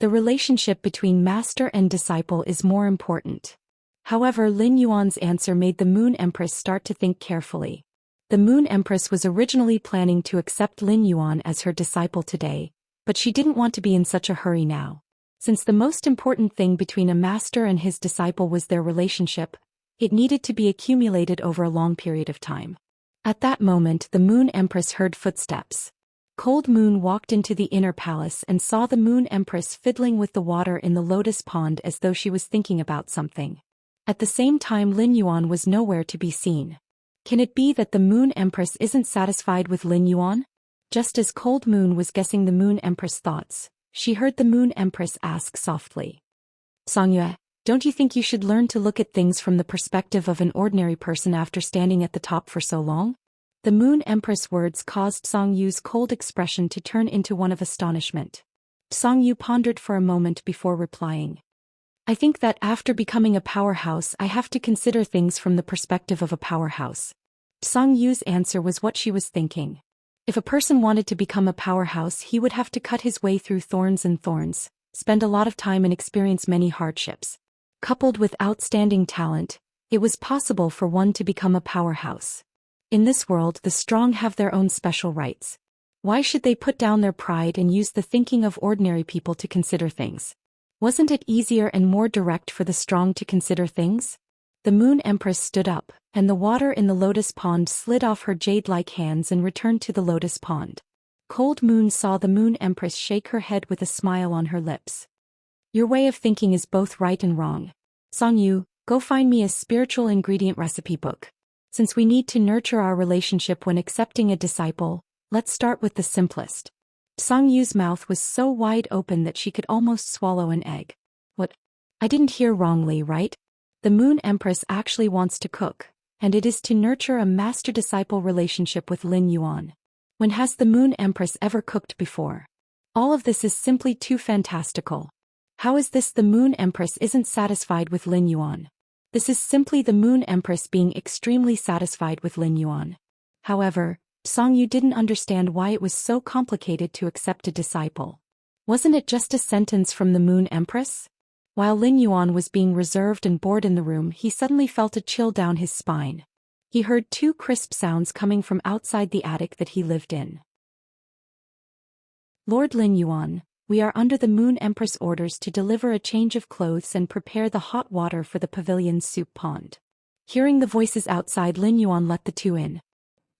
The relationship between master and disciple is more important. However, Lin Yuan's answer made the Moon Empress start to think carefully. The Moon Empress was originally planning to accept Lin Yuan as her disciple today, but she didn't want to be in such a hurry now. Since the most important thing between a master and his disciple was their relationship, it needed to be accumulated over a long period of time. At that moment, the Moon Empress heard footsteps. Cold Moon walked into the inner palace and saw the Moon Empress fiddling with the water in the lotus pond as though she was thinking about something. At the same time, Lin Yuan was nowhere to be seen. Can it be that the Moon Empress isn't satisfied with Lin Yuan? Just as Cold Moon was guessing the Moon Empress' thoughts, she heard the Moon Empress ask softly. Xianxia, don't you think you should learn to look at things from the perspective of an ordinary person after standing at the top for so long? The Moon Empress' words caused Xianxu's cold expression to turn into one of astonishment. Xianxu pondered for a moment before replying. I think that after becoming a powerhouse, I have to consider things from the perspective of a powerhouse. Xianxu's answer was what she was thinking. If a person wanted to become a powerhouse, he would have to cut his way through thorns and thorns, spend a lot of time and experience many hardships. Coupled with outstanding talent, it was possible for one to become a powerhouse. In this world, the strong have their own special rights. Why should they put down their pride and use the thinking of ordinary people to consider things? Wasn't it easier and more direct for the strong to consider things? The Moon Empress stood up, and the water in the lotus pond slid off her jade-like hands and returned to the lotus pond. Cold Moon saw the Moon Empress shake her head with a smile on her lips. Your way of thinking is both right and wrong. Xianxu, go find me a spiritual ingredient recipe book. Since we need to nurture our relationship when accepting a disciple, let's start with the simplest. Song Yu's mouth was so wide open that she could almost swallow an egg. What? I didn't hear wrongly, right? The Moon Empress actually wants to cook, and it is to nurture a master-disciple relationship with Lin Yuan. When has the Moon Empress ever cooked before? All of this is simply too fantastical. How is this the Moon Empress isn't satisfied with Lin Yuan? This is simply the Moon Empress being extremely satisfied with Lin Yuan. However, Song Yu didn't understand why it was so complicated to accept a disciple. Wasn't it just a sentence from the Moon Empress? While Lin Yuan was being reserved and bored in the room, he suddenly felt a chill down his spine. He heard two crisp sounds coming from outside the attic that he lived in. Lord Lin Yuan, we are under the Moon Empress orders to deliver a change of clothes and prepare the hot water for the pavilion's soup pond. Hearing the voices outside, Lin Yuan let the two in.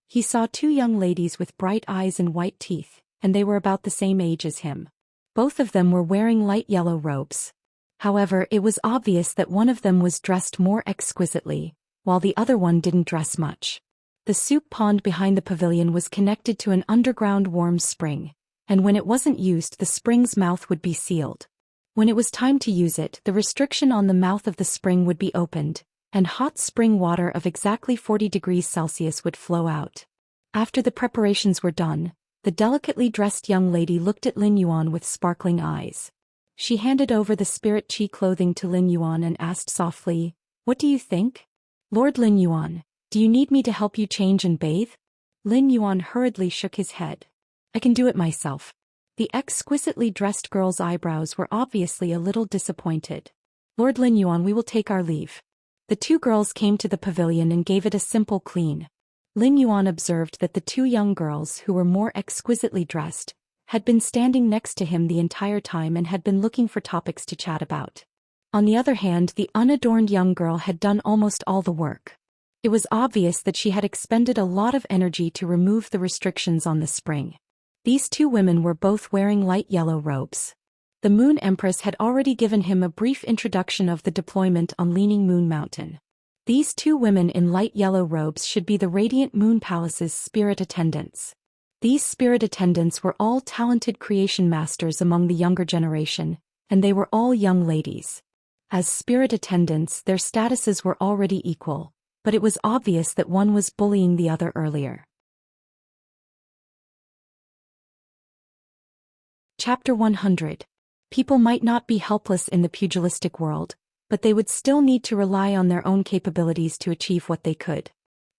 He saw two young ladies with bright eyes and white teeth, and they were about the same age as him. Both of them were wearing light yellow robes. However, it was obvious that one of them was dressed more exquisitely, while the other one didn't dress much. The soup pond behind the pavilion was connected to an underground warm spring, and when it wasn't used, the spring's mouth would be sealed. When it was time to use it, the restriction on the mouth of the spring would be opened, and hot spring water of exactly 40 degrees Celsius would flow out. After the preparations were done, the delicately dressed young lady looked at Lin Yuan with sparkling eyes. She handed over the spirit chi clothing to Lin Yuan and asked softly, "What do you think? Lord Lin Yuan, do you need me to help you change and bathe?" Lin Yuan hurriedly shook his head. "I can do it myself." The exquisitely dressed girl's eyebrows were obviously a little disappointed. "Lord Lin Yuan, we will take our leave." The two girls came to the pavilion and gave it a simple clean. Lin Yuan observed that the two young girls, who were more exquisitely dressed, had been standing next to him the entire time and had been looking for topics to chat about. On the other hand, the unadorned young girl had done almost all the work. It was obvious that she had expended a lot of energy to remove the restrictions on the spring. These two women were both wearing light yellow robes. The Moon Empress had already given him a brief introduction of the deployment on Leaning Moon Mountain. These two women in light yellow robes should be the Radiant Moon Palace's spirit attendants. These spirit attendants were all talented creation masters among the younger generation, and they were all young ladies. As spirit attendants, their statuses were already equal, but it was obvious that one was bullying the other earlier. Chapter 100. People might not be helpless in the pugilistic world, but they would still need to rely on their own capabilities to achieve what they could.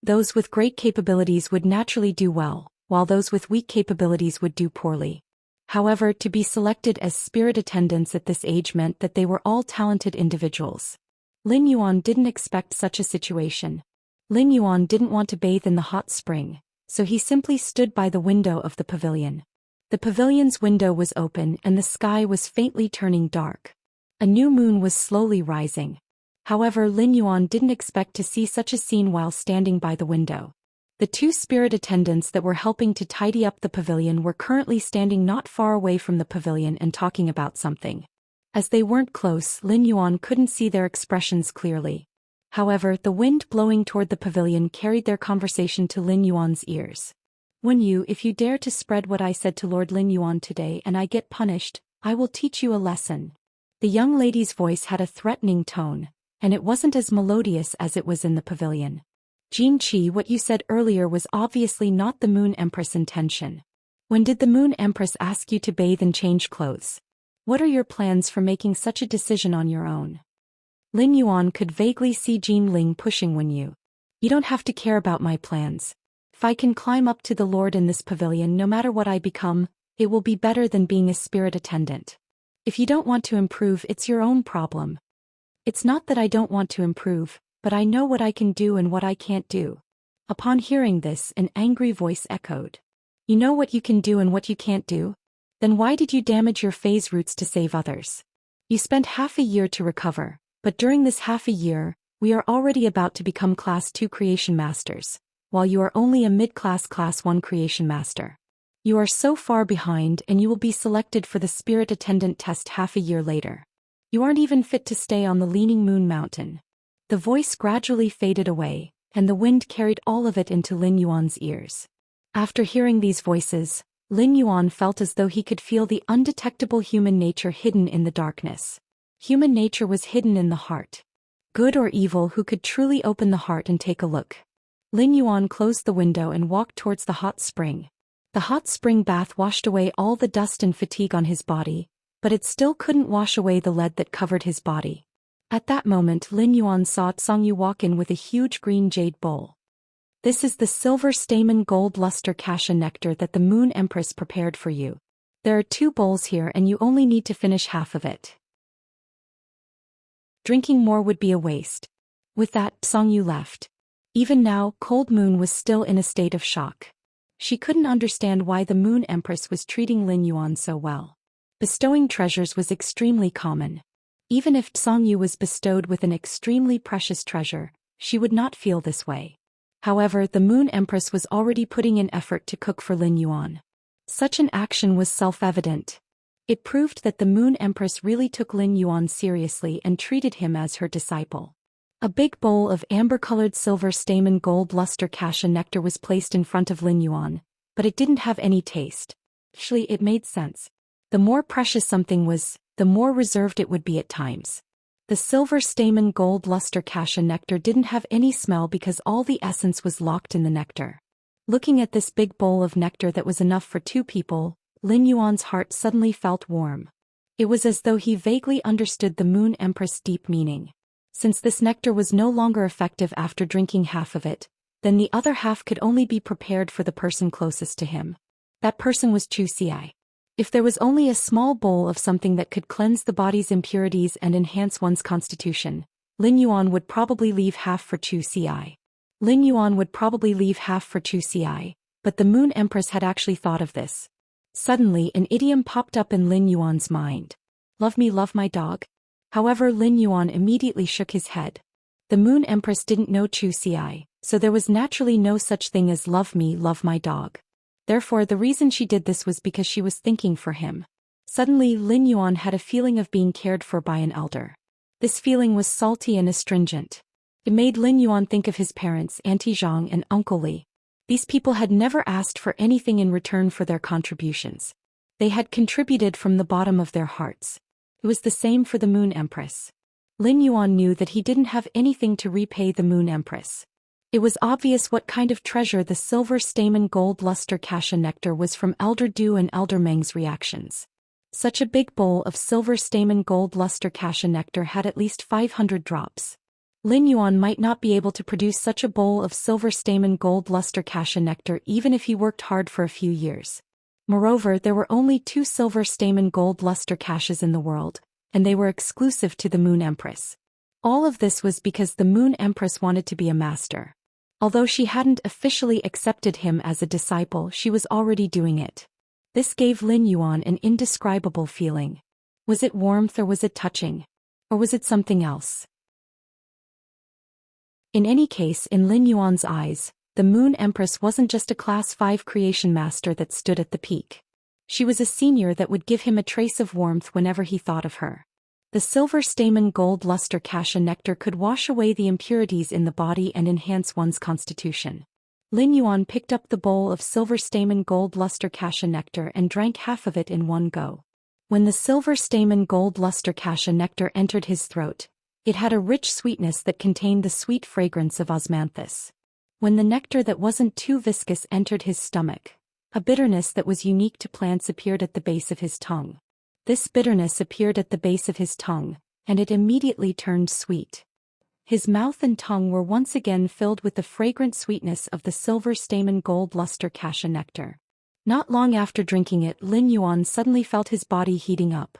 Those with great capabilities would naturally do well, while those with weak capabilities would do poorly. However, to be selected as spirit attendants at this age meant that they were all talented individuals. Lin Yuan didn't expect such a situation. Lin Yuan didn't want to bathe in the hot spring, so he simply stood by the window of the pavilion. The pavilion's window was open and the sky was faintly turning dark. A new moon was slowly rising. However, Lin Yuan didn't expect to see such a scene while standing by the window. The two spirit attendants that were helping to tidy up the pavilion were currently standing not far away from the pavilion and talking about something. As they weren't close, Lin Yuan couldn't see their expressions clearly. However, the wind blowing toward the pavilion carried their conversation to Lin Yuan's ears. If you dare to spread what I said to Lord Lin Yuan today and I get punished, I will teach you a lesson." The young lady's voice had a threatening tone, and it wasn't as melodious as it was in the pavilion. "Jin Qi, what you said earlier was obviously not the Moon Empress' intention. When did the Moon Empress ask you to bathe and change clothes? What are your plans for making such a decision on your own?" Lin Yuan could vaguely see Jin Ling pushing You don't have to care about my plans. If I can climb up to the Lord in this pavilion no matter what I become, it will be better than being a spirit attendant. If you don't want to improve, it's your own problem. It's not that I don't want to improve, but I know what I can do and what I can't do. Upon hearing this, an angry voice echoed. You know what you can do and what you can't do? Then why did you damage your phase roots to save others? You spent half a year to recover, but during this half a year, we are already about to become Class 2 Creation Masters, while you are only a mid-class Class 1 Creation Master. You are so far behind and you will be selected for the Spirit Attendant test half a year later. You aren't even fit to stay on the Leaning Moon Mountain. The voice gradually faded away, and the wind carried all of it into Lin Yuan's ears. After hearing these voices, Lin Yuan felt as though he could feel the undetectable human nature hidden in the darkness. Human nature was hidden in the heart. Good or evil, who could truly open the heart and take a look? Lin Yuan closed the window and walked towards the hot spring. The hot spring bath washed away all the dust and fatigue on his body, but it still couldn't wash away the lead that covered his body. At that moment, Lin Yuan saw Zhou walk in with a huge green jade bowl. This is the silver stamen gold luster cassia nectar that the Moon Empress prepared for you. There are 2 bowls here and you only need to finish half of it. Drinking more would be a waste. With that, Zhou left. Even now, Cold Moon was still in a state of shock. She couldn't understand why the Moon Empress was treating Lin Yuan so well. Bestowing treasures was extremely common. Even if Zhou was bestowed with an extremely precious treasure, she would not feel this way. However, the Moon Empress was already putting in effort to cook for Lin Yuan. Such an action was self-evident. It proved that the Moon Empress really took Lin Yuan seriously and treated him as her disciple. A big bowl of amber-colored silver stamen gold luster cassia nectar was placed in front of Lin Yuan, but it didn't have any taste. Actually, it made sense. The more precious something was, the more reserved it would be at times. The silver stamen gold luster cassia nectar didn't have any smell because all the essence was locked in the nectar. Looking at this big bowl of nectar that was enough for 2 people, Lin Yuan's heart suddenly felt warm. It was as though he vaguely understood the Moon Empress' deep meaning. Since this nectar was no longer effective after drinking half of it, then the other half could only be prepared for the person closest to him. That person was Zhou Xian. If there was only a small bowl of something that could cleanse the body's impurities and enhance one's constitution, Lin Yuan would probably leave half for Zhou Xian. But the Moon Empress had actually thought of this. Suddenly, an idiom popped up in Lin Yuan's mind. Love me, love my dog? However, Lin Yuan immediately shook his head. The Moon Empress didn't know Zhou Xian, so there was naturally no such thing as love me, love my dog. Therefore, the reason she did this was because she was thinking for him. Suddenly, Lin Yuan had a feeling of being cared for by an elder. This feeling was salty and astringent. It made Lin Yuan think of his parents, Auntie Zhang and Uncle Li. These people had never asked for anything in return for their contributions. They had contributed from the bottom of their hearts. It was the same for the Moon Empress. Lin Yuan knew that he didn't have anything to repay the Moon Empress. It was obvious what kind of treasure the silver stamen gold luster cassia nectar was from Elder Du and Elder Meng's reactions. Such a big bowl of silver stamen gold luster cassia nectar had at least 500 drops. Lin Yuan might not be able to produce such a bowl of silver stamen gold luster cassia nectar even if he worked hard for a few years. Moreover, there were only 2 silver stamen gold luster cassias in the world, and they were exclusive to the Moon Empress. All of this was because the Moon Empress wanted to be a master. Although she hadn't officially accepted him as a disciple, she was already doing it. This gave Lin Yuan an indescribable feeling. Was it warmth or was it touching? Or was it something else? In any case, in Lin Yuan's eyes, the Moon Empress wasn't just a Class 5 creation master that stood at the peak. She was a senior that would give him a trace of warmth whenever he thought of her. The silver stamen gold luster cassia nectar could wash away the impurities in the body and enhance one's constitution. Lin Yuan picked up the bowl of silver stamen gold luster cassia nectar and drank half of it in one go. When the silver stamen gold luster cassia nectar entered his throat, it had a rich sweetness that contained the sweet fragrance of osmanthus. When the nectar that wasn't too viscous entered his stomach, a bitterness that was unique to plants appeared at the base of his tongue. This bitterness appeared at the base of his tongue, and it immediately turned sweet. His mouth and tongue were once again filled with the fragrant sweetness of the silver stamen gold luster cassia nectar. Not long after drinking it, Lin Yuan suddenly felt his body heating up.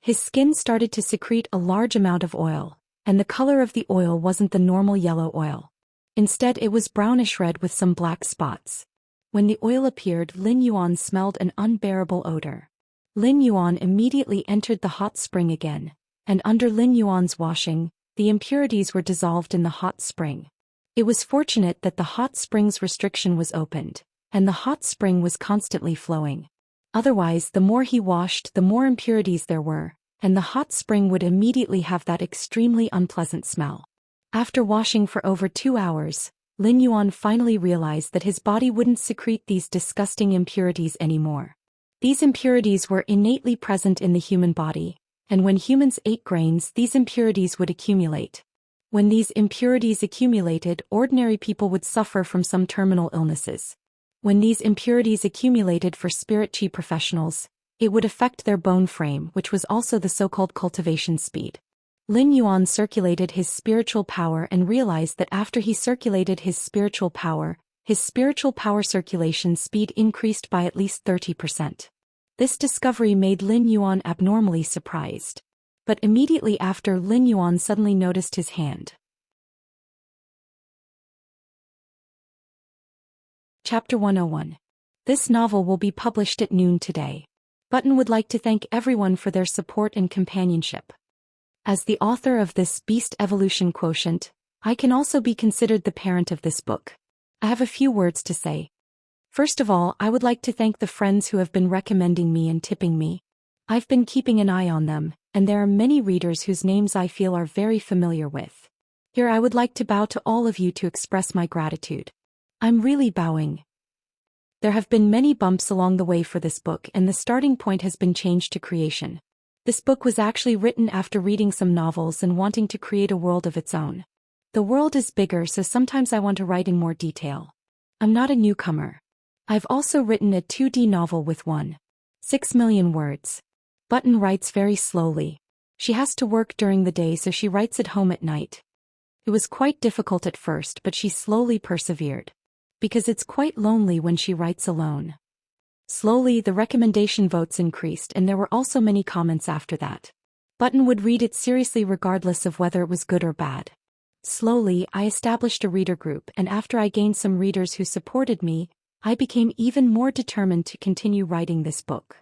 His skin started to secrete a large amount of oil, and the color of the oil wasn't the normal yellow oil. Instead, it was brownish red with some black spots. When the oil appeared, Lin Yuan smelled an unbearable odor. Lin Yuan immediately entered the hot spring again, and under Lin Yuan's washing, the impurities were dissolved in the hot spring. It was fortunate that the hot spring's restriction was opened, and the hot spring was constantly flowing. Otherwise, the more he washed, the more impurities there were, and the hot spring would immediately have that extremely unpleasant smell. After washing for over 2 hours, Lin Yuan finally realized that his body wouldn't secrete these disgusting impurities anymore. These impurities were innately present in the human body, and when humans ate grains, these impurities would accumulate. When these impurities accumulated, ordinary people would suffer from some terminal illnesses. When these impurities accumulated for spirit chi professionals, it would affect their bone frame, which was also the so-called cultivation speed. Lin Yuan circulated his spiritual power and realized that after he circulated his spiritual power circulation speed increased by at least 30%. This discovery made Lin Yuan abnormally surprised. But immediately after, Lin Yuan suddenly noticed his hand. Chapter 101. This novel will be published at noon today. Button would like to thank everyone for their support and companionship. As the author of this Beast Evolution Quotient, I can also be considered the parent of this book. I have a few words to say. First of all, I would like to thank the friends who have been recommending me and tipping me. I've been keeping an eye on them, and there are many readers whose names I feel are very familiar with. Here I would like to bow to all of you to express my gratitude. I'm really bowing. There have been many bumps along the way for this book, and the starting point has been changed to creation. This book was actually written after reading some novels and wanting to create a world of its own. The world is bigger, so sometimes I want to write in more detail. I'm not a newcomer. I've also written a 2D novel with 1.6 million words. Button writes very slowly. She has to work during the day, so she writes at home at night. It was quite difficult at first, but she slowly persevered. Because it's quite lonely when she writes alone. Slowly, the recommendation votes increased, and there were also many comments after that. Button would read it seriously regardless of whether it was good or bad. Slowly, I established a reader group, and after I gained some readers who supported me, I became even more determined to continue writing this book.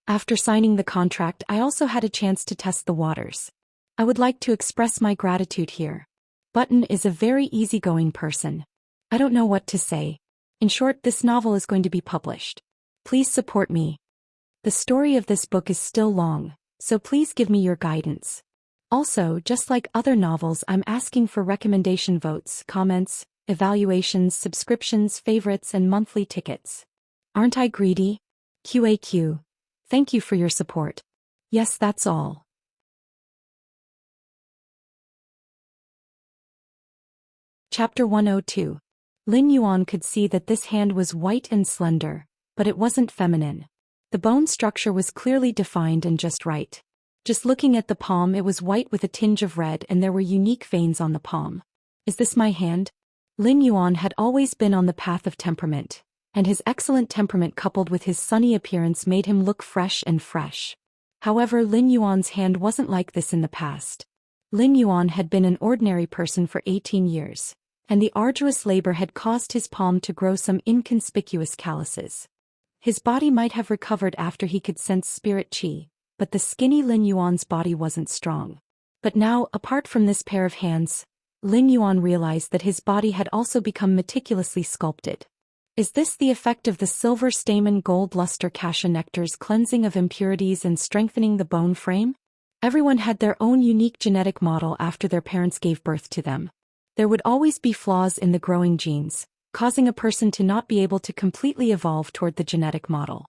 After signing the contract, I also had a chance to test the waters. I would like to express my gratitude here. Button is a very easygoing person. I don't know what to say. In short, this novel is going to be published. Please support me. The story of this book is still long, so please give me your guidance. Also, just like other novels, I'm asking for recommendation votes, comments, evaluations, subscriptions, favorites, and monthly tickets. Aren't I greedy? QAQ. Thank you for your support. Yes, that's all. Chapter 102. Lin Yuan could see that this hand was white and slender, but it wasn't feminine. The bone structure was clearly defined and just right. Just looking at the palm, it was white with a tinge of red, and there were unique veins on the palm. Is this my hand? Lin Yuan had always been on the path of temperament, and his excellent temperament coupled with his sunny appearance made him look fresh. However, Lin Yuan's hand wasn't like this in the past. Lin Yuan had been an ordinary person for 18 years. And the arduous labor had caused his palm to grow some inconspicuous calluses. His body might have recovered after he could sense spirit chi, but the skinny Lin Yuan's body wasn't strong. But now, apart from this pair of hands, Lin Yuan realized that his body had also become meticulously sculpted. Is this the effect of the silver stamen gold luster cassia nectar's cleansing of impurities and strengthening the bone frame? Everyone had their own unique genetic model after their parents gave birth to them. There would always be flaws in the growing genes, causing a person to not be able to completely evolve toward the genetic model.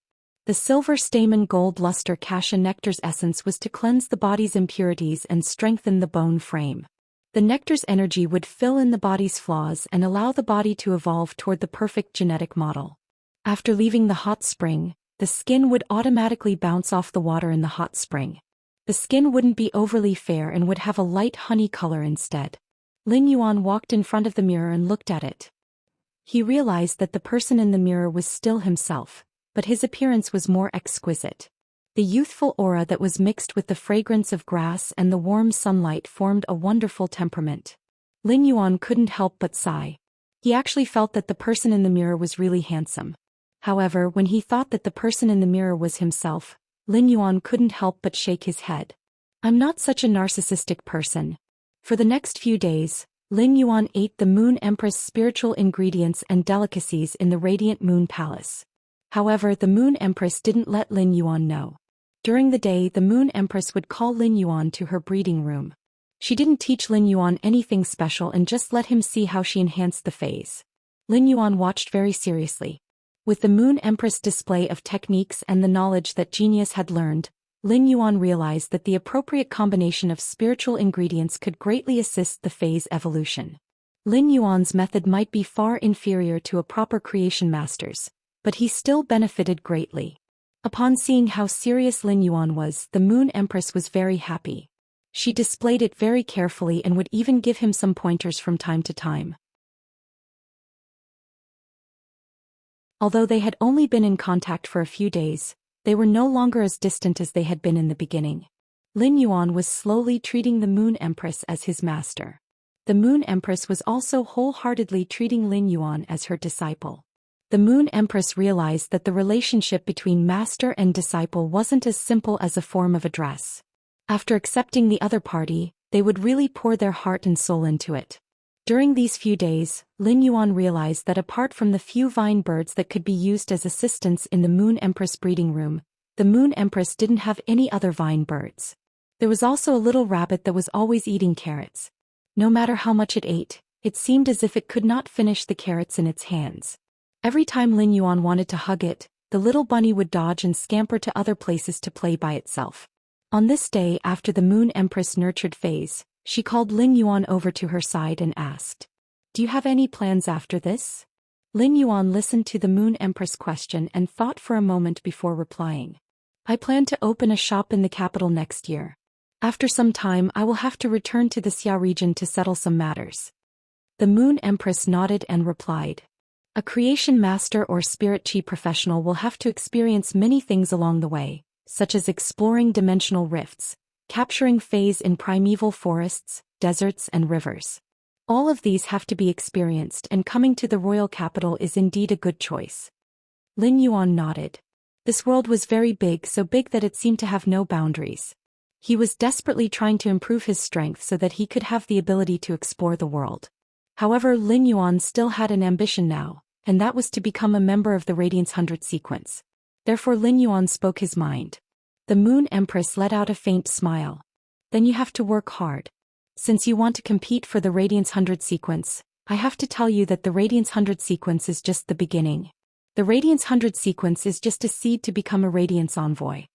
The silver stamen gold luster cassia nectar's essence was to cleanse the body's impurities and strengthen the bone frame. The nectar's energy would fill in the body's flaws and allow the body to evolve toward the perfect genetic model. After leaving the hot spring, the skin would automatically bounce off the water in the hot spring. The skin wouldn't be overly fair and would have a light honey color instead. Lin Yuan walked in front of the mirror and looked at it. He realized that the person in the mirror was still himself, but his appearance was more exquisite. The youthful aura that was mixed with the fragrance of grass and the warm sunlight formed a wonderful temperament. Lin Yuan couldn't help but sigh. He actually felt that the person in the mirror was really handsome. However, when he thought that the person in the mirror was himself, Lin Yuan couldn't help but shake his head. I'm not such a narcissistic person. For the next few days, Lin Yuan ate the Moon Empress' spiritual ingredients and delicacies in the Radiant Moon Palace. However, the Moon Empress didn't let Lin Yuan know. During the day, the Moon Empress would call Lin Yuan to her breeding room. She didn't teach Lin Yuan anything special and just let him see how she enhanced the phase. Lin Yuan watched very seriously. With the Moon Empress display of techniques and the knowledge that genius had learned, Lin Yuan realized that the appropriate combination of spiritual ingredients could greatly assist the phase evolution. Lin Yuan's method might be far inferior to a proper creation master's, but he still benefited greatly. Upon seeing how serious Lin Yuan was, the Moon Empress was very happy. She displayed it very carefully and would even give him some pointers from time to time. Although they had only been in contact for a few days, they were no longer as distant as they had been in the beginning. Lin Yuan was slowly treating the Moon Empress as his master. The Moon Empress was also wholeheartedly treating Lin Yuan as her disciple. The Moon Empress realized that the relationship between master and disciple wasn't as simple as a form of address. After accepting the other party, they would really pour their heart and soul into it. During these few days, Lin Yuan realized that apart from the few vine birds that could be used as assistants in the Moon Empress breeding room, the Moon Empress didn't have any other vine birds. There was also a little rabbit that was always eating carrots. No matter how much it ate, it seemed as if it could not finish the carrots in its hands. Every time Lin Yuan wanted to hug it, the little bunny would dodge and scamper to other places to play by itself. On this day after the Moon Empress nurtured phase, she called Lin Yuan over to her side and asked, "Do you have any plans after this?" Lin Yuan listened to the Moon Empress' question and thought for a moment before replying. "I plan to open a shop in the capital next year. After some time I will have to return to the Xia region to settle some matters." The Moon Empress nodded and replied, "A creation master or spirit chi professional will have to experience many things along the way, such as exploring dimensional rifts, capturing phase in primeval forests, deserts and rivers. All of these have to be experienced, and coming to the royal capital is indeed a good choice." Lin Yuan nodded. This world was very big, so big that it seemed to have no boundaries. He was desperately trying to improve his strength so that he could have the ability to explore the world. However, Lin Yuan still had an ambition now, and that was to become a member of the Radiance 100 sequence. Therefore Lin Yuan spoke his mind. The Moon Empress let out a faint smile. "Then you have to work hard. Since you want to compete for the Radiance 100 sequence, I have to tell you that the Radiance 100 sequence is just the beginning. The Radiance 100 sequence is just a seed to become a Radiance Envoy."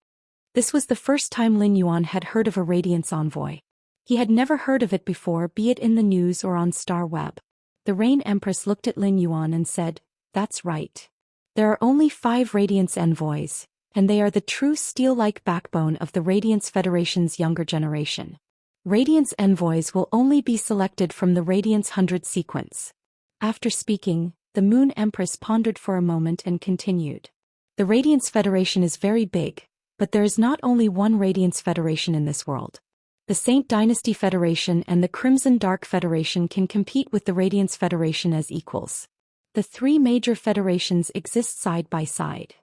This was the first time Lin Yuan had heard of a Radiance Envoy. He had never heard of it before, be it in the news or on Star Web. The Rain Empress looked at Lin Yuan and said, "That's right. There are only 5 Radiance Envoys, and they are the true steel-like backbone of the Radiance Federation's younger generation. Radiance Envoys will only be selected from the Radiance 100 sequence." After speaking, the Moon Empress pondered for a moment and continued. "The Radiance Federation is very big, but there is not only one Radiance Federation in this world. The Saint Dynasty Federation and the Crimson Dark Federation can compete with the Radiance Federation as equals. The 3 major federations exist side by side.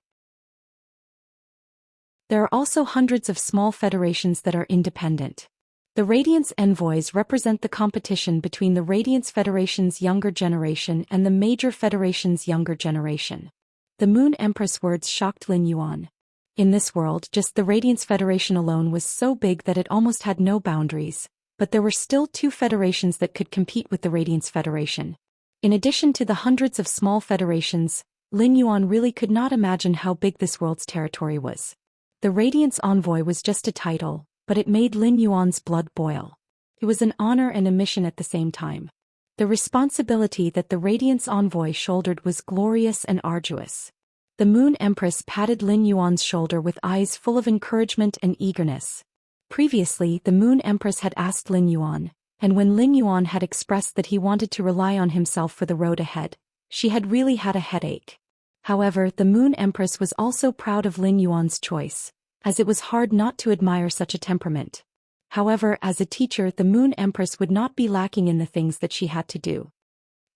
There are also hundreds of small federations that are independent. The Radiance Envoys represent the competition between the Radiance Federation's younger generation and the major federation's younger generation." The Moon Empress' words shocked Lin Yuan. In this world, just the Radiance Federation alone was so big that it almost had no boundaries, but there were still 2 federations that could compete with the Radiance Federation. In addition to the hundreds of small federations, Lin Yuan really could not imagine how big this world's territory was. The Radiance Envoy was just a title, but it made Lin Yuan's blood boil. It was an honor and a mission at the same time. The responsibility that the Radiance Envoy shouldered was glorious and arduous. The Moon Empress patted Lin Yuan's shoulder with eyes full of encouragement and eagerness. Previously, the Moon Empress had asked Lin Yuan, and when Lin Yuan had expressed that he wanted to rely on himself for the road ahead, she had really had a headache. However, the Moon Empress was also proud of Lin Yuan's choice, as it was hard not to admire such a temperament. However, as a teacher, the Moon Empress would not be lacking in the things that she had to do.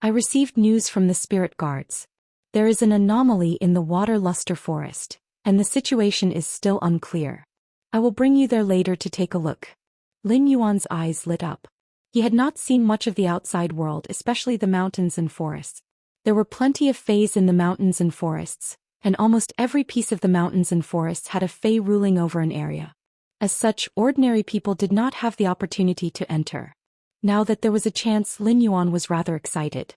"I received news from the spirit guards. There is an anomaly in the Water Luster Forest, and the situation is still unclear. I will bring you there later to take a look." Lin Yuan's eyes lit up. He had not seen much of the outside world, especially the mountains and forests. There were plenty of fays in the mountains and forests, and almost every piece of the mountains and forests had a fay ruling over an area. As such, ordinary people did not have the opportunity to enter. Now that there was a chance, Lin Yuan was rather excited.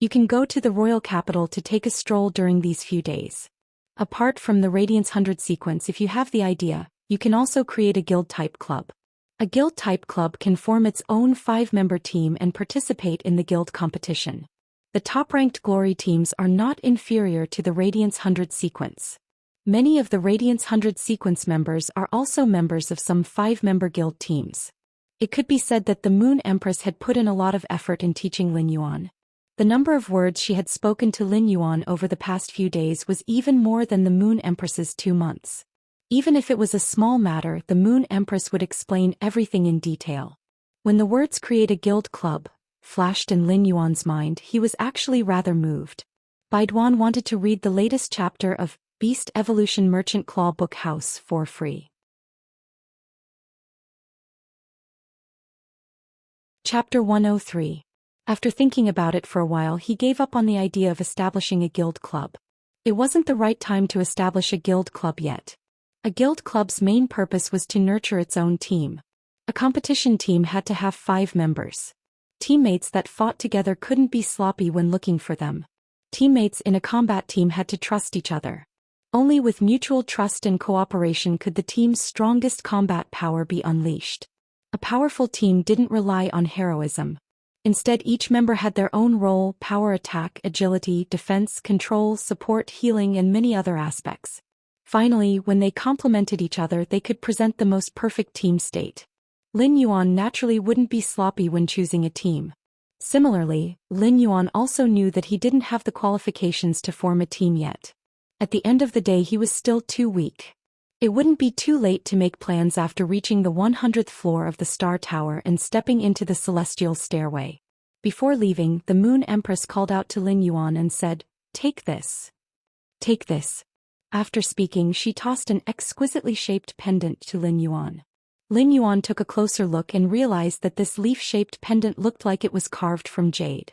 You can go to the royal capital to take a stroll during these few days. Apart from the Radiance 100 sequence, if you have the idea, you can also create a guild-type club. A guild-type club can form its own 5-member team and participate in the guild competition. The top-ranked glory teams are not inferior to the Radiance 100 sequence. Many of the Radiance 100 sequence members are also members of some 5-member guild teams. It could be said that the Moon Empress had put in a lot of effort in teaching Lin Yuan. The number of words she had spoken to Lin Yuan over the past few days was even more than the Moon Empress's 2 months. Even if it was a small matter, the Moon Empress would explain everything in detail. When the words "create a guild club" flashed in Lin Yuan's mind, he was actually rather moved. Baiduan wanted to read the latest chapter of Beast Evolution Merchant Claw Book House for free. Chapter 103. After thinking about it for a while, he gave up on the idea of establishing a guild club. It wasn't the right time to establish a guild club yet. A guild club's main purpose was to nurture its own team. A competition team had to have 5 members. Teammates that fought together couldn't be sloppy when looking for them. Teammates in a combat team had to trust each other. Only with mutual trust and cooperation could the team's strongest combat power be unleashed. A powerful team didn't rely on heroism. Instead, each member had their own role: power, attack, agility, defense, control, support, healing, and many other aspects. Finally, when they complemented each other, they could present the most perfect team state. Lin Yuan naturally wouldn't be sloppy when choosing a team. Similarly, Lin Yuan also knew that he didn't have the qualifications to form a team yet. At the end of the day, he was still too weak. It wouldn't be too late to make plans after reaching the 100th floor of the Star Tower and stepping into the celestial stairway. Before leaving, the Moon Empress called out to Lin Yuan and said, "Take this. Take this." After speaking, she tossed an exquisitely shaped pendant to Lin Yuan. Lin Yuan took a closer look and realized that this leaf-shaped pendant looked like it was carved from jade.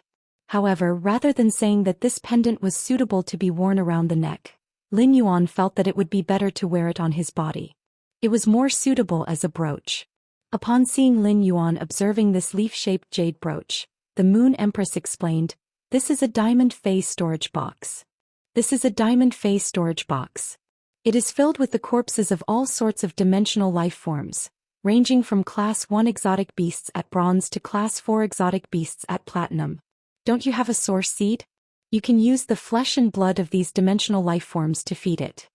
However, rather than saying that this pendant was suitable to be worn around the neck, Lin Yuan felt that it would be better to wear it on his body. It was more suitable as a brooch. Upon seeing Lin Yuan observing this leaf-shaped jade brooch, the Moon Empress explained, "This is a diamond phase storage box. This is a diamond phase storage box. It is filled with the corpses of all sorts of dimensional life forms, ranging from Class 1 exotic beasts at bronze to Class 4 exotic beasts at platinum. Don't you have a source seed? You can use the flesh and blood of these dimensional life forms to feed it."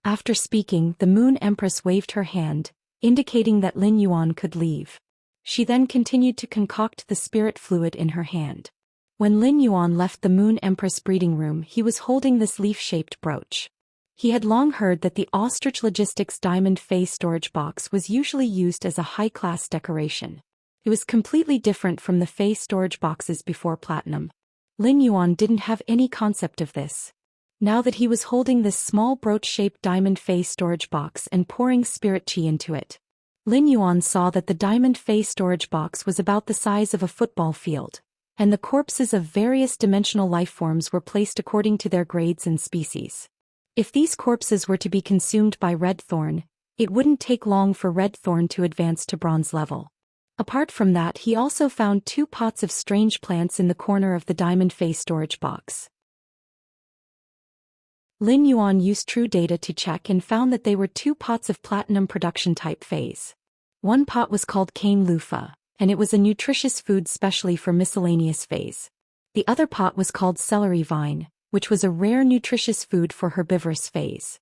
After speaking, the Moon Empress waved her hand, indicating that Lin Yuan could leave. She then continued to concoct the spirit fluid in her hand. When Lin Yuan left the Moon Empress breeding room, he was holding this leaf-shaped brooch. He had long heard that the Ostrich Logistics diamond phase storage box was usually used as a high-class decoration. It was completely different from the phase storage boxes before platinum. Lin Yuan didn't have any concept of this. Now that he was holding this small brooch-shaped diamond phase storage box and pouring spirit chi into it, Lin Yuan saw that the diamond phase storage box was about the size of a football field, and the corpses of various dimensional life forms were placed according to their grades and species. If these corpses were to be consumed by Red Thorn, it wouldn't take long for Red Thorn to advance to bronze level. Apart from that, he also found 2 pots of strange plants in the corner of the diamond phase storage box. Lin Yuan used True Data to check and found that they were 2 pots of platinum production type phase. One pot was called cane loofah, and it was a nutritious food specially for miscellaneous phase. The other pot was called celery vine, which was a rare nutritious food for herbivorous phase.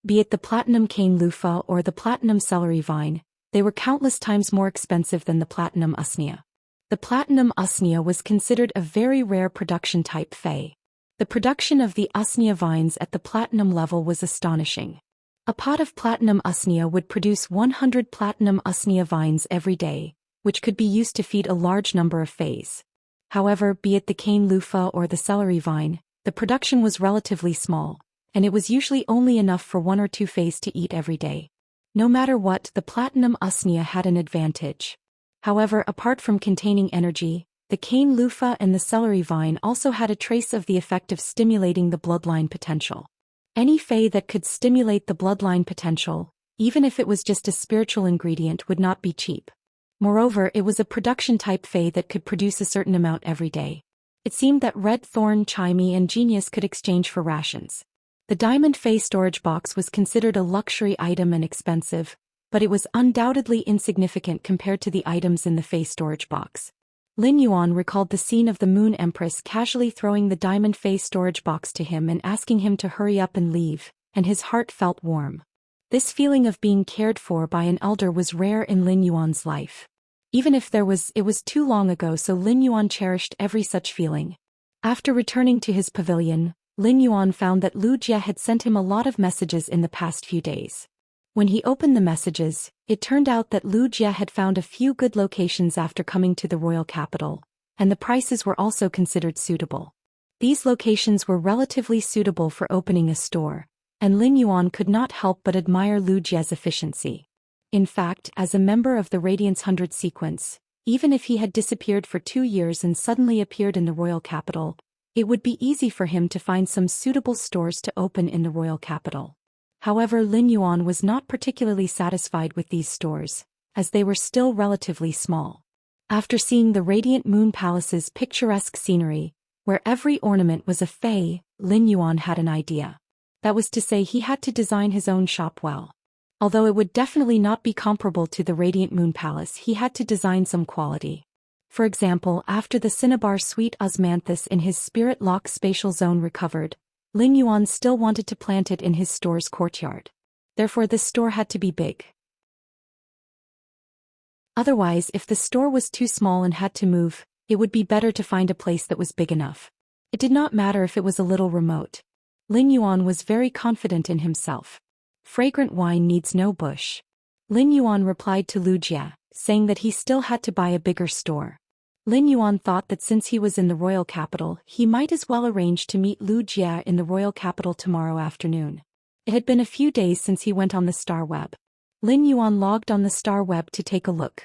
Be it the platinum cane loofah or the platinum celery vine, they were countless times more expensive than the platinum usnea. The platinum usnea was considered a very rare production type fei. The production of the usnea vines at the platinum level was astonishing. A pot of platinum usnea would produce 100 platinum usnea vines every day, which could be used to feed a large number of feis. However, be it the cane loofah or the celery vine, the production was relatively small, and it was usually only enough for 1 or 2 feis to eat every day. No matter what, the platinum usnea had an advantage. However, apart from containing energy, the cane loofah and the celery vine also had a trace of the effect of stimulating the bloodline potential. Any fei that could stimulate the bloodline potential, even if it was just a spiritual ingredient, would not be cheap. Moreover, it was a production-type fae that could produce a certain amount every day. It seemed that Red Thorn, Chimey, and Genius could exchange for rations. The Diamond Fae storage box was considered a luxury item and expensive, but it was undoubtedly insignificant compared to the items in the Fae storage box. Lin Yuan recalled the scene of the Moon Empress casually throwing the Diamond Fae storage box to him and asking him to hurry up and leave, and his heart felt warm. This feeling of being cared for by an elder was rare in Lin Yuan's life. Even if it was too long ago, so Lin Yuan cherished every such feeling. After returning to his pavilion, Lin Yuan found that Lu Jie had sent him a lot of messages in the past few days. When he opened the messages, it turned out that Lu Jie had found a few good locations after coming to the royal capital, and the prices were also considered suitable. These locations were relatively suitable for opening a store, and Lin Yuan could not help but admire Lu Jie's efficiency. In fact, as a member of the Radiance 100 sequence, even if he had disappeared for 2 years and suddenly appeared in the royal capital, it would be easy for him to find some suitable stores to open in the royal capital. However, Lin Yuan was not particularly satisfied with these stores, as they were still relatively small. After seeing the Radiant Moon Palace's picturesque scenery, where every ornament was a fae, Lin Yuan had an idea. That was to say, he had to design his own shop well. Although it would definitely not be comparable to the Radiant Moon Palace, he had to design some quality. For example, after the Cinnabar Sweet Osmanthus in his Spirit Lock spatial zone recovered, Lin Yuan still wanted to plant it in his store's courtyard. Therefore, this store had to be big. Otherwise, if the store was too small and had to move, it would be better to find a place that was big enough. It did not matter if it was a little remote. Lin Yuan was very confident in himself. Fragrant wine needs no bush. Lin Yuan replied to Lu Jie, saying that he still had to buy a bigger store. Lin Yuan thought that since he was in the royal capital, he might as well arrange to meet Lu Jie in the royal capital tomorrow afternoon. It had been a few days since he went on the star web. Lin Yuan logged on the star web to take a look.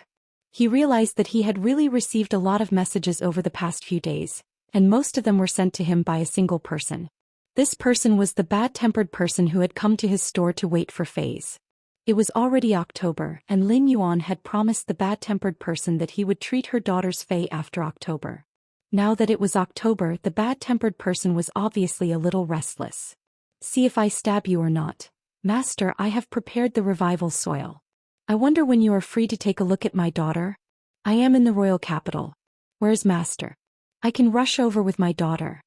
He realized that he had really received a lot of messages over the past few days, and most of them were sent to him by a single person. This person was the bad-tempered person who had come to his store to wait for fays. It was already October, and Lin Yuan had promised the bad-tempered person that he would treat her daughter's fae after October. Now that it was October, the bad-tempered person was obviously a little restless. "See if I stab you or not. Master, I have prepared the revival soil. I wonder when you are free to take a look at my daughter? I am in the royal capital. Where's Master? I can rush over with my daughter."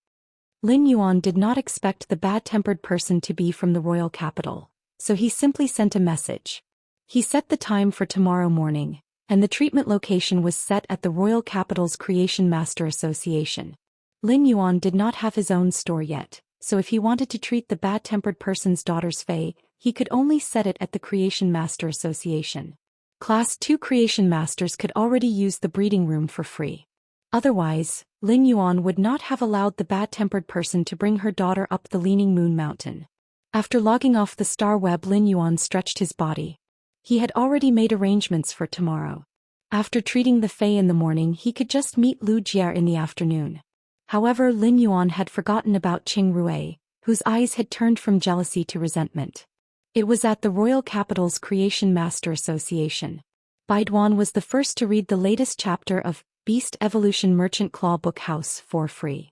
Lin Yuan did not expect the bad-tempered person to be from the royal capital, so he simply sent a message. He set the time for tomorrow morning, and the treatment location was set at the royal capital's Creation Master Association. Lin Yuan did not have his own store yet, so if he wanted to treat the bad-tempered person's daughter's fae, he could only set it at the Creation Master Association. Class 2 Creation Masters could already use the breeding room for free. Otherwise, Lin Yuan would not have allowed the bad-tempered person to bring her daughter up the Leaning Moon Mountain. After logging off the star web, Lin Yuan stretched his body. He had already made arrangements for tomorrow. After treating the fae in the morning, he could just meet Lu Jie in the afternoon. However, Lin Yuan had forgotten about Qing Rui, whose eyes had turned from jealousy to resentment. It was at the royal capital's Creation Master Association. Baiduan was the first to read the latest chapter of Beast Evolution Merchant Claw Book House for free.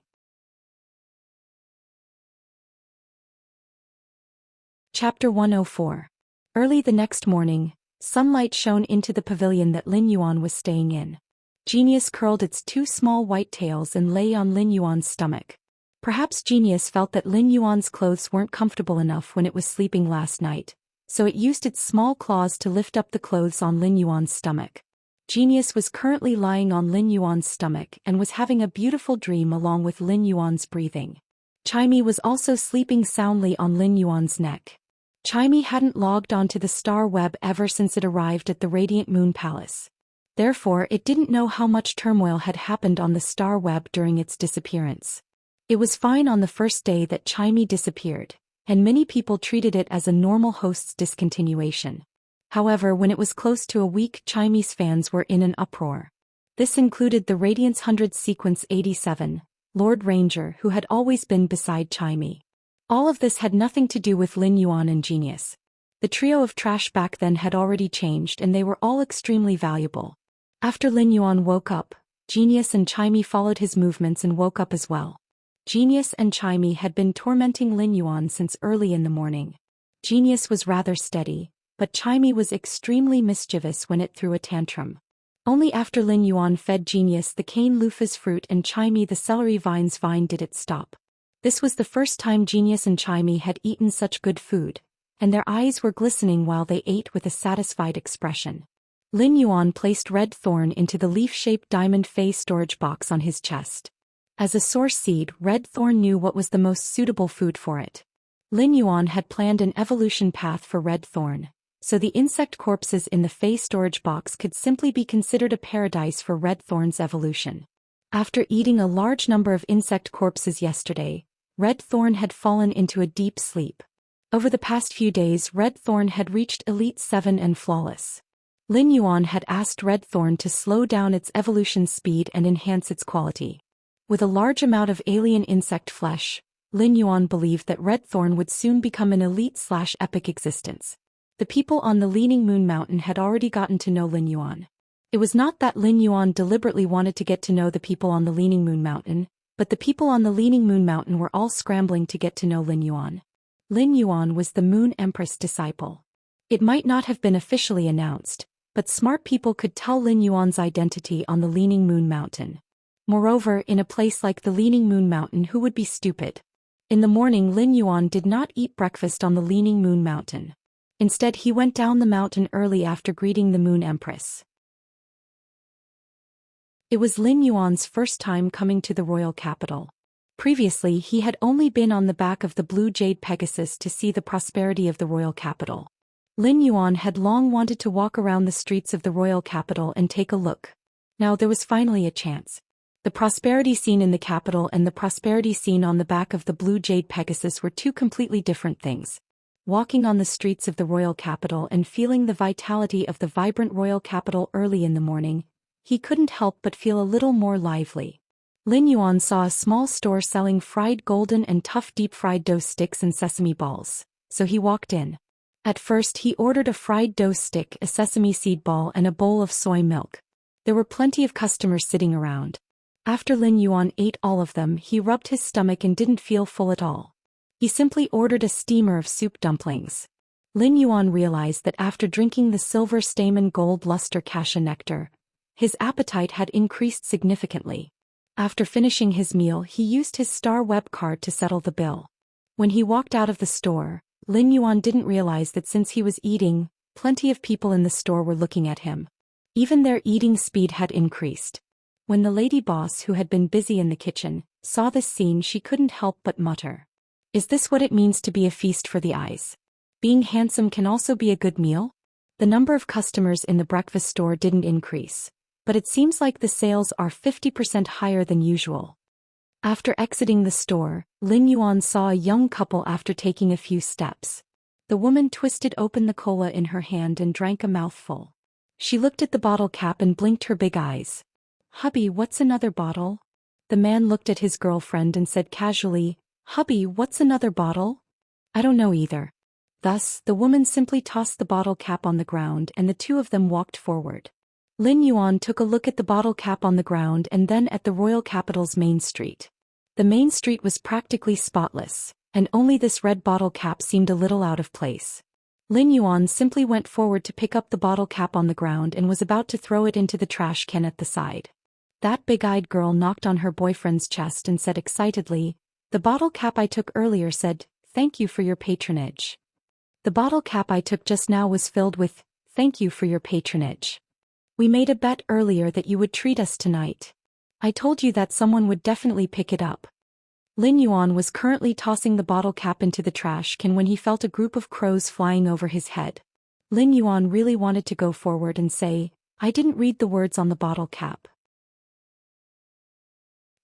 Chapter 104. Early the next morning, sunlight shone into the pavilion that Lin Yuan was staying in. Genius curled its 2 small white tails and lay on Lin Yuan's stomach. Perhaps Genius felt that Lin Yuan's clothes weren't comfortable enough when it was sleeping last night, so it used its small claws to lift up the clothes on Lin Yuan's stomach. Genius was currently lying on Lin Yuan's stomach and was having a beautiful dream along with Lin Yuan's breathing. Chimey was also sleeping soundly on Lin Yuan's neck. Chimey hadn't logged onto the star web ever since it arrived at the Radiant Moon Palace. Therefore, it didn't know how much turmoil had happened on the star web during its disappearance. It was fine on the first day that Chimey disappeared, and many people treated it as a normal host's discontinuation. However, when it was close to a week, Chimey's fans were in an uproar. This included the Radiance 100 Sequence 87, Lord Ranger, who had always been beside Chimey. All of this had nothing to do with Lin Yuan and Genius. The trio of trash back then had already changed and they were all extremely valuable. After Lin Yuan woke up, Genius and Chimey followed his movements and woke up as well. Genius and Chimey had been tormenting Lin Yuan since early in the morning. Genius was rather steady, but Chimey was extremely mischievous when it threw a tantrum. Only after Lin Yuan fed Genius the cane loofah's fruit and Chimey the celery vine's vine did it stop. This was the first time Genius and Chimey had eaten such good food, and their eyes were glistening while they ate with a satisfied expression. Lin Yuan placed Red Thorn into the leaf-shaped diamond face storage box on his chest. As a source seed, Red Thorn knew what was the most suitable food for it. Lin Yuan had planned an evolution path for Red Thorn, so the insect corpses in the face storage box could simply be considered a paradise for Red Thorn's evolution. After eating a large number of insect corpses yesterday, Red Thorn had fallen into a deep sleep. Over the past few days, Red Thorn had reached Elite 7 and Flawless. Lin Yuan had asked Red Thorn to slow down its evolution speed and enhance its quality. With a large amount of alien insect flesh, Lin Yuan believed that Red Thorn would soon become an elite/epic existence. The people on the Leaning Moon Mountain had already gotten to know Lin Yuan. It was not that Lin Yuan deliberately wanted to get to know the people on the Leaning Moon Mountain, but the people on the Leaning Moon Mountain were all scrambling to get to know Lin Yuan. Lin Yuan was the Moon Empress disciple. It might not have been officially announced, but smart people could tell Lin Yuan's identity on the Leaning Moon Mountain. Moreover, in a place like the Leaning Moon Mountain, who would be stupid? In the morning, Lin Yuan did not eat breakfast on the Leaning Moon Mountain. Instead, he went down the mountain early after greeting the Moon Empress. It was Lin Yuan's first time coming to the royal capital. Previously, he had only been on the back of the Blue Jade Pegasus to see the prosperity of the royal capital. Lin Yuan had long wanted to walk around the streets of the royal capital and take a look. Now there was finally a chance. The prosperity scene in the capital and the prosperity scene on the back of the Blue Jade Pegasus were two completely different things. Walking on the streets of the royal capital and feeling the vitality of the vibrant royal capital early in the morning, he couldn't help but feel a little more lively. Lin Yuan saw a small store selling fried golden and tough deep-fried dough sticks and sesame balls, so he walked in. At first he ordered a fried dough stick, a sesame seed ball and a bowl of soy milk. There were plenty of customers sitting around. After Lin Yuan ate all of them, he rubbed his stomach and didn't feel full at all. He simply ordered a steamer of soup dumplings. Lin Yuan realized that after drinking the silver stamen gold luster cassia nectar, his appetite had increased significantly. After finishing his meal, he used his Star Web card to settle the bill. When he walked out of the store, Lin Yuan didn't realize that since he was eating, plenty of people in the store were looking at him. Even their eating speed had increased. When the lady boss, who had been busy in the kitchen, saw this scene, she couldn't help but mutter. Is this what it means to be a feast for the eyes? Being handsome can also be a good meal? The number of customers in the breakfast store didn't increase, but it seems like the sales are 50% higher than usual. After exiting the store, Lin Yuan saw a young couple after taking a few steps. The woman twisted open the cola in her hand and drank a mouthful. She looked at the bottle cap and blinked her big eyes. Hubby, what's another bottle? The man looked at his girlfriend and said casually, Hubby, what's another bottle? I don't know either. Thus, the woman simply tossed the bottle cap on the ground and the two of them walked forward. Lin Yuan took a look at the bottle cap on the ground and then at the royal capital's main street. The main street was practically spotless, and only this red bottle cap seemed a little out of place. Lin Yuan simply went forward to pick up the bottle cap on the ground and was about to throw it into the trash can at the side. That big-eyed girl knocked on her boyfriend's chest and said excitedly, The bottle cap I took earlier said, "Thank you for your patronage." The bottle cap I took just now was filled with, "Thank you for your patronage. We made a bet earlier that you would treat us tonight. I told you that someone would definitely pick it up." Lin Yuan was currently tossing the bottle cap into the trash can when he felt a group of crows flying over his head. Lin Yuan really wanted to go forward and say, "I didn't read the words on the bottle cap."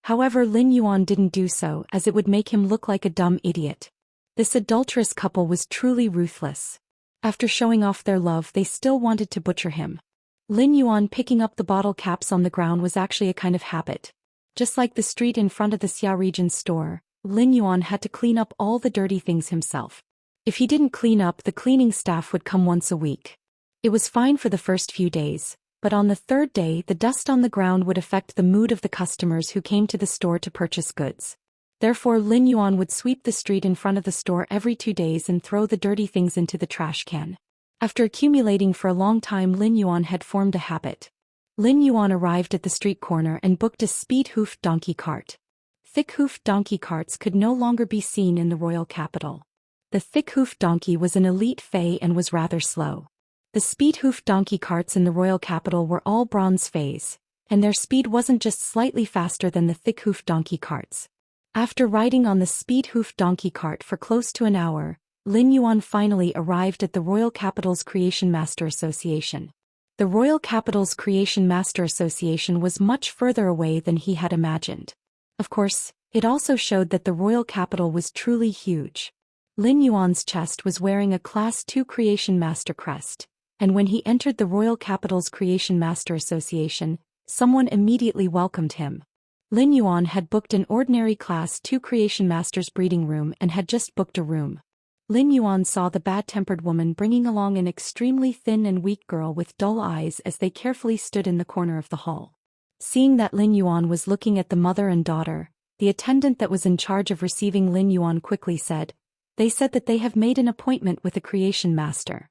However, Lin Yuan didn't do so, as it would make him look like a dumb idiot. This adulterous couple was truly ruthless. After showing off their love, they still wanted to butcher him. Lin Yuan picking up the bottle caps on the ground was actually a kind of habit. Just like the street in front of the Xia region store, Lin Yuan had to clean up all the dirty things himself. If he didn't clean up, the cleaning staff would come once a week. It was fine for the first few days, but on the third day the dust on the ground would affect the mood of the customers who came to the store to purchase goods. Therefore Lin Yuan would sweep the street in front of the store every 2 days and throw the dirty things into the trash can. After accumulating for a long time, Lin Yuan had formed a habit. Lin Yuan arrived at the street corner and booked a speed-hoofed donkey cart. Thick-hoofed donkey carts could no longer be seen in the royal capital. The thick-hoofed donkey was an elite fey and was rather slow. The speed-hoofed donkey carts in the royal capital were all bronze feys, and their speed wasn't just slightly faster than the thick-hoofed donkey carts. After riding on the speed-hoofed donkey cart for close to an hour, Lin Yuan finally arrived at the royal capital's Creation Master Association. The royal capital's Creation Master Association was much further away than he had imagined. Of course, it also showed that the royal capital was truly huge. Lin Yuan's chest was wearing a Class 2 Creation Master crest, and when he entered the royal capital's Creation Master Association, someone immediately welcomed him. Lin Yuan had booked an ordinary Class 2 Creation Master's breeding room and had just booked a room. Lin Yuan saw the bad-tempered woman bringing along an extremely thin and weak girl with dull eyes as they carefully stood in the corner of the hall. Seeing that Lin Yuan was looking at the mother and daughter, the attendant that was in charge of receiving Lin Yuan quickly said, "They said that they have made an appointment with a Creation Master.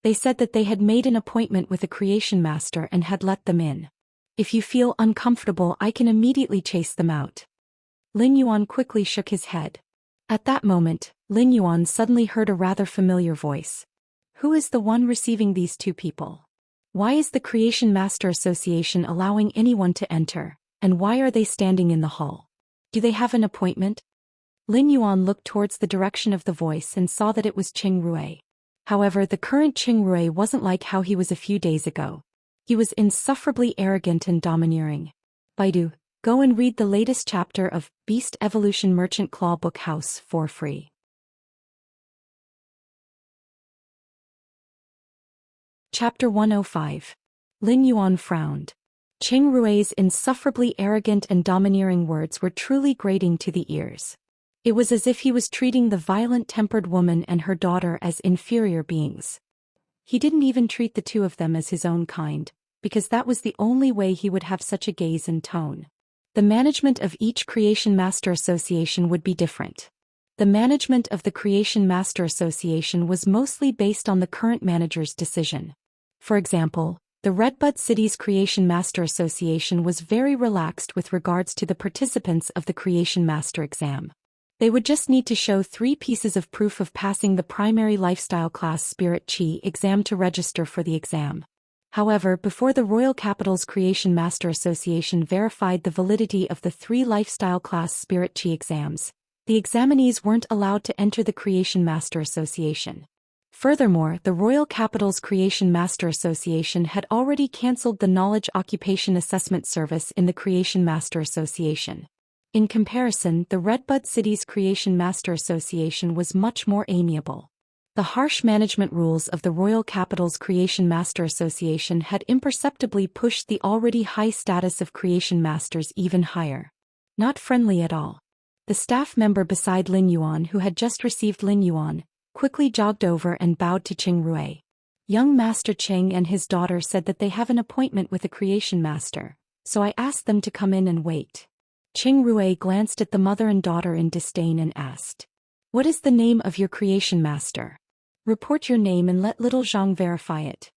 They said that they had made an appointment with a Creation Master and had let them in. If you feel uncomfortable, I can immediately chase them out." Lin Yuan quickly shook his head. At that moment, Lin Yuan suddenly heard a rather familiar voice. Who is the one receiving these two people? Why is the Creation Master Association allowing anyone to enter, and why are they standing in the hall? Do they have an appointment? Lin Yuan looked towards the direction of the voice and saw that it was Qing Rui. However, the current Qing Rui wasn't like how he was a few days ago. He was insufferably arrogant and domineering. Baidu, go and read the latest chapter of Beast Evolution Merchant Claw Book House for free. Chapter 105. Lin Yuan frowned. Qing Rui's insufferably arrogant and domineering words were truly grating to the ears. It was as if he was treating the violent-tempered woman and her daughter as inferior beings. He didn't even treat the two of them as his own kind, because that was the only way he would have such a gaze and tone. The management of each Creation Master Association would be different. The management of the Creation Master Association was mostly based on the current manager's decision. For example, the Redbud City's Creation Master Association was very relaxed with regards to the participants of the Creation Master exam. They would just need to show 3 pieces of proof of passing the primary lifestyle class Spirit Qi exam to register for the exam. However, before the Royal Capital's Creation Master Association verified the validity of the 3 lifestyle class Spirit Qi exams, the examinees weren't allowed to enter the Creation Master Association. Furthermore, the Royal Capital's Creation Master Association had already cancelled the Knowledge Occupation Assessment Service in the Creation Master Association. In comparison, the Redbud City's Creation Master Association was much more amiable. The harsh management rules of the Royal Capital's Creation Master Association had imperceptibly pushed the already high status of Creation Masters even higher. Not friendly at all. The staff member beside Lin Yuan, who had just received Lin Yuan, quickly jogged over and bowed to Qing Rui. Young Master Qing and his daughter said that they have an appointment with a Creation Master, so I asked them to come in and wait. Qing Rui glanced at the mother and daughter in disdain and asked, "What is the name of your Creation Master? Report your name and let Little Zhang verify it."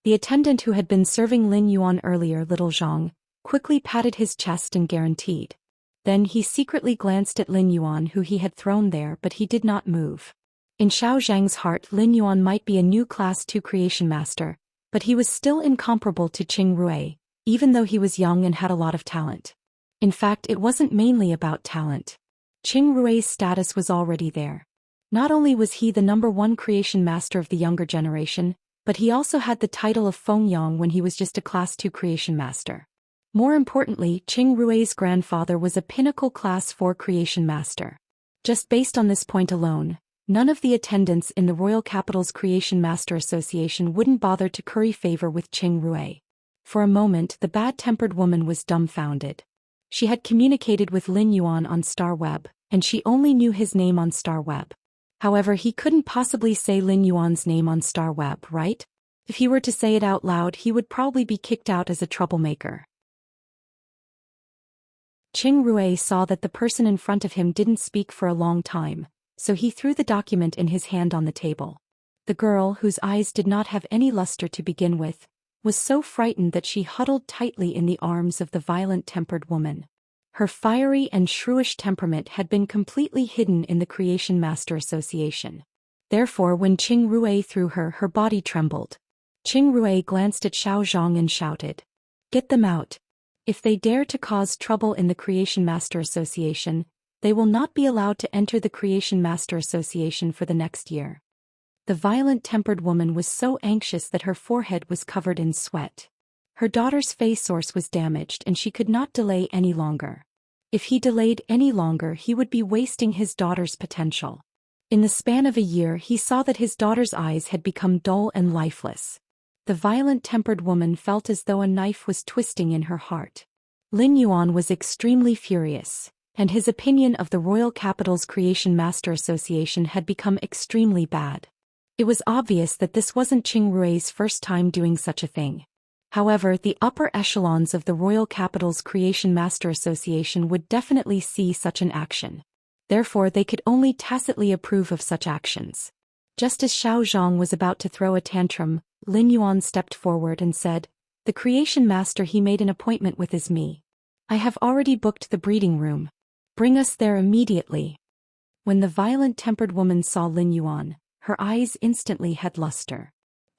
The attendant who had been serving Lin Yuan earlier, Little Zhang, quickly patted his chest and guaranteed. Then he secretly glanced at Lin Yuan, who he had thrown there, but he did not move. In Xiao Zhang's heart, Lin Yuan might be a new Class 2 Creation Master, but he was still incomparable to Qing Rui, even though he was young and had a lot of talent. In fact, it wasn't mainly about talent. Qing Rui's status was already there. Not only was he the #1 Creation Master of the younger generation, but he also had the title of Fengyang when he was just a Class 2 Creation Master. More importantly, Qing Rui's grandfather was a pinnacle Class 4 Creation Master. Just based on this point alone, none of the attendants in the Royal Capital's Creation Master Association wouldn't bother to curry favor with Qing Rui. For a moment, the bad-tempered woman was dumbfounded. She had communicated with Lin Yuan on Star Web, and she only knew his name on Star Web. However, he couldn't possibly say Lin Yuan's name on Star Web, right? If he were to say it out loud, he would probably be kicked out as a troublemaker. Qing Rui saw that the person in front of him didn't speak for a long time, so he threw the document in his hand on the table. The girl, whose eyes did not have any luster to begin with, was so frightened that she huddled tightly in the arms of the violent-tempered woman. Her fiery and shrewish temperament had been completely hidden in the Creation Master Association. Therefore, when Qing Rui threw her, her body trembled. Qing Rui glanced at Xiao Zhang and shouted, "Get them out. If they dare to cause trouble in the Creation Master Association, they will not be allowed to enter the Creation Master Association for the next year." The violent-tempered woman was so anxious that her forehead was covered in sweat. Her daughter's face source was damaged and she could not delay any longer. If he delayed any longer, he would be wasting his daughter's potential. In the span of a year, he saw that his daughter's eyes had become dull and lifeless. The violent-tempered woman felt as though a knife was twisting in her heart. Lin Yuan was extremely furious, and his opinion of the Royal Capital's Creation Master Association had become extremely bad. It was obvious that this wasn't Qing Rui's first time doing such a thing. However, the upper echelons of the Royal Capital's Creation Master Association would definitely see such an action. Therefore, they could only tacitly approve of such actions. Just as Xiao Zhang was about to throw a tantrum, Lin Yuan stepped forward and said, "The Creation Master he made an appointment with is me. I have already booked the breeding room. Bring us there immediately." When the violent-tempered woman saw Lin Yuan, her eyes instantly had luster.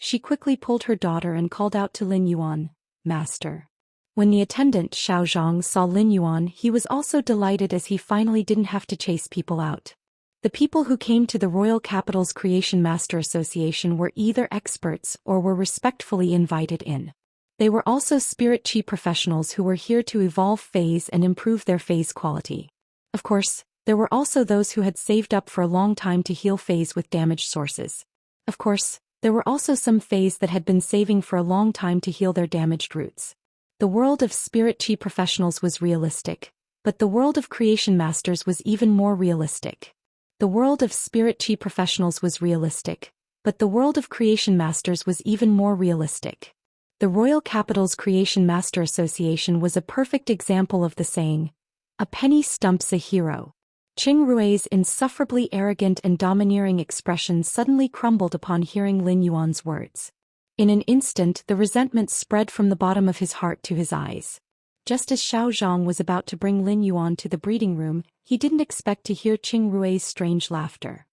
She quickly pulled her daughter and called out to Lin Yuan, "Master." When the attendant Xiao Zhang saw Lin Yuan, he was also delighted as he finally didn't have to chase people out. The people who came to the Royal Capital's Creation Master Association were either experts or were respectfully invited in. They were also spirit chi professionals who were here to evolve phase and improve their phase quality. Of course, there were also those who had saved up for a long time to heal phase with damaged sources. Of course, there were also some phase that had been saving for a long time to heal their damaged roots. The world of spirit chi professionals was realistic, but the world of creation masters was even more realistic. The world of spirit chi professionals was realistic, but the world of creation masters was even more realistic. The Royal Capital's Creation Master Association was a perfect example of the saying, "A penny stumps a hero." Qing Rui's insufferably arrogant and domineering expression suddenly crumbled upon hearing Lin Yuan's words. In an instant, the resentment spread from the bottom of his heart to his eyes. Just as Xiao Zhang was about to bring Lin Yuan to the breeding room, he didn't expect to hear Qing Rui's strange laughter.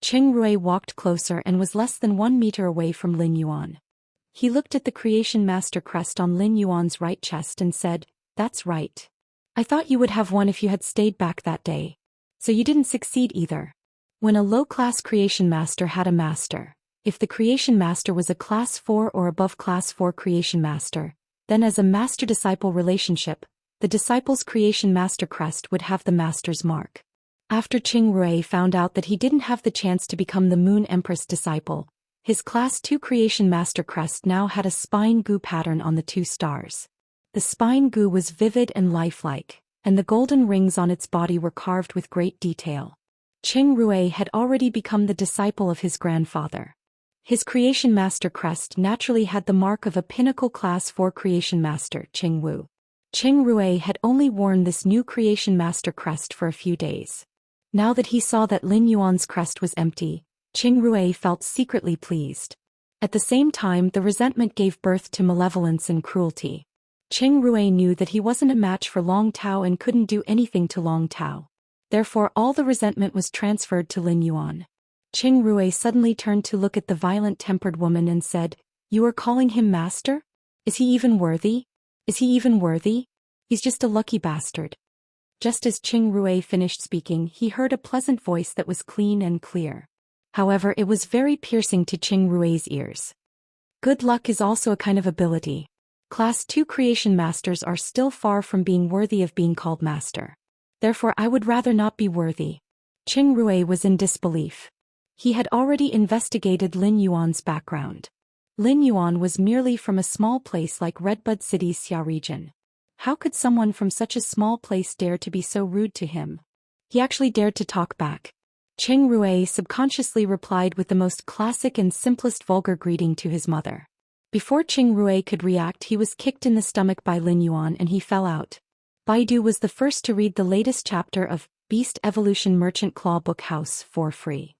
Qing Rui walked closer and was less than 1 meter away from Lin Yuan. He looked at the Creation Master crest on Lin Yuan's right chest and said, "That's right. I thought you would have one if you had stayed back that day. So you didn't succeed either." When a low-class Creation Master had a master, if the Creation Master was a Class 4 or above Class 4 Creation Master, then as a master-disciple relationship, the disciple's Creation Master crest would have the master's mark. After Qing Rui found out that he didn't have the chance to become the Moon Empress disciple, his Class 2 Creation Master crest now had a spine goo pattern on the 2 stars. The spine goo was vivid and lifelike, and the golden rings on its body were carved with great detail. Qing Rui had already become the disciple of his grandfather. His Creation Master crest naturally had the mark of a pinnacle Class 4 Creation Master, Qing Wu. Qing Rui had only worn this new Creation Master crest for a few days. Now that he saw that Lin Yuan's crest was empty, Qing Rui felt secretly pleased. At the same time, the resentment gave birth to malevolence and cruelty. Qing Rui knew that he wasn't a match for Long Tao and couldn't do anything to Long Tao. Therefore, all the resentment was transferred to Lin Yuan. Qing Rui suddenly turned to look at the violent-tempered woman and said, "You are calling him master? Is he even worthy? Is he even worthy? He's just a lucky bastard." Just as Qing Rui finished speaking, he heard a pleasant voice that was clean and clear. However, it was very piercing to Qing Rui's ears. "Good luck is also a kind of ability. Class 2 Creation Masters are still far from being worthy of being called master. Therefore, I would rather not be worthy." Qing Rui was in disbelief. He had already investigated Lin Yuan's background. Lin Yuan was merely from a small place like Redbud City's Xia region. How could someone from such a small place dare to be so rude to him? He actually dared to talk back. Cheng Rui subconsciously replied with the most classic and simplest vulgar greeting to his mother. Before Cheng Rui could react, he was kicked in the stomach by Lin Yuan and he fell out. Baidu was the first to read the latest chapter of Beast Evolution Merchant Claw Book House for free.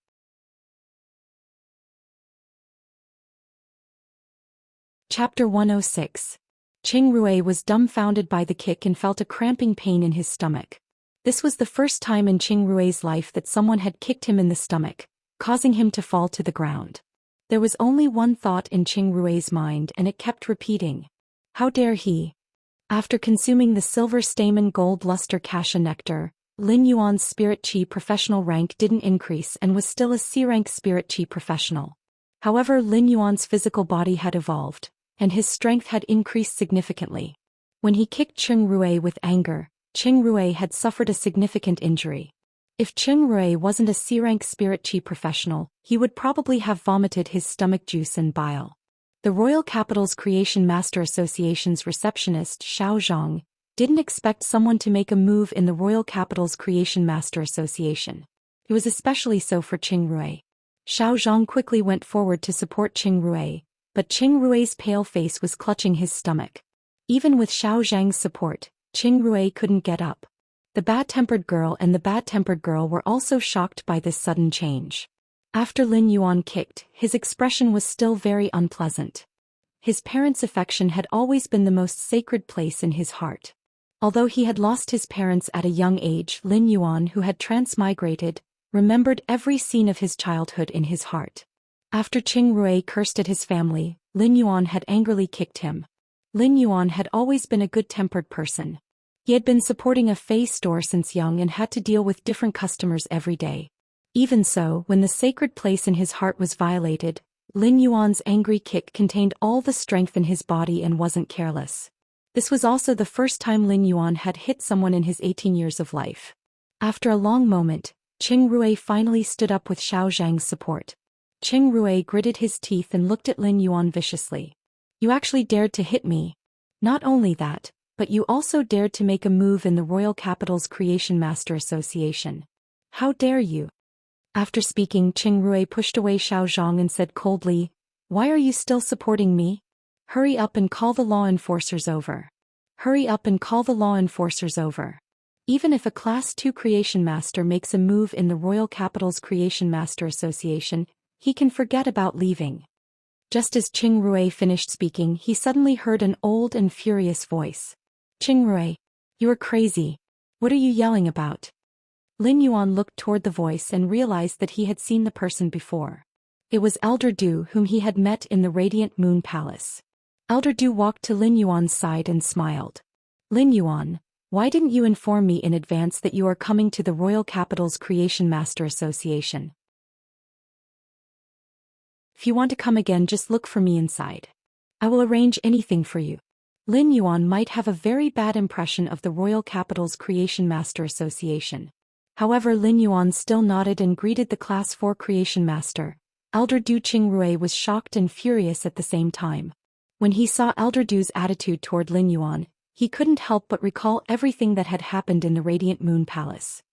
Chapter 106. Cheng Rui was dumbfounded by the kick and felt a cramping pain in his stomach. This was the first time in Cheng Rui's life that someone had kicked him in the stomach, causing him to fall to the ground. There was only one thought in Cheng Rui's mind and it kept repeating. How dare he? After consuming the silver stamen gold luster kasha nectar, Lin Yuan's spirit chi professional rank didn't increase and was still a C-rank spirit chi professional. However, Lin Yuan's physical body had evolved, and his strength had increased significantly. When he kicked Cheng Rui with anger, Cheng Rui had suffered a significant injury. If Cheng Rui wasn't a C-rank spirit chi professional, he would probably have vomited his stomach juice and bile. The Royal Capital's Creation Master Association's receptionist, Xiao Zhang, didn't expect someone to make a move in the Royal Capital's Creation Master Association. It was especially so for Cheng Rui. Xiao Zhang quickly went forward to support Cheng Rui, but Cheng Rui's pale face was clutching his stomach. Even with Xiao Zhang's support, Cheng Rui couldn't get up. The bad-tempered girl and the bad-tempered girl were also shocked by this sudden change. After Lin Yuan kicked, his expression was still very unpleasant. His parents' affection had always been the most sacred place in his heart. Although he had lost his parents at a young age, Lin Yuan, who had transmigrated, remembered every scene of his childhood in his heart. After Cheng Rui cursed at his family, Lin Yuan had angrily kicked him. Lin Yuan had always been a good-tempered person. He had been supporting a Fei store since young and had to deal with different customers every day. Even so, when the sacred place in his heart was violated, Lin Yuan's angry kick contained all the strength in his body and wasn't careless. This was also the first time Lin Yuan had hit someone in his 18 years of life. After a long moment, Cheng Rui finally stood up with Xiao Zhang's support. Cheng Rui gritted his teeth and looked at Lin Yuan viciously. You actually dared to hit me. Not only that, but you also dared to make a move in the Royal Capital's Creation Master Association. How dare you? After speaking, Cheng Rui pushed away Xiao Zhang and said coldly, Why are you still supporting me? Hurry up and call the law enforcers over. Hurry up and call the law enforcers over. Even if a Class 2 Creation Master makes a move in the Royal Capital's Creation Master Association, he can forget about leaving. Just as Cheng Rui finished speaking, he suddenly heard an old and furious voice. Cheng Rui, you are crazy. What are you yelling about? Lin Yuan looked toward the voice and realized that he had seen the person before. It was Elder Du, whom he had met in the Radiant Moon Palace. Elder Du walked to Lin Yuan's side and smiled. Lin Yuan, why didn't you inform me in advance that you are coming to the Royal Capital's Creation Master Association? If you want to come again, just look for me inside. I will arrange anything for you. Lin Yuan might have a very bad impression of the Royal Capital's Creation Master Association. However, Lin Yuan still nodded and greeted the Class 4 Creation Master. Elder Du. Cheng Rui was shocked and furious at the same time. When he saw Elder Du's attitude toward Lin Yuan, he couldn't help but recall everything that had happened in the Radiant Moon Palace.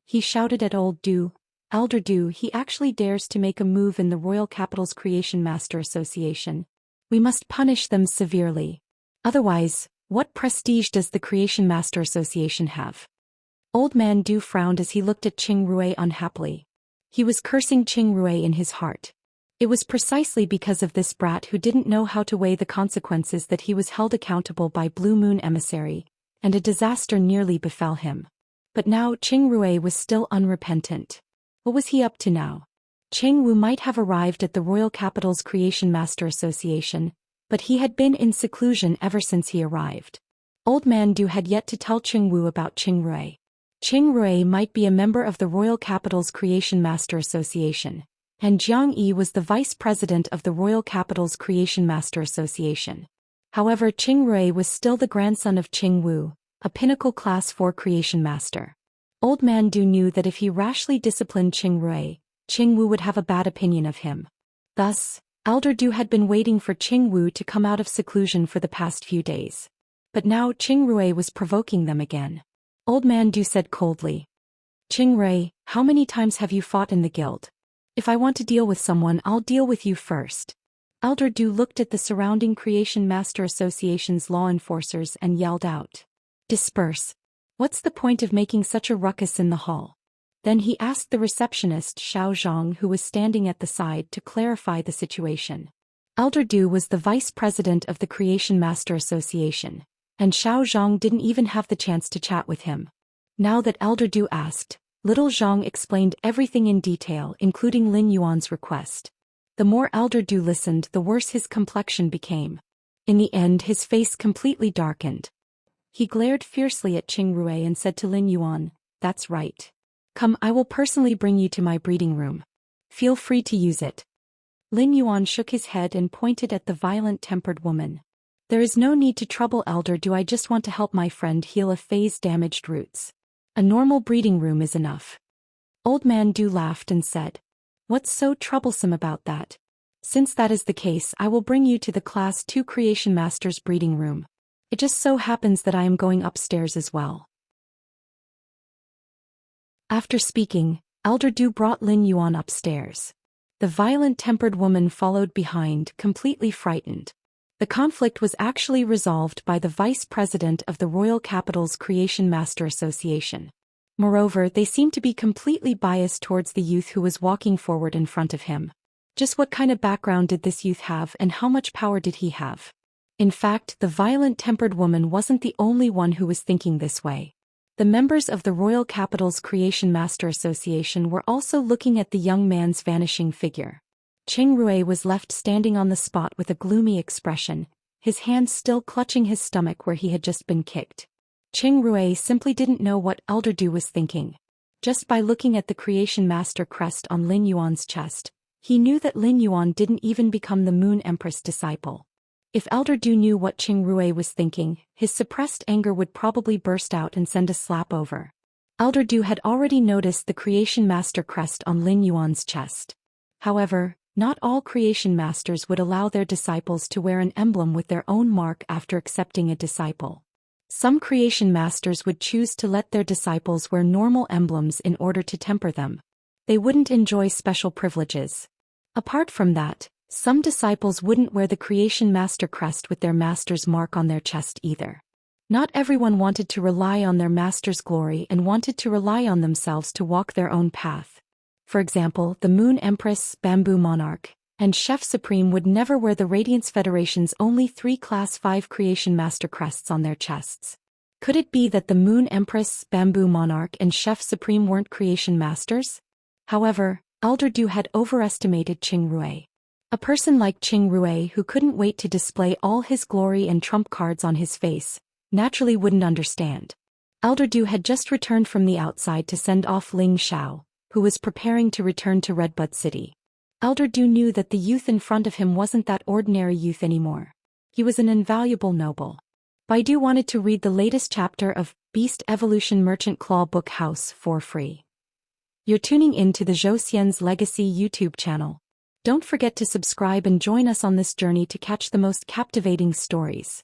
He shouted at Old Du, Elder Du, he actually dares to make a move in the Royal Capital's Creation Master Association. We must punish them severely. Otherwise, what prestige does the Creation Master Association have? Old Man Du frowned as he looked at Cheng Rui unhappily. He was cursing Cheng Rui in his heart. It was precisely because of this brat who didn't know how to weigh the consequences that he was held accountable by Blue Moon Emissary, and a disaster nearly befell him. But now Cheng Rui was still unrepentant. What was he up to now? Cheng Wu might have arrived at the Royal Capital's Creation Master Association, but he had been in seclusion ever since he arrived. Old Man Du had yet to tell Cheng Wu about Cheng Rui. Cheng Rui might be a member of the Royal Capital's Creation Master Association, and Jiang Yi was the vice president of the Royal Capital's Creation Master Association. However, Cheng Rui was still the grandson of Cheng Wu, a pinnacle Class 4 Creation Master. Old Man Du knew that if he rashly disciplined Cheng Rui, Cheng Wu would have a bad opinion of him. Thus, Elder Du had been waiting for Cheng Wu to come out of seclusion for the past few days. But now Cheng Rui was provoking them again. Old Man Du said coldly. Qing, how many times have you fought in the guild? If I want to deal with someone, I'll deal with you first. Elder Du looked at the surrounding Creation Master Association's law enforcers and yelled out. Disperse. What's the point of making such a ruckus in the hall? Then he asked the receptionist Xiao Zhang, who was standing at the side, to clarify the situation. Elder Du was the vice president of the Creation Master Association, and Xiao Zhang didn't even have the chance to chat with him. Now that Elder Du asked, little Zhang explained everything in detail, including Lin Yuan's request. The more Elder Du listened, the worse his complexion became. In the end, his face completely darkened. He glared fiercely at Qing Rui and said to Lin Yuan, "That's right. Come, I will personally bring you to my breeding room. Feel free to use it." Lin Yuan shook his head and pointed at the violent-tempered woman. "There is no need to trouble Elder Du. I just want to help my friend heal a phase-damaged roots. A normal breeding room is enough." Old Man Du laughed and said, "What's so troublesome about that? Since that is the case, I will bring you to the Class 2 Creation Master's breeding room. It just so happens that I am going upstairs as well." After speaking, Elder Du brought Lin Yuan upstairs. The violent-tempered woman followed behind, completely frightened. The conflict was actually resolved by the vice president of the Royal Capital's Creation Master Association. Moreover, they seemed to be completely biased towards the youth who was walking forward in front of him. Just what kind of background did this youth have, and how much power did he have? In fact, the violent-tempered woman wasn't the only one who was thinking this way. The members of the Royal Capital's Creation Master Association were also looking at the young man's vanishing figure. Qing Rui was left standing on the spot with a gloomy expression, his hands still clutching his stomach where he had just been kicked. Qing Rui simply didn't know what Elder Du was thinking. Just by looking at the Creation Master crest on Lin Yuan's chest, he knew that Lin Yuan didn't even become the Moon Empress disciple. If Elder Du knew what Qing Rui was thinking, his suppressed anger would probably burst out and send a slap over. Elder Du had already noticed the Creation Master crest on Lin Yuan's chest. However, not all Creation Masters would allow their disciples to wear an emblem with their own mark after accepting a disciple. Some Creation Masters would choose to let their disciples wear normal emblems in order to temper them. They wouldn't enjoy special privileges. Apart from that, some disciples wouldn't wear the Creation Master crest with their master's mark on their chest either. Not everyone wanted to rely on their master's glory and wanted to rely on themselves to walk their own path. For example, the Moon Empress, Bamboo Monarch, and Chef Supreme would never wear the Radiance Federation's only 3 Class 5 Creation Master crests on their chests. Could it be that the Moon Empress, Bamboo Monarch, and Chef Supreme weren't Creation Masters? However, Elder Du had overestimated Qing Rui. A person like Qing Rui, who couldn't wait to display all his glory and trump cards on his face, naturally wouldn't understand. Elder Du had just returned from the outside to send off Ling Xiao, who was preparing to return to Redbud City. Elder Du knew that the youth in front of him wasn't that ordinary youth anymore. He was an invaluable noble. Baidu wanted to read the latest chapter of Beast Evolution Merchant Claw Book House for free. You're tuning in to the Zhou Xian's Legacy YouTube channel. Don't forget to subscribe and join us on this journey to catch the most captivating stories.